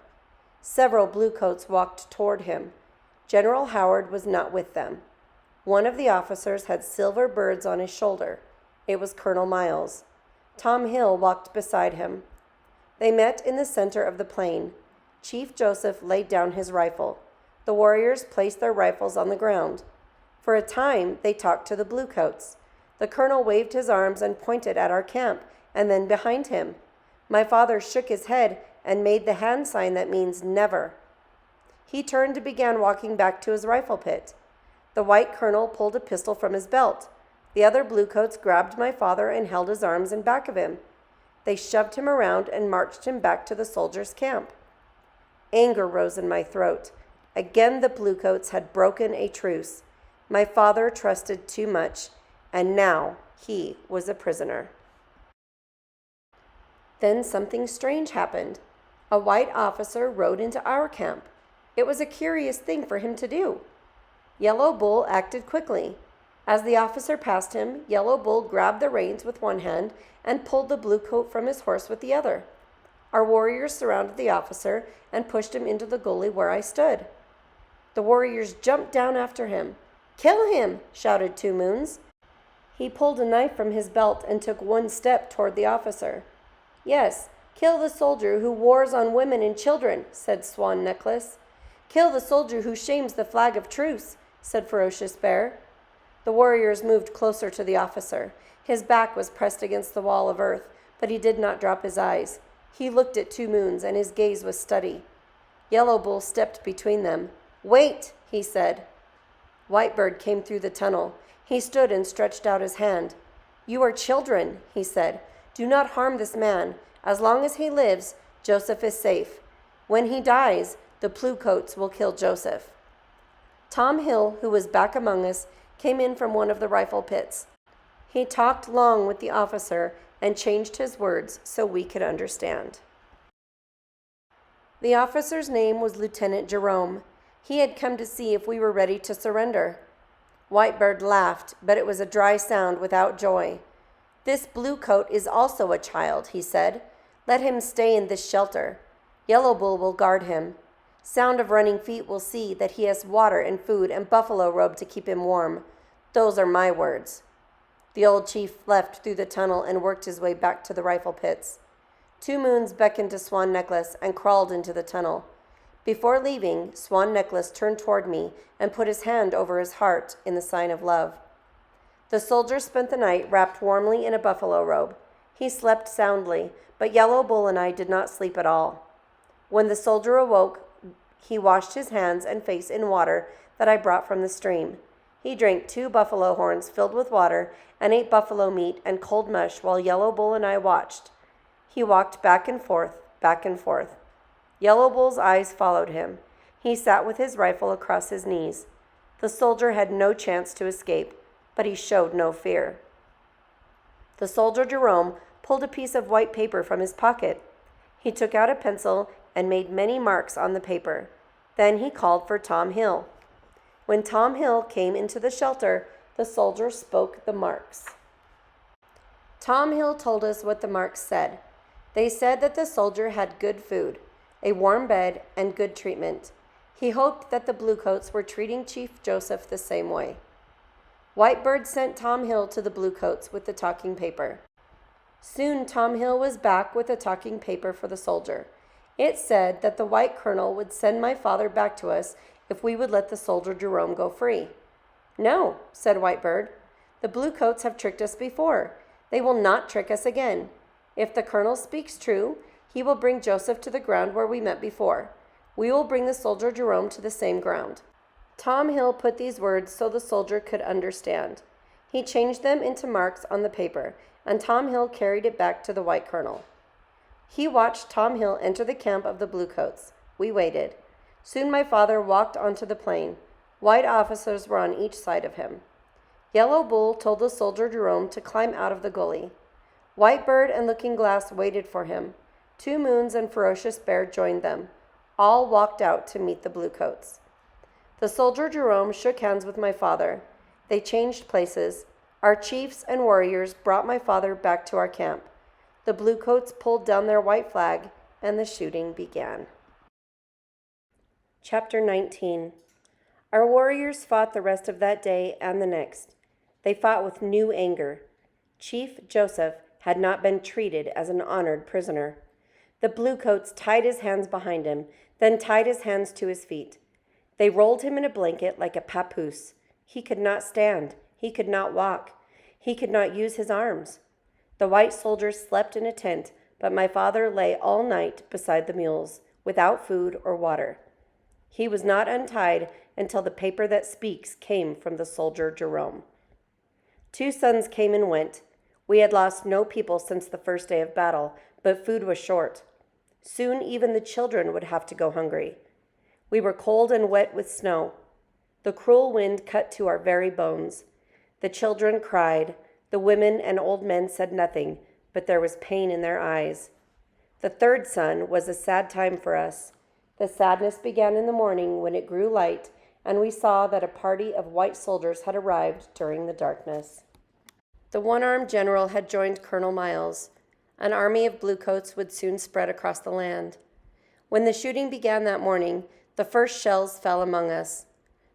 S1: Several bluecoats walked toward him. General Howard was not with them. One of the officers had silver birds on his shoulder. It was Colonel Miles. Tom Hill walked beside him. They met in the center of the plain. Chief Joseph laid down his rifle. The warriors placed their rifles on the ground. For a time, they talked to the bluecoats. The colonel waved his arms and pointed at our camp, and then behind him. My father shook his head and made the hand sign that means never. He turned and began walking back to his rifle pit. The white colonel pulled a pistol from his belt. The other bluecoats grabbed my father and held his arms in back of him. They shoved him around and marched him back to the soldiers' camp. Anger rose in my throat. Again, the bluecoats had broken a truce. My father trusted too much, and now he was a prisoner. Then something strange happened. A white officer rode into our camp. It was a curious thing for him to do. Yellow Bull acted quickly. As the officer passed him, Yellow Bull grabbed the reins with one hand and pulled the bluecoat from his horse with the other. Our warriors surrounded the officer and pushed him into the gully where I stood. The warriors jumped down after him. "Kill him!" shouted 2 Moons. He pulled a knife from his belt and took 1 step toward the officer. "Yes, kill the soldier who wars on women and children," said Swan Necklace. "Kill the soldier who shames the flag of truce," said Ferocious Bear. The warriors moved closer to the officer. His back was pressed against the wall of earth, but he did not drop his eyes. He looked at 2 Moons, and his gaze was steady. Yellow Bull stepped between them. "Wait," he said. Whitebird came through the tunnel. He stood and stretched out his hand. "You are children," he said. "Do not harm this man. As long as he lives, Joseph is safe. When he dies, the bluecoats will kill Joseph." Tom Hill, who was back among us, came in from one of the rifle pits. He talked long with the officer and changed his words so we could understand. The officer's name was Lieutenant Jerome. He had come to see if we were ready to surrender. Whitebird laughed, but it was a dry sound without joy. "This bluecoat is also a child," he said. "Let him stay in this shelter. Yellow Bull will guard him. Sound of running feet will see that he has water and food and buffalo robe to keep him warm. Those are my words." The old chief left through the tunnel and worked his way back to the rifle pits. Two Moons beckoned to Swan Necklace and crawled into the tunnel. Before leaving, Swan Necklace turned toward me and put his hand over his heart in the sign of love. The soldier spent the night wrapped warmly in a buffalo robe. He slept soundly, but Yellow Bull and I did not sleep at all. When the soldier awoke, he washed his hands and face in water that I brought from the stream. He drank 2 buffalo horns filled with water and ate buffalo meat and cold mush while Yellow Bull and I watched. He walked back and forth, back and forth. Yellow Bull's eyes followed him. He sat with his rifle across his knees. The soldier had no chance to escape, but he showed no fear. The soldier Jerome pulled a piece of white paper from his pocket. He took out a pencil and made many marks on the paper. Then he called for Tom Hill. When Tom Hill came into the shelter, the soldier spoke the marks. Tom Hill told us what the marks said. They said that the soldier had good food, a warm bed, and good treatment. He hoped that the Bluecoats were treating Chief Joseph the same way. Whitebird sent Tom Hill to the Bluecoats with the talking paper. Soon Tom Hill was back with a talking paper for the soldier. It said that the white colonel would send my father back to us if we would let the soldier Jerome go free. "No," said Whitebird. "The Bluecoats have tricked us before. They will not trick us again. If the colonel speaks true, he will bring Joseph to the ground where we met before. We will bring the soldier Jerome to the same ground." Tom Hill put these words so the soldier could understand. He changed them into marks on the paper, and Tom Hill carried it back to the white colonel. He watched Tom Hill enter the camp of the Bluecoats. We waited. Soon my father walked onto the plain. White officers were on each side of him. Yellow Bull told the soldier Jerome to climb out of the gully. Whitebird and Looking Glass waited for him. Two Moons and Ferocious Bear joined them. All walked out to meet the Bluecoats. The soldier Jerome shook hands with my father. They changed places. Our chiefs and warriors brought my father back to our camp. The Bluecoats pulled down their white flag, and the shooting began. Chapter 19. Our warriors fought the rest of that day and the next. They fought with new anger. Chief Joseph had not been treated as an honored prisoner. The Bluecoats tied his hands behind him, then tied his hands to his feet. They rolled him in a blanket like a papoose. He could not stand. He could not walk. He could not use his arms. The white soldiers slept in a tent, but my father lay all night beside the mules, without food or water. He was not untied until the paper that speaks came from the soldier Jerome. 2 suns came and went. We had lost no people since the first day of battle, but food was short. Soon even the children would have to go hungry. We were cold and wet with snow. The cruel wind cut to our very bones. The children cried. The women and old men said nothing, but there was pain in their eyes. The 3rd sun was a sad time for us. The sadness began in the morning when it grew light, and we saw that a party of white soldiers had arrived during the darkness. The one-armed general had joined Colonel Miles. An army of Bluecoats would soon spread across the land. When the shooting began that morning, the first shells fell among us.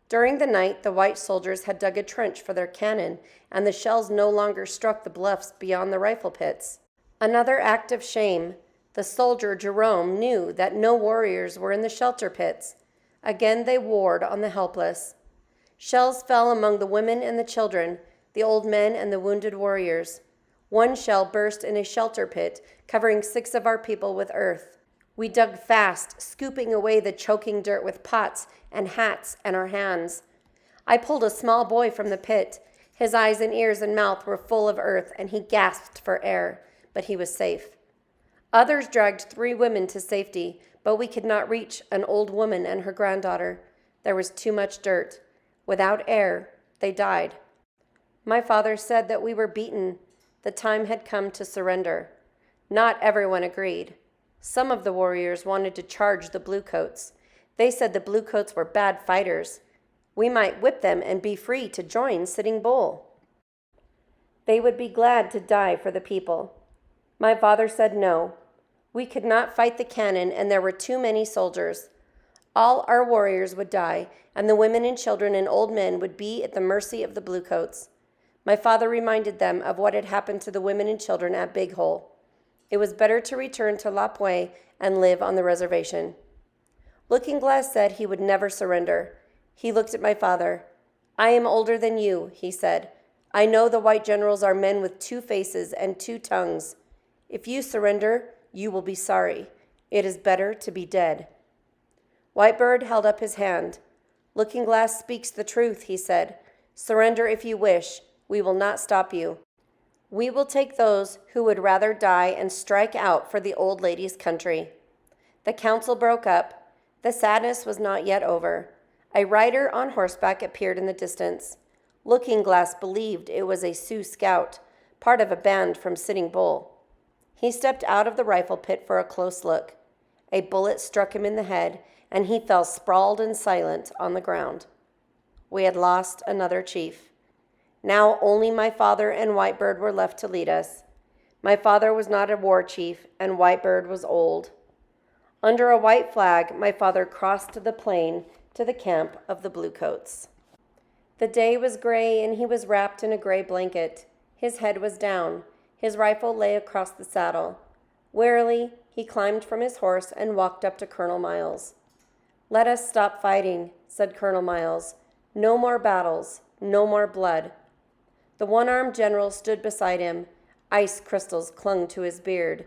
S1: During the night, the white soldiers had dug a trench for their cannon, and the shells no longer struck the bluffs beyond the rifle pits. Another act of shame. The soldier Jerome knew that no warriors were in the shelter pits. Again they warred on the helpless. Shells fell among the women and the children, the old men and the wounded warriors. One shell burst in a shelter pit, covering 6 of our people with earth. We dug fast, scooping away the choking dirt with pots and hats and our hands. I pulled a small boy from the pit. His eyes and ears and mouth were full of earth, and he gasped for air, but he was safe. Others dragged 3 women to safety, but we could not reach an old woman and her granddaughter. There was too much dirt. Without air, they died. My father said that we were beaten. The time had come to surrender. Not everyone agreed. Some of the warriors wanted to charge the bluecoats. They said the bluecoats were bad fighters. We might whip them and be free to join Sitting Bull. They would be glad to die for the people. My father said no. We could not fight the cannon, and there were too many soldiers. All our warriors would die, and the women and children and old men would be at the mercy of the bluecoats. My father reminded them of what had happened to the women and children at Big Hole. It was better to return to Lapwai and live on the reservation. Looking Glass said he would never surrender. He looked at my father. I am older than you, he said. I know the white generals are men with two faces and two tongues. If you surrender, you will be sorry. It is better to be dead. Whitebird held up his hand. Looking Glass speaks the truth, he said. Surrender if you wish. We will not stop you. We will take those who would rather die and strike out for the old lady's country. The council broke up. The sadness was not yet over. A rider on horseback appeared in the distance. Looking Glass believed it was a Sioux scout, part of a band from Sitting Bull. He stepped out of the rifle pit for a close look. A bullet struck him in the head, and he fell sprawled and silent on the ground. We had lost another chief. Now only my father and Whitebird were left to lead us. My father was not a war chief, and Whitebird was old. Under a white flag, my father crossed the plain to the camp of the Bluecoats. The day was gray, and he was wrapped in a gray blanket. His head was down. His rifle lay across the saddle. Warily, he climbed from his horse and walked up to Colonel Miles. Let us stop fighting, said Colonel Miles. No more battles, no more blood. The one-armed general stood beside him. Ice crystals clung to his beard.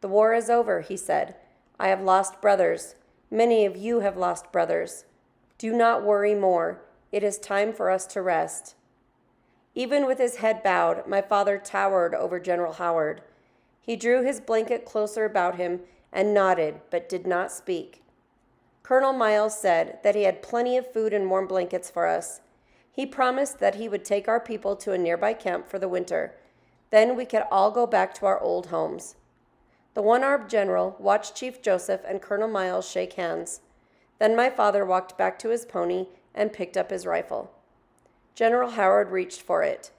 S1: The war is over, he said. I have lost brothers. Many of you have lost brothers. Do not worry more. It is time for us to rest. Even with his head bowed, my father towered over General Howard. He drew his blanket closer about him and nodded, but did not speak. Colonel Miles said that he had plenty of food and warm blankets for us. He promised that he would take our people to a nearby camp for the winter. Then we could all go back to our old homes. The one-armed general watched Chief Joseph and Colonel Miles shake hands. Then my father walked back to his pony and picked up his rifle. General Howard reached for it.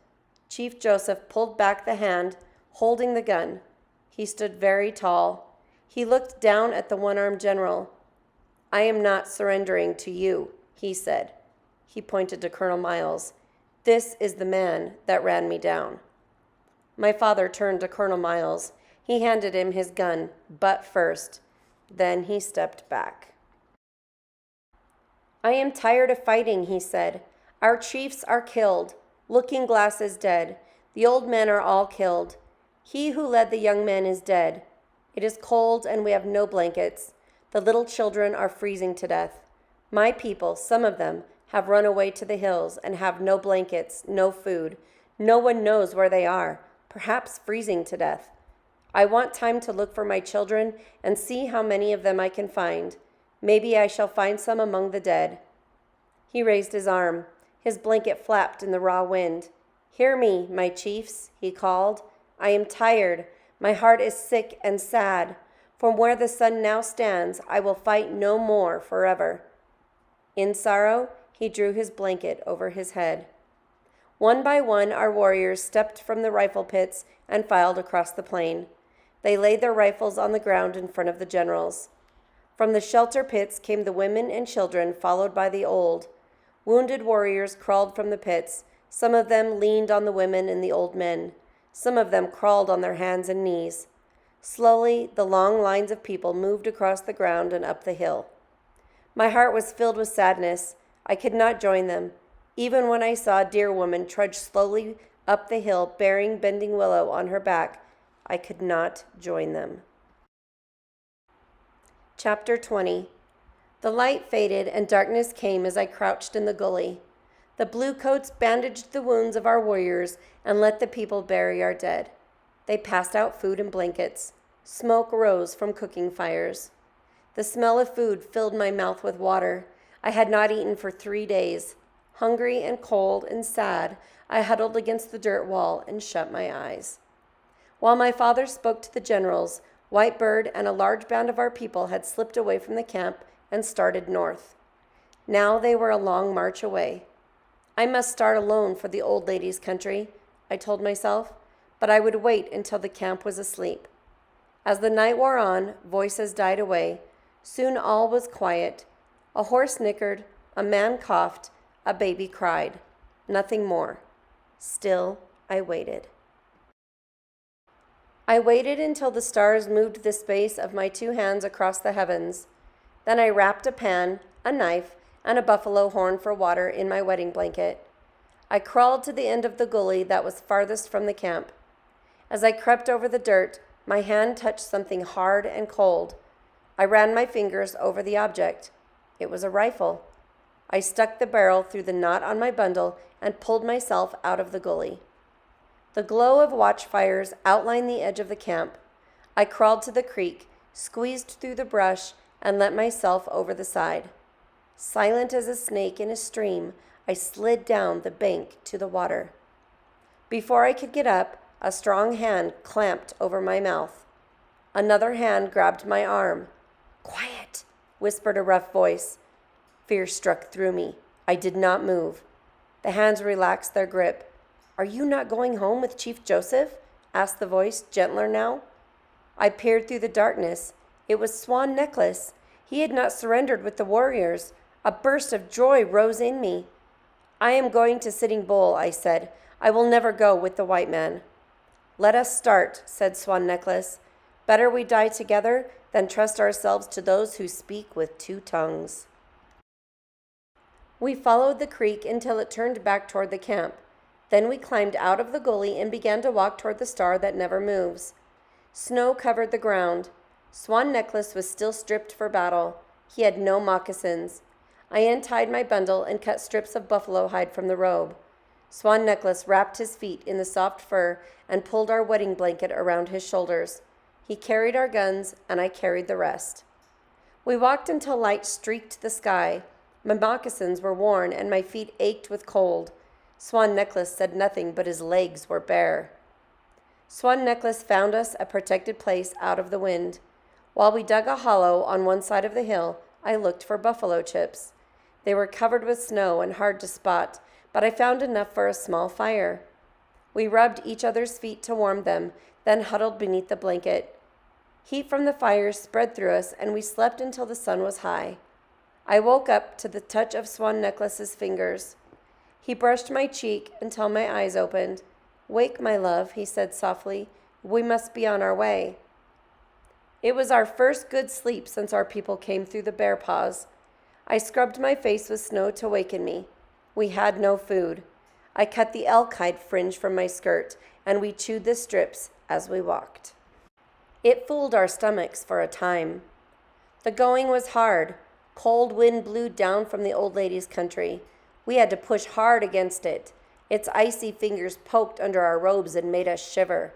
S1: Chief Joseph pulled back the hand, holding the gun. He stood very tall. He looked down at the one-armed general. I am not surrendering to you, he said. He pointed to Colonel Miles. This is the man that ran me down. My father turned to Colonel Miles. He handed him his gun, butt first. Then he stepped back. I am tired of fighting, he said. Our chiefs are killed. Looking Glass is dead. The old men are all killed. He who led the young men is dead. It is cold and we have no blankets. The little children are freezing to death. My people, some of them, have run away to the hills and have no blankets, no food. No one knows where they are, perhaps freezing to death. I want time to look for my children and see how many of them I can find. Maybe I shall find some among the dead. He raised his arm. His blanket flapped in the raw wind. Hear me, my chiefs, he called. I am tired. My heart is sick and sad. From where the sun now stands, I will fight no more forever. In sorrow, he drew his blanket over his head. One by one, our warriors stepped from the rifle pits and filed across the plain. They laid their rifles on the ground in front of the generals. From the shelter pits came the women and children, followed by the old. Wounded warriors crawled from the pits. Some of them leaned on the women and the old men. Some of them crawled on their hands and knees. Slowly, the long lines of people moved across the ground and up the hill. My heart was filled with sadness. I could not join them. Even when I saw a dear woman trudge slowly up the hill bearing Bending Willow on her back, I could not join them. Chapter 20. The light faded and darkness came as I crouched in the gully. The Bluecoats bandaged the wounds of our warriors and let the people bury our dead. They passed out food and blankets. Smoke rose from cooking fires. The smell of food filled my mouth with water. I had not eaten for 3 days. Hungry and cold and sad, I huddled against the dirt wall and shut my eyes. While my father spoke to the generals, Whitebird and a large band of our people had slipped away from the camp and started north. Now they were a long march away. I must start alone for the old lady's country, I told myself, but I would wait until the camp was asleep. As the night wore on, voices died away. Soon all was quiet. A horse nickered, a man coughed, a baby cried. Nothing more. Still, I waited. I waited until the stars moved the space of my two hands across the heavens. Then I wrapped a pan, a knife, and a buffalo horn for water in my wedding blanket. I crawled to the end of the gully that was farthest from the camp. As I crept over the dirt, my hand touched something hard and cold. I ran my fingers over the object. It was a rifle. I stuck the barrel through the knot on my bundle and pulled myself out of the gully. The glow of watchfires outlined the edge of the camp. I crawled to the creek, squeezed through the brush, and let myself over the side. Silent as a snake in a stream, I slid down the bank to the water. Before I could get up, a strong hand clamped over my mouth. Another hand grabbed my arm. "Quiet," whispered a rough voice. Fear struck through me. I did not move. The hands relaxed their grip. "Are you not going home with Chief Joseph?" asked the voice, gentler now. I peered through the darkness. It was Swan Necklace. He had not surrendered with the warriors. A burst of joy rose in me. "I am going to Sitting Bull," I said. "I will never go with the white man." "Let us start," said Swan Necklace. "Better we die together than trust ourselves to those who speak with two tongues." We followed the creek until it turned back toward the camp. Then we climbed out of the gully and began to walk toward the star that never moves. Snow covered the ground. Swan Necklace was still stripped for battle. He had no moccasins. I untied my bundle and cut strips of buffalo hide from the robe. Swan Necklace wrapped his feet in the soft fur and pulled our wedding blanket around his shoulders. He carried our guns, and I carried the rest. We walked until light streaked the sky. My moccasins were worn, and my feet ached with cold. Swan Necklace said nothing, but his legs were bare. Swan Necklace found us a protected place out of the wind. While we dug a hollow on one side of the hill, I looked for buffalo chips. They were covered with snow and hard to spot, but I found enough for a small fire. We rubbed each other's feet to warm them, then huddled beneath the blanket. Heat from the fire spread through us, and we slept until the sun was high. I woke up to the touch of Swan Necklace's fingers. He brushed my cheek until my eyes opened. "Wake, my love," he said softly. "We must be on our way." It was our first good sleep since our people came through the bear paws. I scrubbed my face with snow to waken me. We had no food. I cut the elk hide fringe from my skirt, and we chewed the strips as we walked. It fooled our stomachs for a time. The going was hard. Cold wind blew down from the old lady's country. We had to push hard against it. Its icy fingers poked under our robes and made us shiver.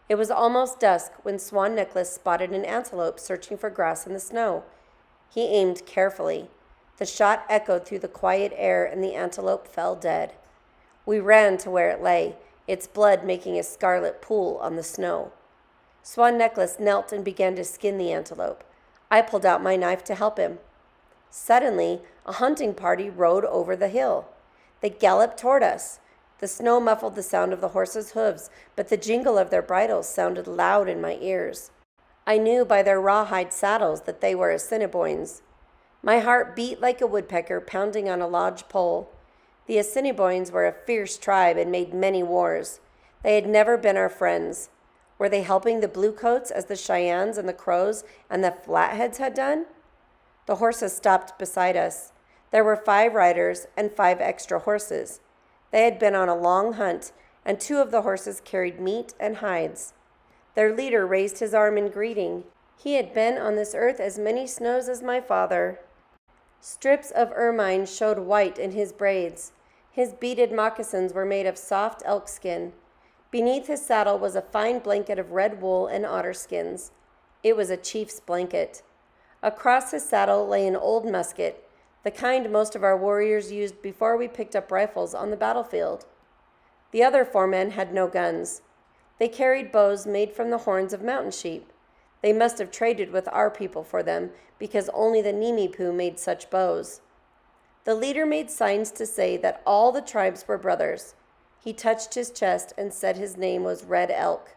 S1: It was almost dusk when Swan Necklace spotted an antelope searching for grass in the snow. He aimed carefully. The shot echoed through the quiet air, and the antelope fell dead. We ran to where it lay, its blood making a scarlet pool on the snow. Swan Necklace knelt and began to skin the antelope. I pulled out my knife to help him. Suddenly, a hunting party rode over the hill. They galloped toward us. The snow muffled the sound of the horses' hooves, but the jingle of their bridles sounded loud in my ears. I knew by their rawhide saddles that they were Assiniboines. My heart beat like a woodpecker pounding on a lodge pole. The Assiniboines were a fierce tribe and made many wars. They had never been our friends. Were they helping the Bluecoats as the Cheyennes and the Crows and the Flatheads had done? The horses stopped beside us. There were 5 riders and 5 extra horses. They had been on a long hunt, and 2 of the horses carried meat and hides. Their leader raised his arm in greeting. He had been on this earth as many snows as my father. Strips of ermine showed white in his braids. His beaded moccasins were made of soft elk skin. Beneath his saddle was a fine blanket of red wool and otter skins. It was a chief's blanket. Across his saddle lay an old musket, the kind most of our warriors used before we picked up rifles on the battlefield. The other 4 men had no guns. They carried bows made from the horns of mountain sheep. They must have traded with our people for them, because only the Nimipu made such bows. The leader made signs to say that all the tribes were brothers. He touched his chest and said his name was Red Elk.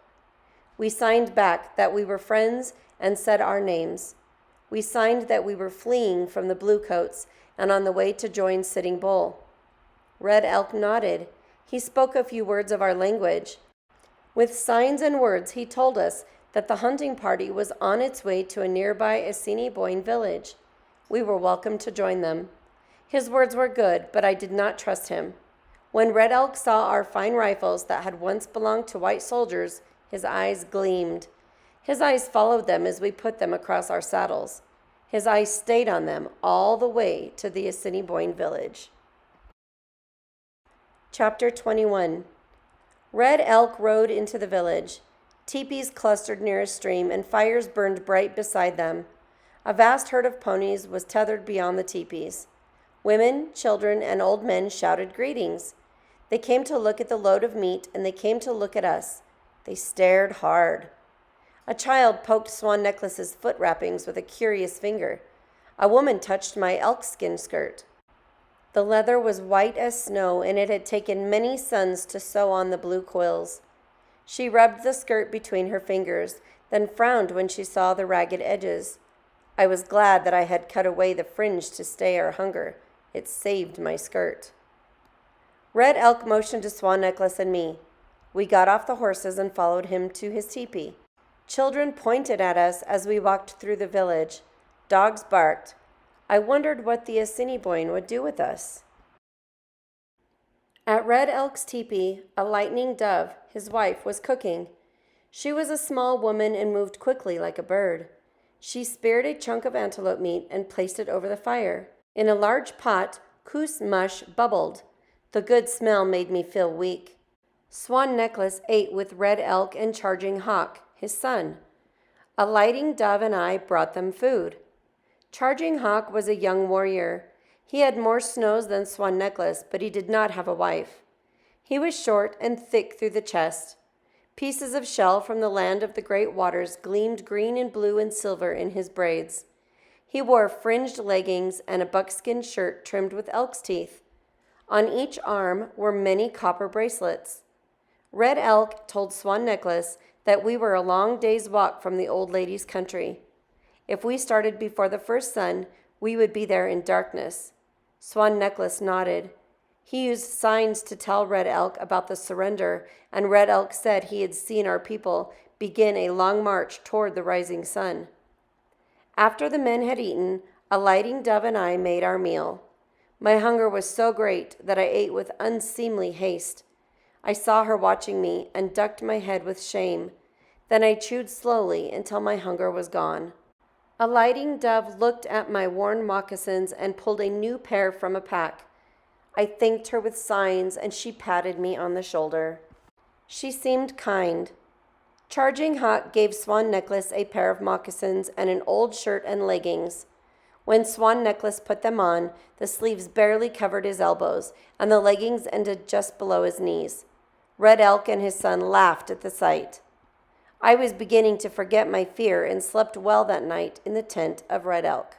S1: We signed back that we were friends and said our names. We signed that we were fleeing from the Bluecoats and on the way to join Sitting Bull. Red Elk nodded. He spoke a few words of our language. With signs and words, he told us that the hunting party was on its way to a nearby Assiniboine village. We were welcome to join them. His words were good, but I did not trust him. When Red Elk saw our fine rifles that had once belonged to white soldiers, his eyes gleamed. His eyes followed them as we put them across our saddles. His eyes stayed on them all the way to the Assiniboine village. Chapter 21. Red Elk rode into the village. Teepees clustered near a stream, and fires burned bright beside them. A vast herd of ponies was tethered beyond the teepees. Women, children, and old men shouted greetings. They came to look at the load of meat, and they came to look at us. They stared hard. A child poked Swan Necklace's foot wrappings with a curious finger. A woman touched my elkskin skirt. The leather was white as snow, and it had taken many suns to sew on the blue quills. She rubbed the skirt between her fingers, then frowned when she saw the ragged edges. I was glad that I had cut away the fringe to stay our hunger. It saved my skirt. Red Elk motioned to Swan Necklace and me. We got off the horses and followed him to his teepee. Children pointed at us as we walked through the village. Dogs barked. I wondered what the Assiniboine would do with us. At Red Elk's teepee, a lightning dove, his wife, was cooking. She was a small woman and moved quickly like a bird. She speared a chunk of antelope meat and placed it over the fire. In a large pot, coos mush bubbled. The good smell made me feel weak. Swan Necklace ate with Red Elk and Charging Hawk, his son. A lighting dove and I brought them food. Charging Hawk was a young warrior. He had more snows than Swan Necklace, but he did not have a wife. He was short and thick through the chest. Pieces of shell from the land of the great waters gleamed green and blue and silver in his braids. He wore fringed leggings and a buckskin shirt trimmed with elk's teeth. On each arm were many copper bracelets. Red Elk told Swan Necklace that we were a long day's walk from the old lady's country. If we started before the first sun, we would be there in darkness. Swan Necklace nodded. He used signs to tell Red Elk about the surrender, and Red Elk said he had seen our people begin a long march toward the rising sun. After the men had eaten, a lighting dove and I made our meal. My hunger was so great that I ate with unseemly haste. I saw her watching me and ducked my head with shame. Then I chewed slowly until my hunger was gone. A lighting dove looked at my worn moccasins and pulled a new pair from a pack. I thanked her with signs, and she patted me on the shoulder. She seemed kind. Charging Hawk gave Swan Necklace a pair of moccasins and an old shirt and leggings. When Swan Necklace put them on, the sleeves barely covered his elbows, and the leggings ended just below his knees. Red Elk and his son laughed at the sight. I was beginning to forget my fear and slept well that night in the tent of Red Elk.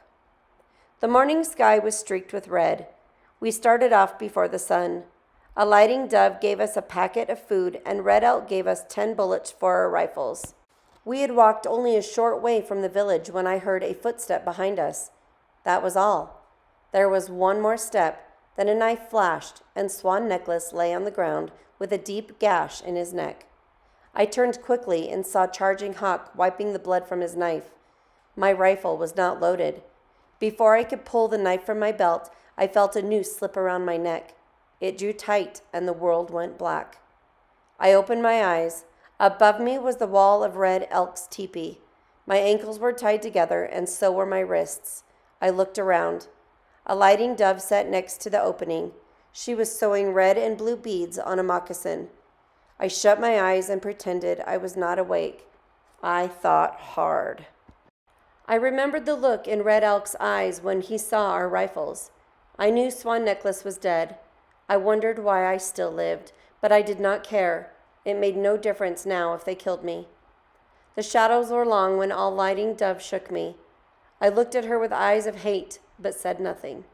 S1: The morning sky was streaked with red. We started off before the sun. A lighting dove gave us a packet of food, and Red Elk gave us 10 bullets for our rifles. We had walked only a short way from the village when I heard a footstep behind us. That was all. There was one more step, then a knife flashed, and Swan Necklace lay on the ground with a deep gash in his neck. I turned quickly and saw Charging Hawk wiping the blood from his knife. My rifle was not loaded. Before I could pull the knife from my belt, I felt a noose slip around my neck. It drew tight, and the world went black. I opened my eyes. Above me was the wall of Red Elk's teepee. My ankles were tied together, and so were my wrists. I looked around. A lighting dove sat next to the opening. She was sewing red and blue beads on a moccasin. I shut my eyes and pretended I was not awake. I thought hard. I remembered the look in Red Elk's eyes when he saw our rifles. I knew Swan Necklace was dead. I wondered why I still lived, but I did not care. It made no difference now if they killed me. The shadows were long when all lighting dove shook me. I looked at her with eyes of hate, but said nothing.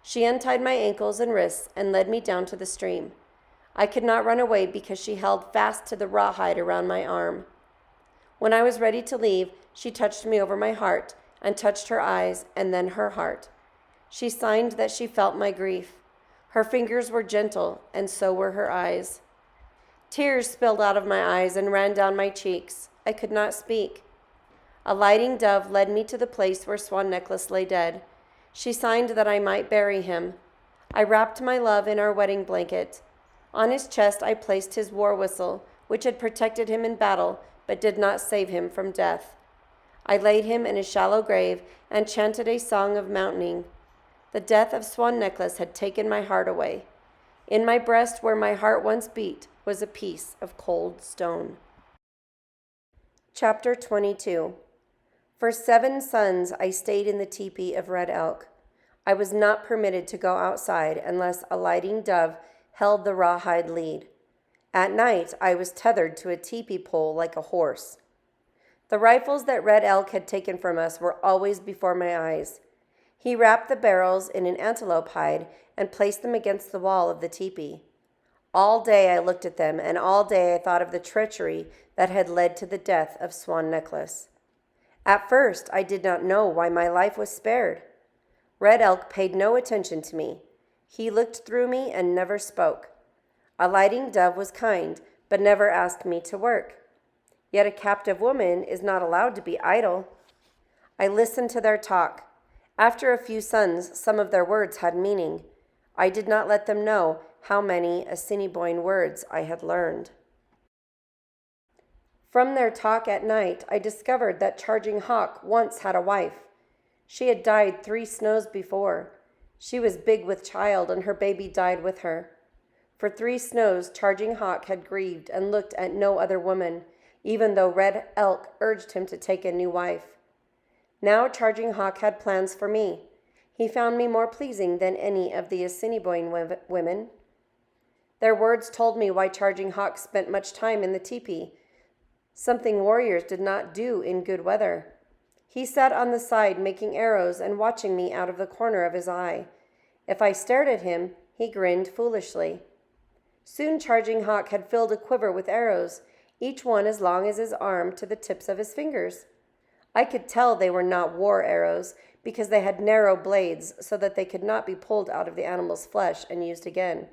S1: She untied my ankles and wrists and led me down to the stream. I could not run away because she held fast to the rawhide around my arm. When I was ready to leave, she touched me over my heart and touched her eyes and then her heart. She signed that she felt my grief. Her fingers were gentle, and so were her eyes. Tears spilled out of my eyes and ran down my cheeks. I could not speak. A lighting dove led me to the place where Swan Necklace lay dead. She signed that I might bury him. I wrapped my love in our wedding blanket. On his chest I placed his war whistle, which had protected him in battle, but did not save him from death. I laid him in a shallow grave and chanted a song of mounting. The death of Swan Necklace had taken my heart away. In my breast, where my heart once beat, was a piece of cold stone. Chapter 22. For 7 suns I stayed in the teepee of Red Elk. I was not permitted to go outside unless a lighting dove held the rawhide lead. At night, I was tethered to a teepee pole like a horse. The rifles that Red Elk had taken from us were always before my eyes. He wrapped the barrels in an antelope hide and placed them against the wall of the teepee. All day I looked at them, and all day I thought of the treachery that had led to the death of Swan Necklace. At first, I did not know why my life was spared. Red Elk paid no attention to me. He looked through me and never spoke. A lighting dove was kind, but never asked me to work. Yet a captive woman is not allowed to be idle. I listened to their talk. After a few suns, some of their words had meaning. I did not let them know how many Assiniboine words I had learned. From their talk at night, I discovered that Charging Hawk once had a wife. She had died 3 snows before. She was big with child, and her baby died with her. For 3 snows, Charging Hawk had grieved and looked at no other woman, even though Red Elk urged him to take a new wife. Now Charging Hawk had plans for me. He found me more pleasing than any of the Assiniboine women. Their words told me why Charging Hawk spent much time in the teepee, something warriors did not do in good weather. He sat on the side making arrows and watching me out of the corner of his eye. If I stared at him, he grinned foolishly. Soon Charging Hawk had filled a quiver with arrows, each one as long as his arm to the tips of his fingers. I could tell they were not war arrows because they had narrow blades so that they could not be pulled out of the animal's flesh and used again.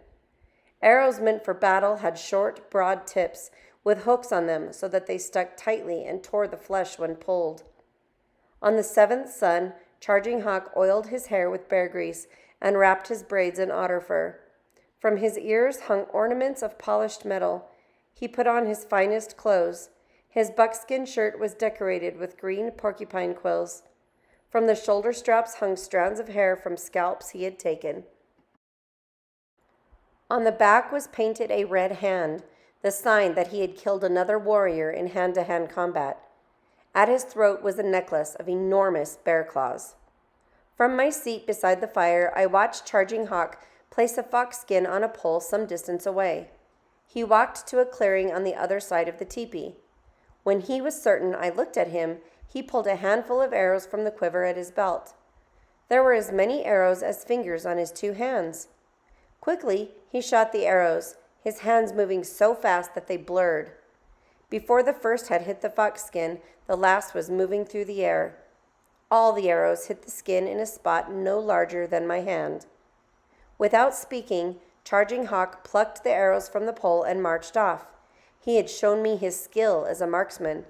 S1: Arrows meant for battle had short, broad tips with hooks on them so that they stuck tightly and tore the flesh when pulled. On the 7th sun, Charging Hawk oiled his hair with bear grease and wrapped his braids in otter fur. From his ears hung ornaments of polished metal. He put on his finest clothes. His buckskin shirt was decorated with green porcupine quills. From the shoulder straps hung strands of hair from scalps he had taken. On the back was painted a red hand, the sign that he had killed another warrior in hand-to-hand combat. At his throat was a necklace of enormous bear claws. From my seat beside the fire, I watched Charging Hawk place a fox skin on a pole some distance away. He walked to a clearing on the other side of the teepee. When he was certain I looked at him, he pulled a handful of arrows from the quiver at his belt. There were as many arrows as fingers on his 2 hands. Quickly, he shot the arrows, his hands moving so fast that they blurred. Before the first had hit the fox skin, the last was moving through the air. All the arrows hit the skin in a spot no larger than my hand. Without speaking, Charging Hawk plucked the arrows from the pole and marched off. He had shown me his skill as a marksman.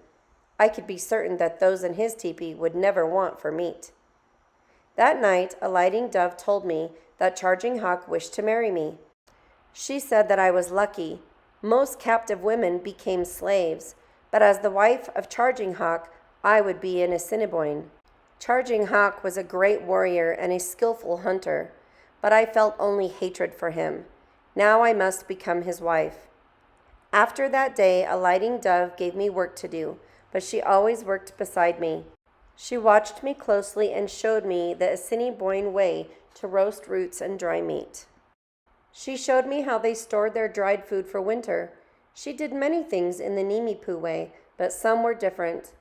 S1: I could be certain that those in his teepee would never want for meat. That night, a lighting dove told me that Charging Hawk wished to marry me. She said that I was lucky. Most captive women became slaves, but as the wife of Charging Hawk, I would be an Assiniboine. Charging Hawk was a great warrior and a skillful hunter, but I felt only hatred for him. Now I must become his wife. After that day, a lighting dove gave me work to do, but she always worked beside me. She watched me closely and showed me the Assiniboine way to roast roots and dry meat. She showed me how they stored their dried food for winter. She did many things in the Nimipu way, but some were different.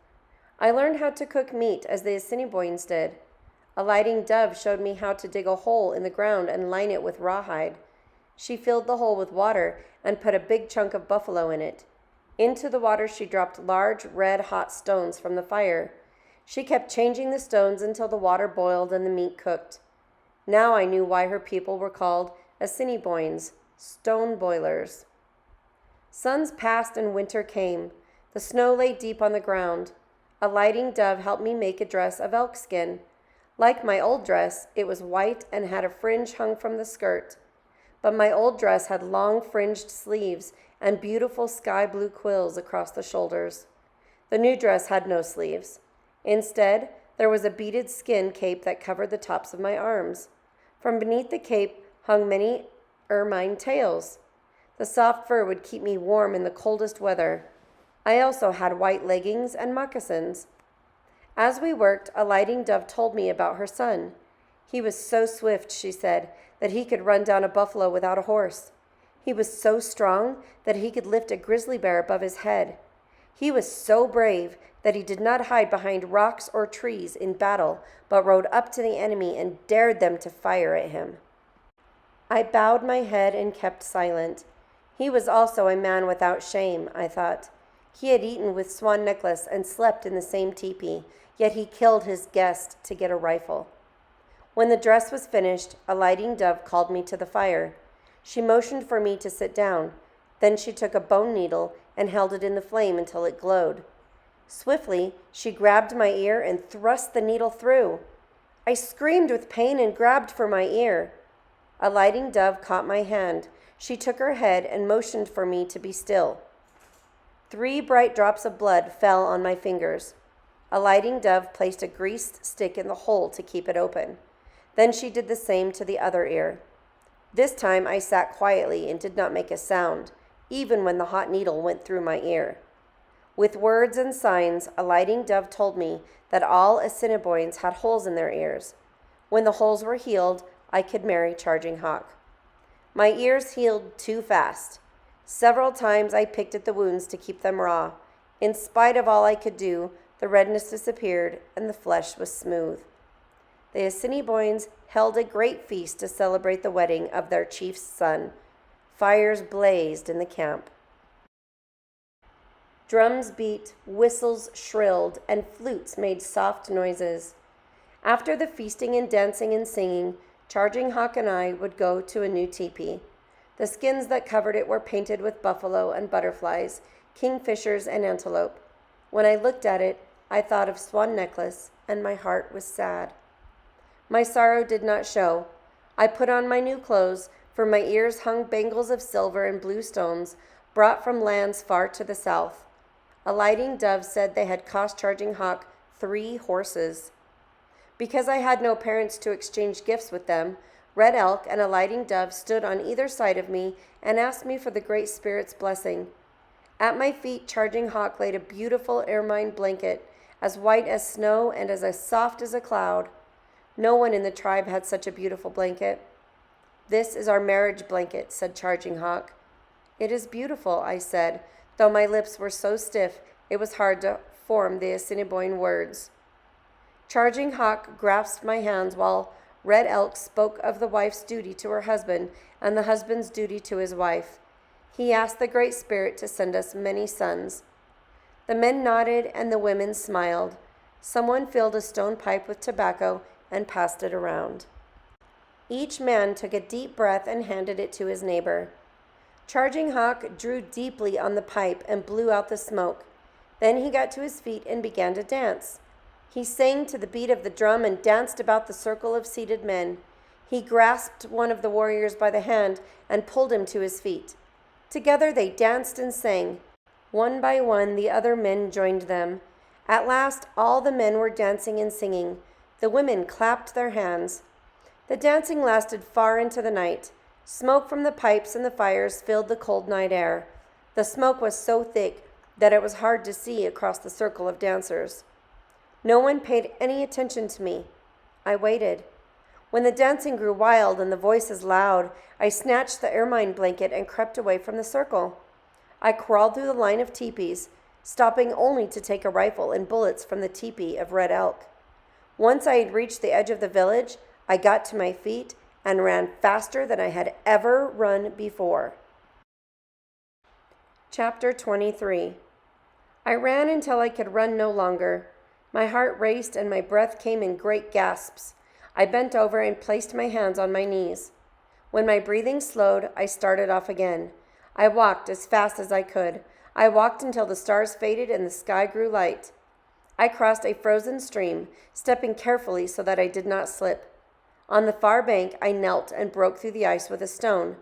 S1: I learned how to cook meat as the Assiniboines did. A lighting dove showed me how to dig a hole in the ground and line it with rawhide. She filled the hole with water and put a big chunk of buffalo in it. Into the water she dropped large, red-hot stones from the fire. She kept changing the stones until the water boiled and the meat cooked. Now I knew why her people were called Assiniboines, stone boilers. Suns passed and winter came. The snow lay deep on the ground. A lighting dove helped me make a dress of elk skin. Like my old dress, it was white and had a fringe hung from the skirt. But my old dress had long fringed sleeves and beautiful sky blue quills across the shoulders. The new dress had no sleeves. Instead, there was a beaded skin cape that covered the tops of my arms. From beneath the cape hung many ermine tails. The soft fur would keep me warm in the coldest weather. I also had white leggings and moccasins. As we worked, a lighting dove told me about her son. He was so swift, she said, that he could run down a buffalo without a horse. He was so strong that he could lift a grizzly bear above his head. He was so brave that he did not hide behind rocks or trees in battle, but rode up to the enemy and dared them to fire at him. I bowed my head and kept silent. He was also a man without shame, I thought. He had eaten with Swan Necklace and slept in the same teepee, yet he killed his guest to get a rifle. When the dress was finished, a lighting dove called me to the fire. She motioned for me to sit down. Then she took a bone needle and held it in the flame until it glowed. Swiftly, she grabbed my ear and thrust the needle through. I screamed with pain and grabbed for my ear. A lighting dove caught my hand. She took her head and motioned for me to be still. 3 bright drops of blood fell on my fingers. A lighting dove placed a greased stick in the hole to keep it open. Then she did the same to the other ear. This time I sat quietly and did not make a sound, even when the hot needle went through my ear. With words and signs, a lighting dove told me that all Assiniboines had holes in their ears. When the holes were healed, I could marry Charging Hawk. My ears healed too fast. Several times I picked at the wounds to keep them raw. In spite of all I could do, the redness disappeared and the flesh was smooth. The Assiniboines held a great feast to celebrate the wedding of their chief's son. Fires blazed in the camp. Drums beat, whistles shrilled, and flutes made soft noises. After the feasting and dancing and singing, Charging Hawk and I would go to a new teepee. The skins that covered it were painted with buffalo and butterflies, kingfishers and antelope. When I looked at it, I thought of Swan Necklace, and my heart was sad. My sorrow did not show. I put on my new clothes, for my ears hung bangles of silver and blue stones, brought from lands far to the south. A lighting dove said they had cost Charging Hawk 3 horses. Because I had no parents to exchange gifts with them, Red Elk and a lighting dove stood on either side of me and asked me for the Great Spirit's blessing. At my feet, Charging Hawk laid a beautiful ermine blanket, as white as snow and as soft as a cloud. No one in the tribe had such a beautiful blanket. "This is our marriage blanket," said Charging Hawk. "It is beautiful," I said, though my lips were so stiff it was hard to form the Assiniboine words. Charging Hawk grasped my hands while Red Elk spoke of the wife's duty to her husband and the husband's duty to his wife. He asked the Great Spirit to send us many sons. The men nodded and the women smiled. Someone filled a stone pipe with tobacco and passed it around. Each man took a deep breath and handed it to his neighbor. Charging Hawk drew deeply on the pipe and blew out the smoke. Then he got to his feet and began to dance. He sang to the beat of the drum and danced about the circle of seated men. He grasped one of the warriors by the hand and pulled him to his feet. Together they danced and sang. One by one, the other men joined them. At last, all the men were dancing and singing. The women clapped their hands. The dancing lasted far into the night. Smoke from the pipes and the fires filled the cold night air. The smoke was so thick that it was hard to see across the circle of dancers. No one paid any attention to me. I waited. When the dancing grew wild and the voices loud, I snatched the ermine blanket and crept away from the circle. I crawled through the line of teepees. stopping only to take a rifle and bullets from the teepee of Red Elk. Once I had reached the edge of the village, I got to my feet and ran faster than I had ever run before. Chapter 23. I ran until I could run no longer. My heart raced and my breath came in great gasps. I bent over and placed my hands on my knees. When my breathing slowed, I started off again. I walked as fast as I could. I walked until the stars faded and the sky grew light. I crossed a frozen stream, stepping carefully so that I did not slip. On the far bank, I knelt and broke through the ice with a stone.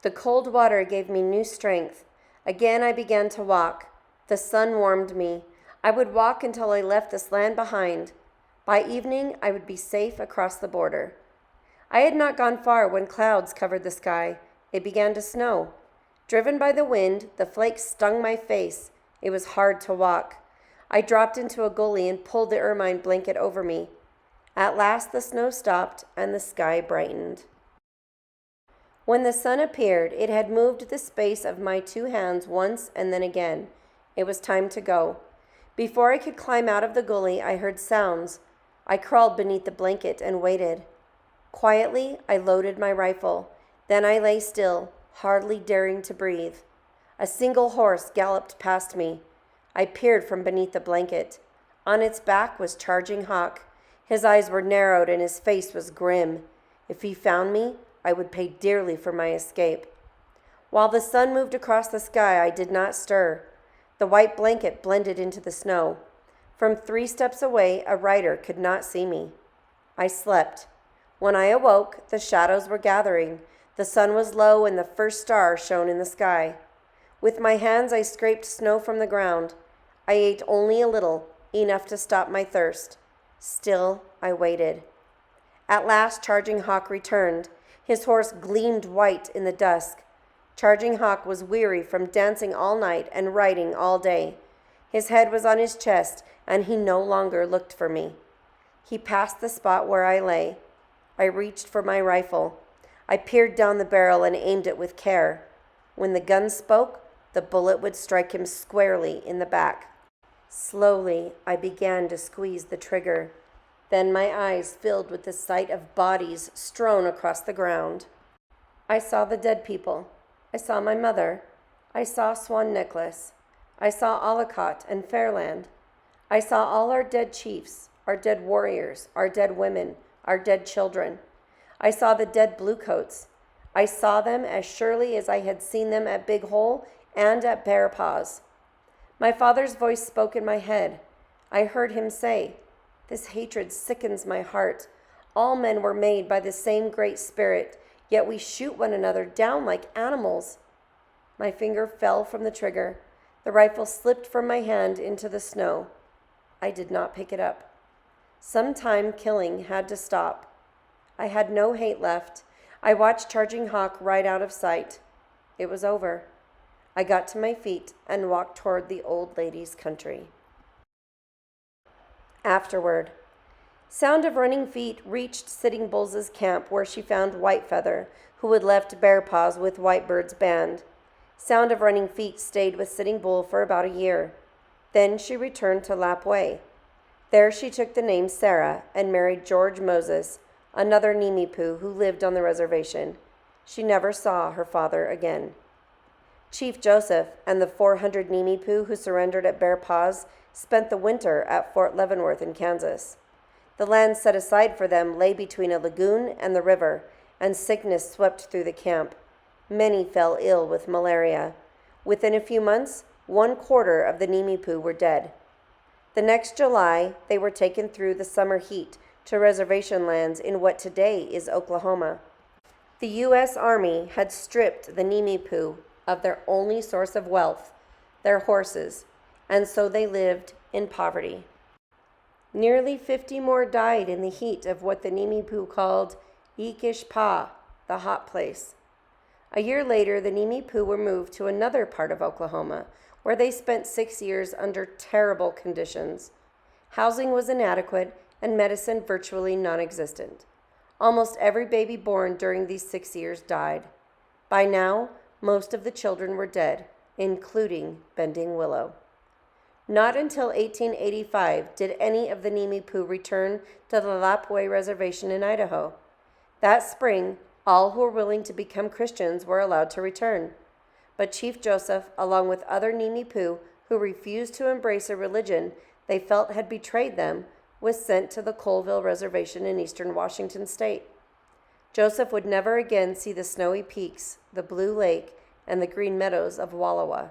S1: The cold water gave me new strength. Again, I began to walk. The sun warmed me. I would walk until I left this land behind. By evening, I would be safe across the border. I had not gone far when clouds covered the sky. It began to snow. Driven by the wind, the flakes stung my face. It was hard to walk. I dropped into a gully and pulled the ermine blanket over me. At last the snow stopped and the sky brightened. When the sun appeared, it had moved the space of my 2 hands once and then again. It was time to go. Before I could climb out of the gully, I heard sounds. I crawled beneath the blanket and waited. Quietly, I loaded my rifle. Then I lay still, hardly daring to breathe. A single horse galloped past me. I peered from beneath the blanket. On its back was Charging Hawk. His eyes were narrowed and his face was grim. If he found me, I would pay dearly for my escape. While the sun moved across the sky, I did not stir. The white blanket blended into the snow. From 3 steps away, a rider could not see me. I slept. When I awoke, the shadows were gathering. The sun was low and the first star shone in the sky. With my hands, I scraped snow from the ground. I ate only a little, enough to stop my thirst. Still, I waited. At last, Charging Hawk returned. His horse gleamed white in the dusk. Charging Hawk was weary from dancing all night and riding all day. His head was on his chest, and he no longer looked for me. He passed the spot where I lay. I reached for my rifle. I peered down the barrel and aimed it with care. When the gun spoke, the bullet would strike him squarely in the back. Slowly, I began to squeeze the trigger. Then my eyes filled with the sight of bodies strewn across the ground. I saw the dead people. I saw my mother. I saw Swan Necklace. I saw Ollicott and Fairland. I saw all our dead chiefs, our dead warriors, our dead women, our dead children. I saw the dead bluecoats. I saw them as surely as I had seen them at Big Hole and at Bear Paws. My father's voice spoke in my head. I heard him say, "This hatred sickens my heart. All men were made by the same great spirit, yet we shoot one another down like animals." My finger fell from the trigger. The rifle slipped from my hand into the snow. I did not pick it up. Sometime killing had to stop. I had no hate left. I watched Charging Hawk ride out of sight. It was over. I got to my feet and walked toward the old lady's country. Afterward, sound of running feet reached Sitting Bull's camp where she found Whitefeather, who had left Bear Paws with Whitebird's band. Sound of running feet stayed with Sitting Bull for about a year. Then she returned to Lapway. There she took the name Sarah and married George Moses, another Nimipu who lived on the reservation. She never saw her father again. Chief Joseph and the 400 Nimipu who surrendered at Bear Paws spent the winter at Fort Leavenworth in Kansas. The land set aside for them lay between a lagoon and the river, and sickness swept through the camp. Many fell ill with malaria. Within a few months, 1/4 of the Nimipu were dead. The next July, they were taken through the summer heat to reservation lands in what today is Oklahoma. The U.S. Army had stripped the Nimipu of their only source of wealth, their horses, and so they lived in poverty. Nearly 50 more died in the heat of what the Nimipu called Ikishpa, the hot place. A year later, the Nimipu were moved to another part of Oklahoma, where they spent 6 years under terrible conditions. Housing was inadequate and medicine virtually non-existent. Almost every baby born during these 6 years died. By now, most of the children were dead, including Bending Willow. Not until 1885 did any of the Nimiipuu return to the Lapwai Reservation in Idaho. That spring, all who were willing to become Christians were allowed to return. But Chief Joseph, along with other Nimiipuu who refused to embrace a religion they felt had betrayed them, was sent to the Colville Reservation in eastern Washington state. Joseph would never again see the snowy peaks, the blue lake, and the green meadows of Wallowa.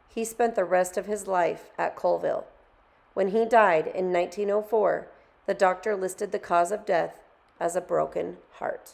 S1: He spent the rest of his life at Colville. When he died in 1904, the doctor listed the cause of death as a broken heart.